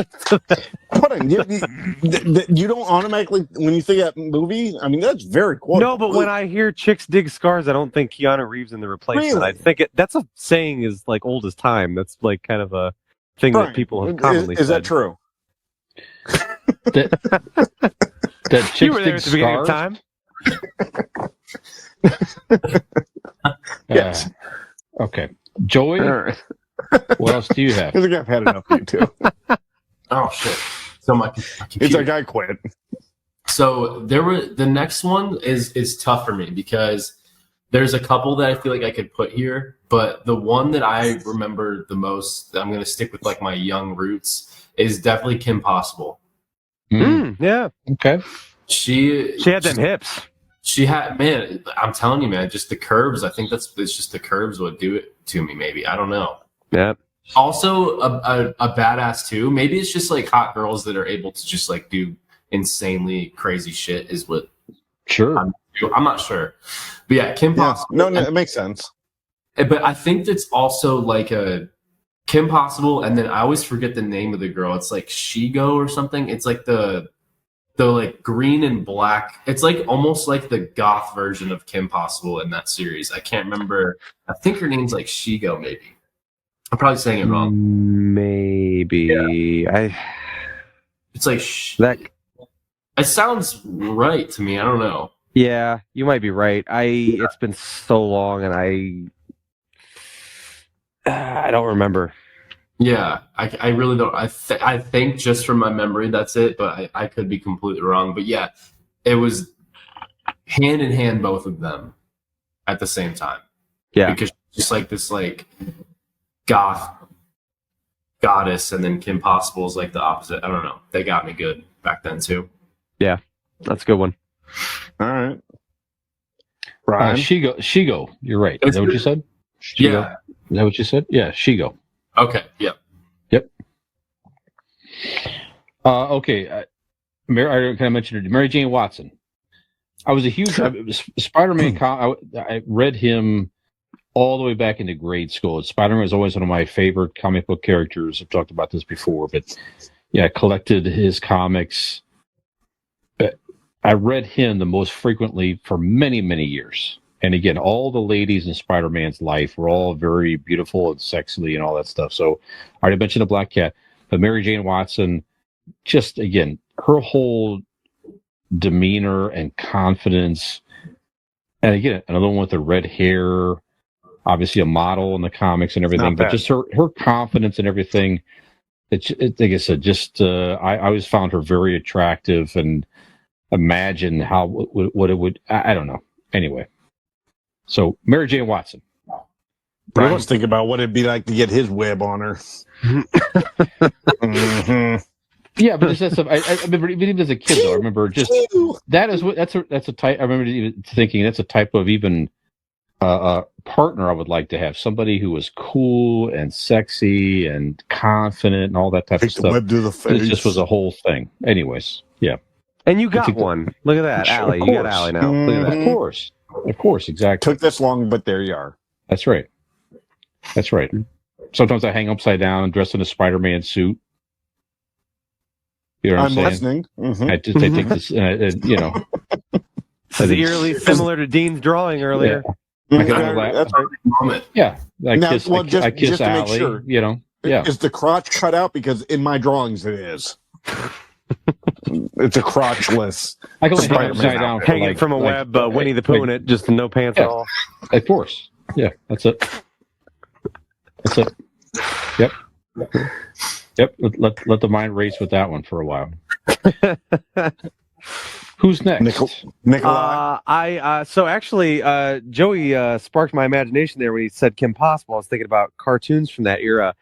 Hold on, you don't automatically when you think that movie. I mean, that's very quotable. No, but when I hear "chicks dig scars," I don't think Keanu Reeves in The Replacement. Really? I think that's a saying is like old as time. That's like kind of a thing Brian, that people have commonly is said. that true? That You were there at the beginning of time. Yes. Okay. Joey, what else do you have? I think I've had enough of you too. Oh shit! So my It's computer. like I quit. So the next one is tough for me because there's a couple that I feel like I could put here, but the one that I remember the most, I'm gonna stick with like my young roots, is definitely Kim Possible. Yeah. Okay. She had them hips. She had, man, I'm telling you, man, just the curves. I think it's just the curves would do it to me. Maybe, I don't know. Yeah. Also, a badass too. Maybe it's just like hot girls that are able to just like do insanely crazy shit. Is what. Sure. I'm not sure, but yeah, Kim Possible. No, it makes sense. But I think that's also like a Kim Possible, and then I always forget the name of the girl. It's like Shigo or something. It's like the like green and black. It's like almost like the goth version of Kim Possible in that series. I can't remember. I think her name's like Shigo, maybe. I'm probably saying it wrong. Maybe. Yeah. It's like that. It sounds right to me. I don't know. Yeah, you might be right. It's been so long, and I don't remember. Yeah, I really don't. I think just from my memory, that's it. But I could be completely wrong. But yeah, it was hand in hand, both of them at the same time. Yeah, because just like this, like goddess, and then Kim Possible is like the opposite. I don't know. They got me good back then too. Yeah, that's a good one. All right, Brian. Shigo. You're right. Is that what you said? Shigo. Yeah. Is that what you said? Yeah, Shigo. Okay. Yep. Okay. I kind of mentioned her. Mary Jane Watson. I was a huge Spider-Man. I read him all the way back into grade school. Spider-Man was always one of my favorite comic book characters. I've talked about this before, but yeah, I collected his comics. I read him the most frequently for many, many years. And again, all the ladies in Spider-Man's life were all very beautiful and sexy and all that stuff. So I already mentioned the Black Cat, but Mary Jane Watson, just again, her whole demeanor and confidence. And again, another one with the red hair, obviously a model in the comics and everything, but just her confidence and everything. Like I said, just I always found her very attractive, and imagine what it would. I don't know. Anyway. So, Mary Jane Watson. Brian's thinking about what it'd be like to get his web on her. Mm-hmm. Yeah, but that's I remember even as a kid, though. I remember just that's a type. I remember even thinking that's a type of even partner I would like to have. Somebody who was cool and sexy and confident and all that type of stuff. Web to the face. It just was a whole thing. Anyways, yeah. And you got one. Look at that, Allie. You got Allie now. Look at that. Of course, exactly. Took this long, but there you are. That's right. Sometimes I hang upside down, dressed in a Spider-Man suit. You know what I'm saying? Listening. Mm-hmm. I take this, you know. It's eerily similar to Dean's drawing earlier. Yeah. That's right. Yeah. I kiss just to Allie, make sure. You know. Yeah. Is the crotch cut out? Because in my drawings it is. It's a crotchless. I can hang upside down, hanging from a web, Winnie the Pooh in it, just no pants at all. Of course, yeah, that's it. Yep. Let the mind race with that one for a while. Who's next? Nikolai. So actually, Joey sparked my imagination there when he said Kim Possible. I was thinking about cartoons from that era,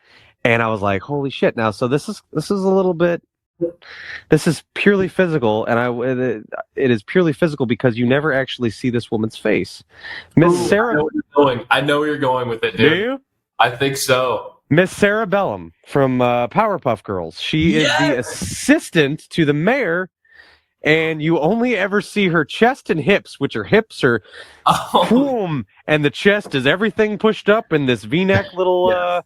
and I was like, "Holy shit!" Now, so this is a little bit. This is purely physical, and it is purely physical because you never actually see this woman's face. Miss Sarah, I know where you're going with it, dude. Do you? I think so. Miss Sarah Bellum from Powerpuff Girls. She is the assistant to the mayor and you only ever see her chest and hips, which her hips are boom, and the chest is everything pushed up in this V-neck little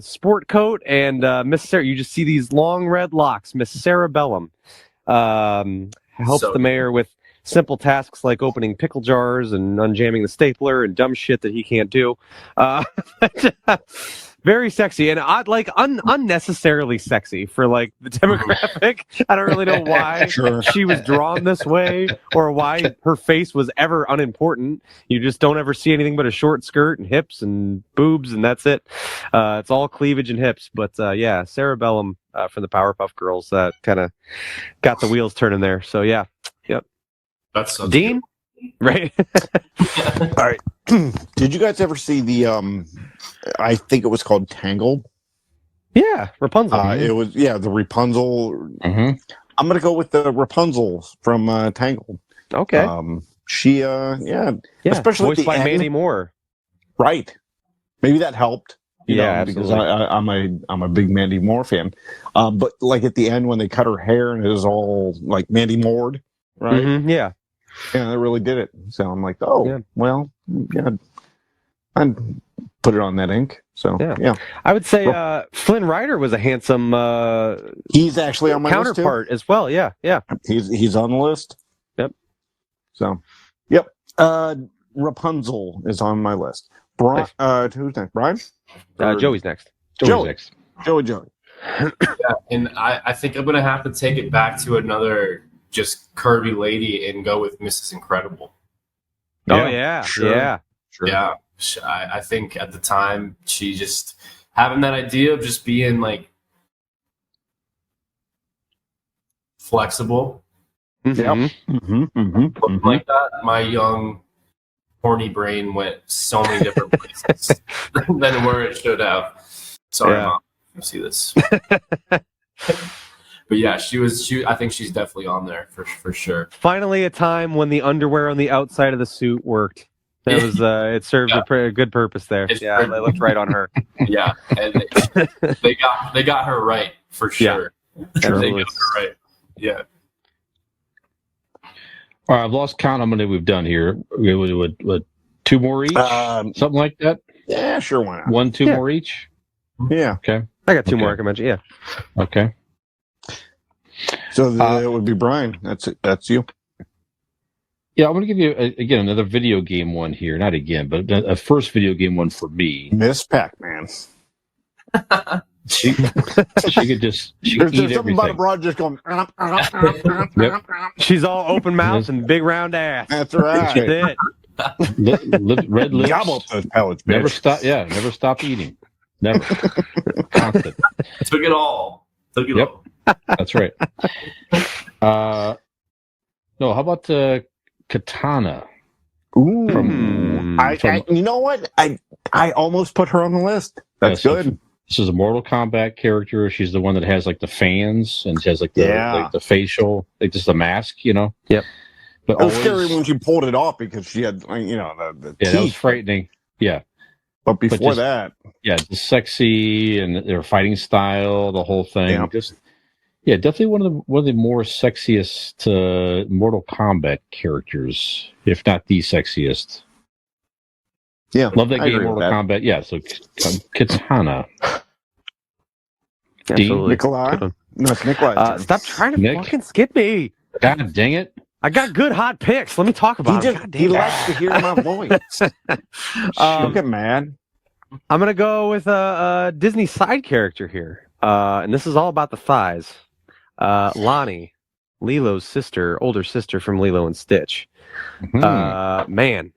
sport coat, and Miss Sarah, you just see these long red locks. Miss Cerebellum helps the mayor with simple tasks like opening pickle jars and unjamming the stapler and dumb shit that he can't do. Very sexy and unnecessarily sexy for like the demographic. I don't really know why she was drawn this way or why her face was ever unimportant. You just don't ever see anything but a short skirt and hips and boobs, and that's it. It's all cleavage and hips. But yeah, Cerebellum from the Powerpuff Girls kind of got the wheels turning there. So yeah, yep. That's so Dean, right? All right. Did you guys ever see the I think it was called Tangled? Yeah, Rapunzel. It was the Rapunzel. Mm-hmm. I'm gonna go with the Rapunzel from Tangled. Okay. She especially voiced at the by end. Mandy Moore. Right. Maybe that helped. You know, because absolutely. I'm a big Mandy Moore fan. But like at the end when they cut her hair and it was all like Mandy Moored, right? Mm-hmm, yeah. Yeah, they really did it. So I'm like, well, yeah, I'd put it on that ink. So yeah. I would say Flynn Rider was a handsome he's actually on my counterpart list as well. Yeah, yeah. He's on the list. Yep. So, yep. Rapunzel is on my list. Who's next? Brian? Joey's next. Joey. Joey. Yeah, and I think I'm gonna have to take it back to another just curvy lady and go with Mrs. Incredible. Oh yeah, sure. Yeah. Sure. Yeah, I think at the time she just having that idea of just being like flexible. Mm-hmm. Like that, my young horny brain went so many different places than where it should have. Sorry, Mom, you see this. But yeah, she I think she's definitely on there for sure. Finally, a time when the underwear on the outside of the suit worked. That was it served a good purpose there. I looked right on her. Yeah, and they got her right for sure. Yeah, they got her right. Yeah. All right, I've lost count how many we've done here. What, 2 more each? Something like that? Yeah, sure. Why not? 1, 2 more each? Yeah. Okay. I got 2 more I can mention. Yeah. Okay. So it would be Brian. That's it. That's you. Yeah, I'm going to give you, again, another video game one here. Not again, but a first video game one for me. Miss Pac-Man. She could just eat everything. Something about a broad just going. Yep. She's all open mouth and big round ass. That's right. That's it. Red lips. Gobble up those pellets, bitch. Never stop. Yeah, never stop eating. Never. Constant. Took it all. Yep. That's right. No, how about Katana? Ooh. From you know what? I almost put her on the list. That's good. This is a Mortal Kombat character. She's the one that has like the fans and she has like the facial, like just the mask, you know? Yep. But it was scary when she pulled it off because she had, the teeth. That was frightening. Yeah. But before that. Yeah, the sexy and their fighting style, the whole thing. Yeah. Definitely one of the more sexiest Mortal Kombat characters, if not the sexiest. Yeah, love that game, Mortal Kombat. Yeah, so Katana. Absolutely. Nikolai? No, it's Nikolai. Stop trying to fucking skip me. God dang it. I got good hot picks. Let me talk about it. He likes to hear my voice. Don't get mad. I'm going to go with a Disney side character here. And this is all about the thighs. Lonnie, Lilo's sister, older sister from Lilo and Stitch. Man,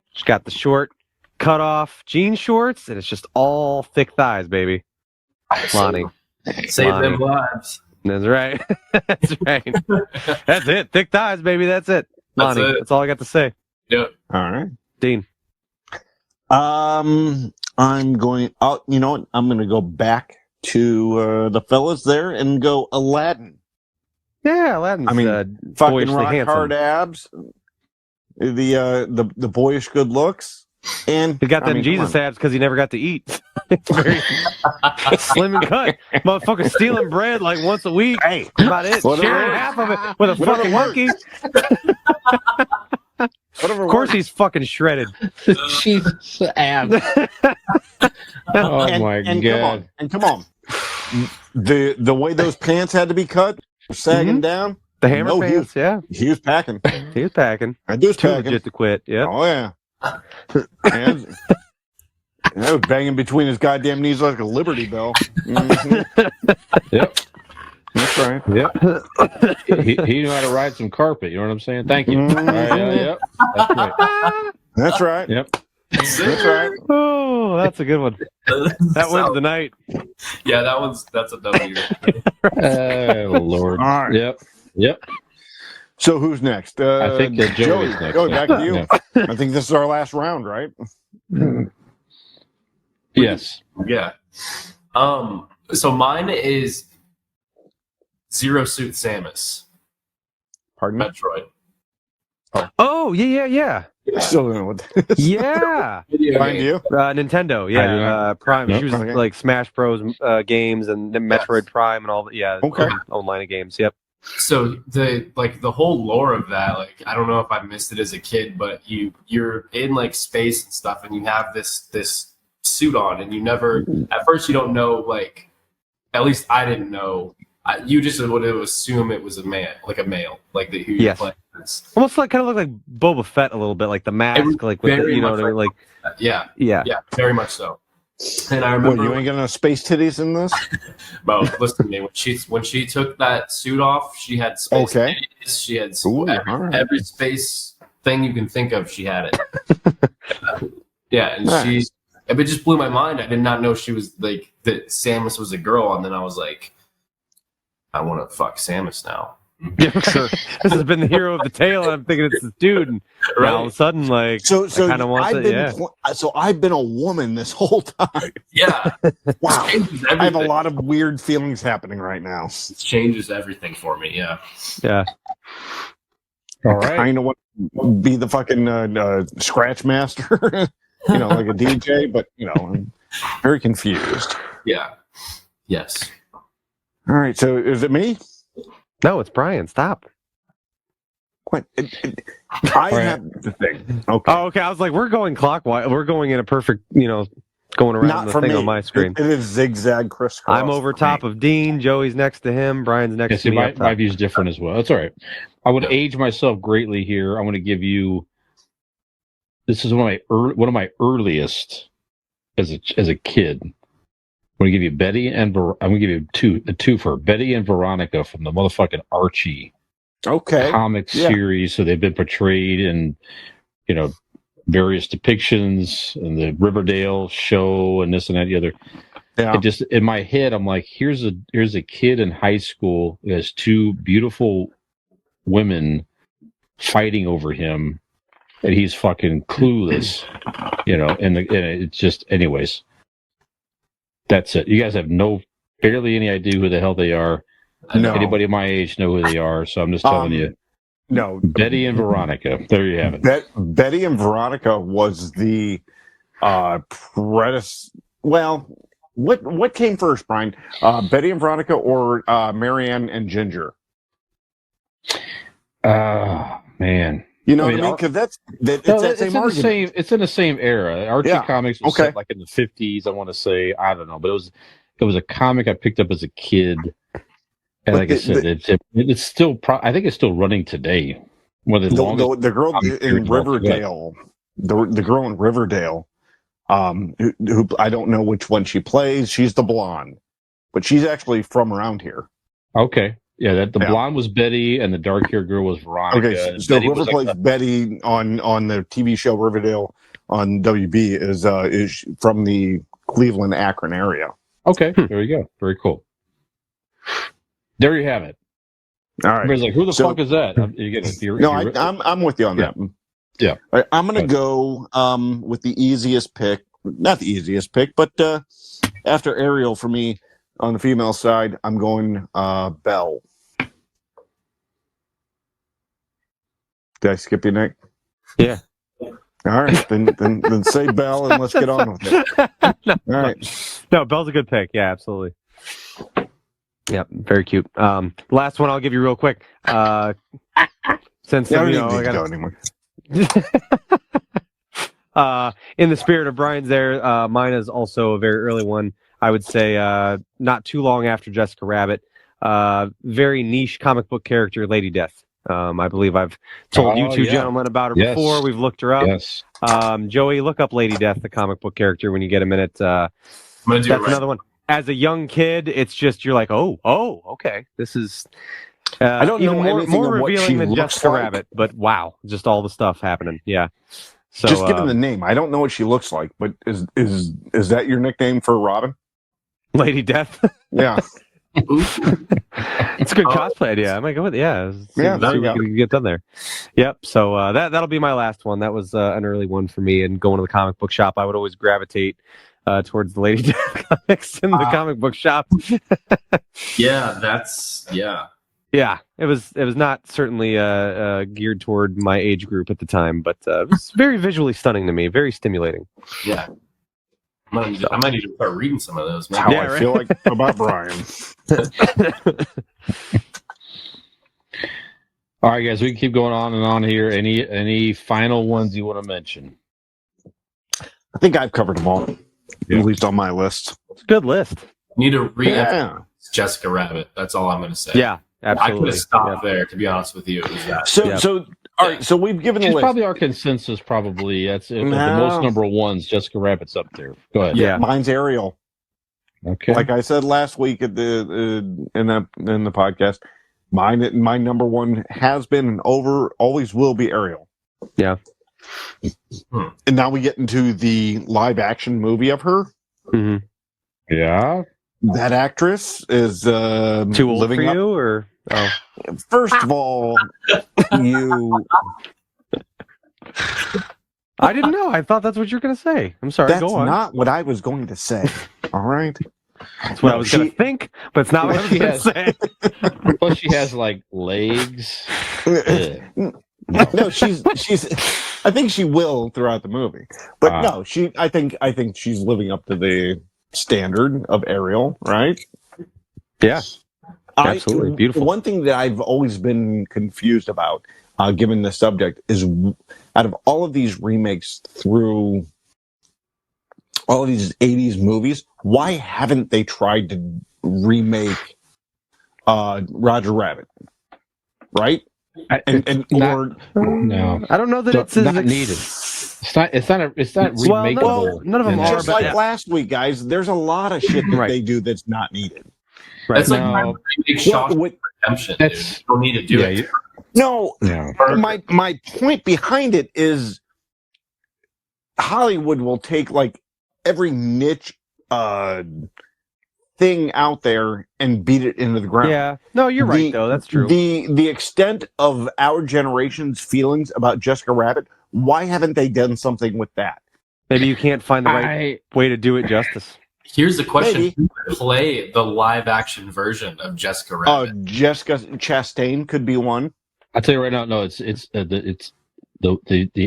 she's got the short, cut off jean shorts, and it's just all thick thighs, baby. Lonnie. Save them lives. That's right. That's right. That's it. Thick thighs, baby. That's it. Lonnie. That's all I got to say. Yep. All right. Dean. I'm going out. You know what? I'm going to go back to the fellas there and go Aladdin. Yeah, Aladdin's fucking rock hard abs. The boyish good looks. And he got them Jesus abs because he never got to eat. It's very slim and cut. Motherfucker stealing bread like once a week. Hey, about it. whatever Sharing works. half of it with a Whatever fucking monkey. Whatever Of course, works. he's fucking shredded. Jesus, Ab. Oh my god! Come on. The way those pants had to be cut, sagging down. The hammer pants, he was packing. He was packing. I do Too packing. legit to quit. Yeah. Oh yeah. And I was banging between his goddamn knees like a Liberty Bell. Mm-hmm. Yep. That's right. Yep. He knew how to ride some carpet. You know what I'm saying? Thank you. Mm-hmm. Yep. That's right. That's right. Yep. That's right. Oh, that's a good one. That wins the night. Yeah, that's a W. Oh Lord. All right. Yep. So who's next? I think Joey's next. Joey, back to you. Yeah. I think this is our last round, right? Yes. Yeah. So mine is Zero Suit Samus. Pardon me? Metroid. Oh, yeah. Still don't know what that is. Yeah. Find you? Nintendo, yeah. Prime. Yep. She was Okay. like Smash Bros. Games and then Metroid Prime and all that. Yeah. Okay. Own line of games. Yep. So the whole lore of that, like, I don't know if I missed it as a kid, but you're in like space and stuff, and you have this suit on, and you never at first you don't know, like, at least I didn't know. You just would assume it was a man, like a male, like who you're playing as. Almost like kind of look like Boba Fett a little bit, like the mask, like with the, very you know much what I mean? Like yeah, very much so. And I remember, you ain't got no space titties in this? Well, listen to me. When she took that suit off, she had space. Okay. Titties, she had right. every space thing you can think of. She had it. Yeah, and Nice. it just blew my mind. I did not know she was like that. Samus was a girl, and then I was like, I want to fuck Samus now. Yeah, sure. This has been the hero of the tale, and I'm thinking it's this dude, and now all of a sudden, like, So I kind of want it. Yeah. So I've been a woman this whole time. Yeah. Wow. Changes I have a everything. lot of weird feelings happening right now. It changes everything for me. Yeah. Yeah. All right. I kind of want to be the fucking scratch master, like a DJ, but I'm very confused. Yeah. Yes. All right, so is it me? No, it's Brian. Stop. What? I have the thing. Okay. Oh, okay. I was like, we're going clockwise. We're going in a perfect, going around Not the for thing me. on my screen. It is zigzag crisscross. I'm over top of Dean. Joey's next to him. Brian's next Yeah, to see, me. my view's different as well. That's all right. I would age myself greatly here. I want to give you. This is one of my earliest as a kid. I'm going to give you Betty and I'm going to give you a two for Betty and Veronica from the motherfucking Archie comic series. So they've been portrayed in, various depictions and the Riverdale show and this and that and the other. Yeah. It just in my head, I'm like, here's a kid in high school who has two beautiful women fighting over him, and he's fucking clueless, and it's just, anyways. That's it. You guys have barely any idea who the hell they are. No. Anybody my age know who they are, so I'm just telling you. No. Betty and Veronica. There you have it. Betty and Veronica was the Well, what came first, Brian? Betty and Veronica or Marianne and Ginger? Man. You know what I mean? Because it's in the same era. Archie comics was set like in the 50s. I want to say, I don't know, but it was a comic I picked up as a kid, and like I said, it's still. I think it's still running today. The girl in Riverdale, the girl in Riverdale, who I don't know which one she plays. She's the blonde, but she's actually from around here. Okay. Yeah, the blonde was Betty, and the dark-haired girl was Veronica. Okay, so whoever plays Betty on the TV show Riverdale on WB is from the Cleveland, Akron area. Okay, there you go. Very cool. There you have it. All right. Everybody's like, who the fuck is that? I'm with you on that. Yeah. All right, I'm going to go with the easiest pick. Not the easiest pick, but after Ariel for me on the female side, I'm going Belle. Did I skip you, Nick? Yeah. All right, then say Belle and let's get on with it. No, All right. No, Belle's a good pick. Yeah, absolutely. Yep, very cute. Last one I'll give you real quick. Since Yeah, you I know, don't I need to got go anymore. in the spirit of Brian's there, mine is also a very early one. I would say not too long after Jessica Rabbit. Very niche comic book character, Lady Death. I believe I've told you two gentlemen about her before. We've looked her up. Yes. Joey, look up Lady Death, the comic book character, when you get a minute. I'm gonna do That's it right. another one. As a young kid, it's just you're like, oh, okay, this is I don't even know more anything of what revealing she than looks Jessica like. Rabbit. But wow, just all the stuff happening. Yeah. So Just given the name, I don't know what she looks like, but is that your nickname for Robin? Lady Death. Yeah. It's a good cosplay idea. I might go with Yeah, see there what you we go. can get done there. Yep. So that'll be my last one. That was an early one for me. And going to the comic book shop, I would always gravitate towards the Lady Death comics in the comic book shop. Yeah, Yeah, it was not certainly geared toward my age group at the time, but it was very visually stunning to me, very stimulating. yeah. I might need to start reading some of those. That's how Yeah, I right. feel like about Brian. All right, guys, we can keep going on and on here. Any final ones you want to mention? I think I've covered them all, at least on my list. It's a good list. Need to read Yeah. Jessica Rabbit. That's all I'm going to say. Yeah, I could absolutely. have stopped there, to be honest with you. It was that. So all right. So we've given the She's list. probably our consensus. Probably that's the most number ones. Jessica Rabbit's up there. Go ahead. Yeah. Mine's Ariel. Okay. Like I said last week at the in the podcast, my number one has been and always will be Ariel. Yeah. And now we get into the live action movie of her. Mm-hmm. Yeah. That actress is Too old living for up. you, or First of all, you. I didn't know. I thought that's what you're going to say. I'm sorry. That's Go on. not what I was going to say. All right. That's what I was going to think, but it's not what I was going to say. Plus, she has like legs. No, she's. I think she will throughout the movie, but no, she. I think she's living up to the standard of Ariel, right? Yeah, absolutely beautiful. One thing that I've always been confused about, given the subject, is out of all of these remakes through all of these '80s movies, why haven't they tried to remake Roger Rabbit? Right? No, I don't know that it's not needed. It's not remakeable. None of them are. Just But like last week, guys, there's a lot of shit that they do that's not needed. Right. That's like my remake Shawshank Redemption. Dude. You don't need to do it. No, my point behind it is Hollywood will take like every niche thing out there and beat it into the ground. Yeah. No, you're right though. That's true. The extent of our generation's feelings about Jessica Rabbit, why haven't they done something with that? Maybe you can't find the right way to do it justice. Here's the question: Maybe. Who would play the live-action version of Jessica Rabbit? Jessica Chastain could be one. I'll tell you right now. No, it's the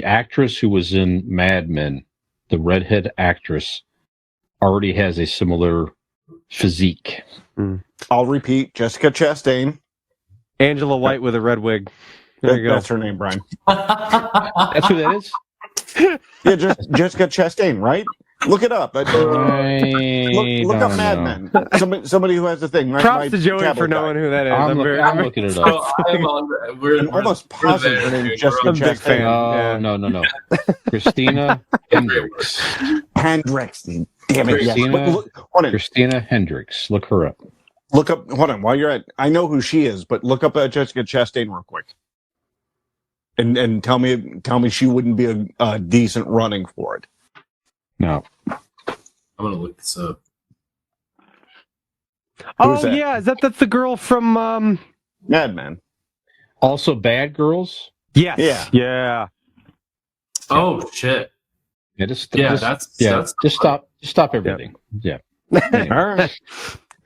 actress who was in Mad Men, the redhead actress, already has a similar physique. I'll repeat: Jessica Chastain, Angela White with a red wig. There you go. That's her name, Brian. That's who that is. Yeah, Jessica Chastain, right? Look it up. Look up Mad Men. Somebody who has the thing. Props to Joey for knowing who that is. I'm looking it up. I'm almost positive her name is Jessica I'm a big fan. No. Christina Hendricks. Hendricks. Damn it. Christina Hendricks. Look her up. Look up. Hold on. While you're at, I know who she is, but look up Jessica Chastain real quick, and tell me she wouldn't be a decent running for it. No. I'm gonna look this up. Oh yeah, that's the girl from Mad Men. Also, Bad Girls. Yes. Yeah. Oh shit. Yeah, just that's stop everything. Yeah. All right.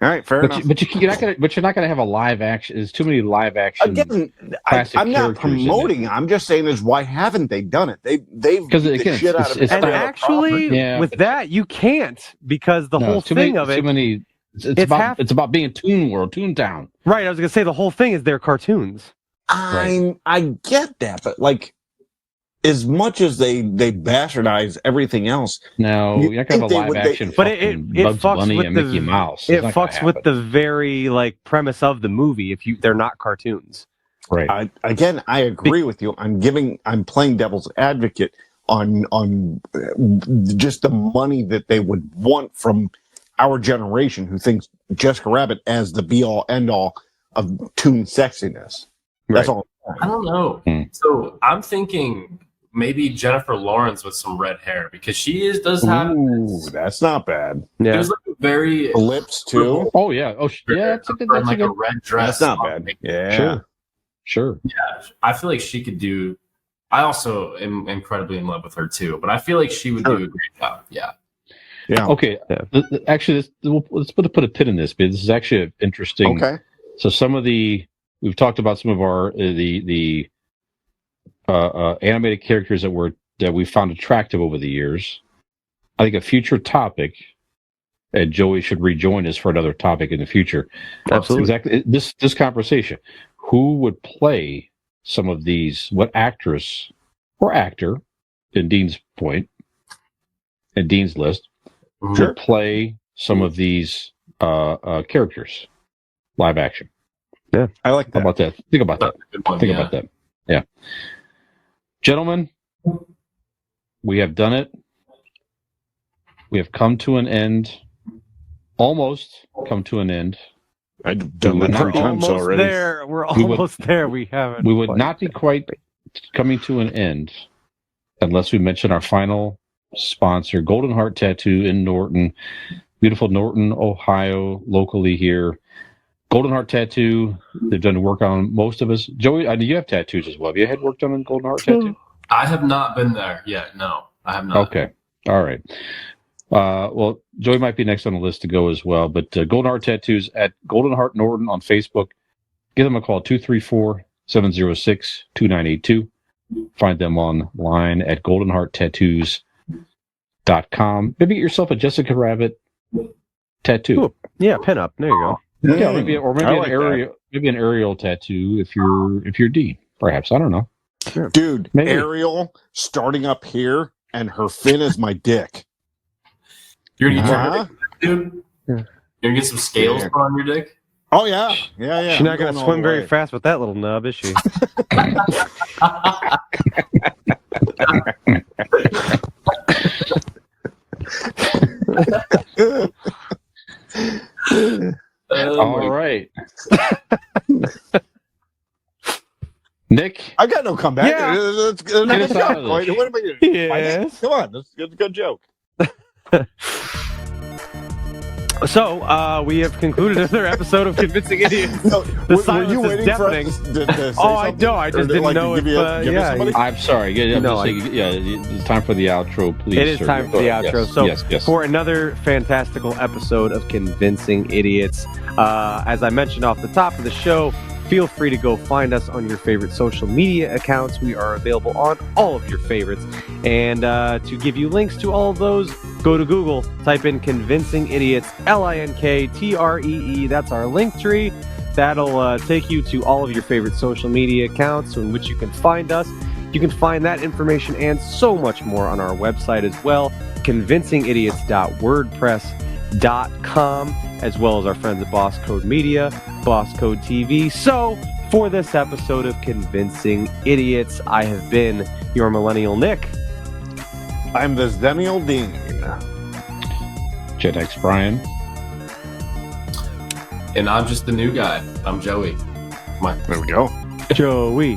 All right, fair enough. You're not gonna have a live action. There's too many live action. Again, I'm not promoting. I'm just saying is why haven't they done it? They've because beat the shit out of it. And actually, with that, you can't because the whole thing of it. Too many. It's about being Toontown. Right. I was gonna say the whole thing is their cartoons. I get that, but like, as much as they bastardize everything else, no, you're not gonna have a live action. But it Bugs fucks Bunny with and the Mickey Mouse. It fucks with the very like premise of the movie. If they're not cartoons, right? I agree with you. I'm playing devil's advocate on just the money that they would want from our generation who thinks Jessica Rabbit as the be all end all of toon sexiness. That's all. I don't know. So I'm thinking maybe Jennifer Lawrence with some red hair because she does have. Ooh, that's not bad. Yeah. There's like a very lips too. Oh yeah. Oh yeah. That's like a red dress. That's not bad. Yeah. Sure. Yeah. I feel like she could do. I also am incredibly in love with her too, but I feel like she would do a great job. Yeah. Yeah. Okay. Actually, let's put a pin in this because this is actually interesting. Okay. So we've talked about some of our the animated characters that we found attractive over the years. I think a future topic, and Joey should rejoin us for another topic in the future. Absolutely. Exactly. This conversation. Who would play some of these? What actress or actor, in Dean's point, in Dean's list, would play some of these characters, live action? Yeah, I like that. How about that? Think about that. Think about that. Yeah. Gentlemen, we have done it. We have come to an end. Almost come to an end. I've done that 3 times already. There. We're almost there. We haven't. We would not be quite coming to an end unless we mention our final sponsor, Golden Heart Tattoo in Norton. Beautiful Norton, Ohio, locally here. Golden Heart Tattoo, they've done work on most of us. Joey, you have tattoos as well. Have you had work done on Golden Heart Tattoo? I have not been there yet. No, I have not. Okay. All right. Well, Joey might be next on the list to go as well. But Golden Heart Tattoos at Golden Heart Norton on Facebook. Give them a call, 234-706-2982. Find them online at goldenhearttattoos.com. Maybe get yourself a Jessica Rabbit tattoo. Ooh, yeah, pin up. There you go. Yeah, maybe an Ariel tattoo if you're Dean, perhaps. I don't know. Sure. Dude, maybe. Ariel starting up here and her fin is my dick. You're gonna get some scales put on your dick? Oh yeah. Yeah. She's not gonna swim very fast with that little nub, is she? All right. Nick, I got no comeback. Yeah. What am I gonna do? Yes. Come on, that's a good joke. So, we have concluded another episode of Convincing Idiots. The silence is deafening. I know. I just didn't know if. I'm sorry. It's time for the outro, please. It is time for the outro. Yes. For another fantastical episode of Convincing Idiots, as I mentioned off the top of the show, feel free to go find us on your favorite social media accounts. We are available on all of your favorites. And to give you links to all of those, go to Google, type in Convincing Idiots, LINKTREE. That's our link tree. That'll take you to all of your favorite social media accounts in which you can find us. You can find that information and so much more on our website as well, convincingidiots.wordpress.com, as well as our friends at Boss Code Media, Boss Code TV. So, for this episode of Convincing Idiots, I have been your Millennial Nick. I'm the Zennial Dean. Gen X Brian. And I'm just the new guy. I'm Joey. There we go. Joey.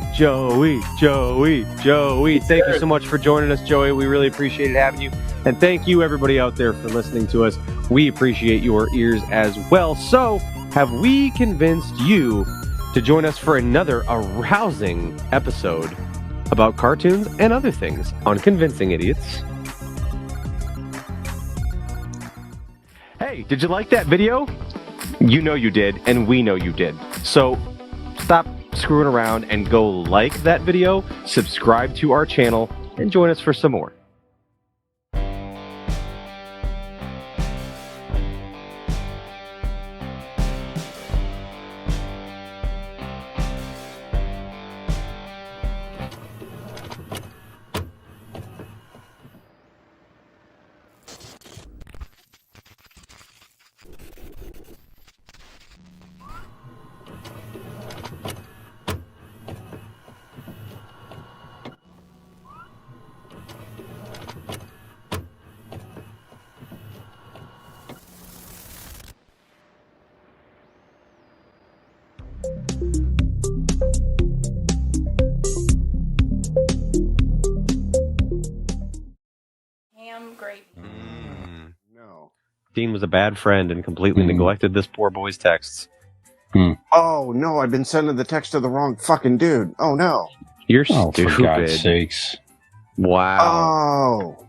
Thank you so much for joining us, Joey. We really appreciated having you. And thank you, everybody out there, for listening to us. We appreciate your ears as well. So, have we convinced you to join us for another arousing episode about cartoons and other things on Convincing Idiots? Hey, did you like that video? You know you did, and we know you did. So stop screwing around and go like that video, subscribe to our channel, and join us for some more. Ham gravy. No. Dean was a bad friend and completely neglected this poor boy's texts. Oh no, I've been sending the text to the wrong fucking dude. Oh no. You're Oh, stupid. for God's sakes. Wow. Oh.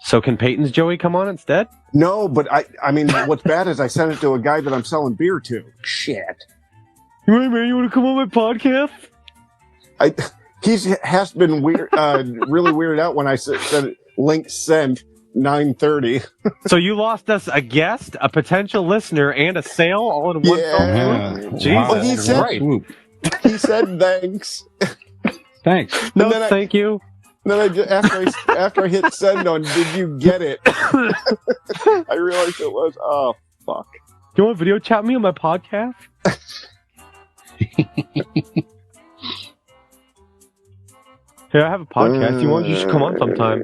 So can Peyton's Joey come on instead? No, but I mean, what's bad is I sent it to a guy that I'm selling beer to. Shit. Hey man, you want to come on my podcast? He has been weird, really weirded out when I said link sent 9:30. So you lost us a guest, a potential listener, and a sale all in one Yeah. fell swoop? Jesus Well, he said- Christ. He said thanks. Thanks. No, then thank you. Then after I hit send on, did you get it? I realized it was. Oh fuck. You want to video chat me on my podcast? Hey, I have a podcast. You should come on sometime.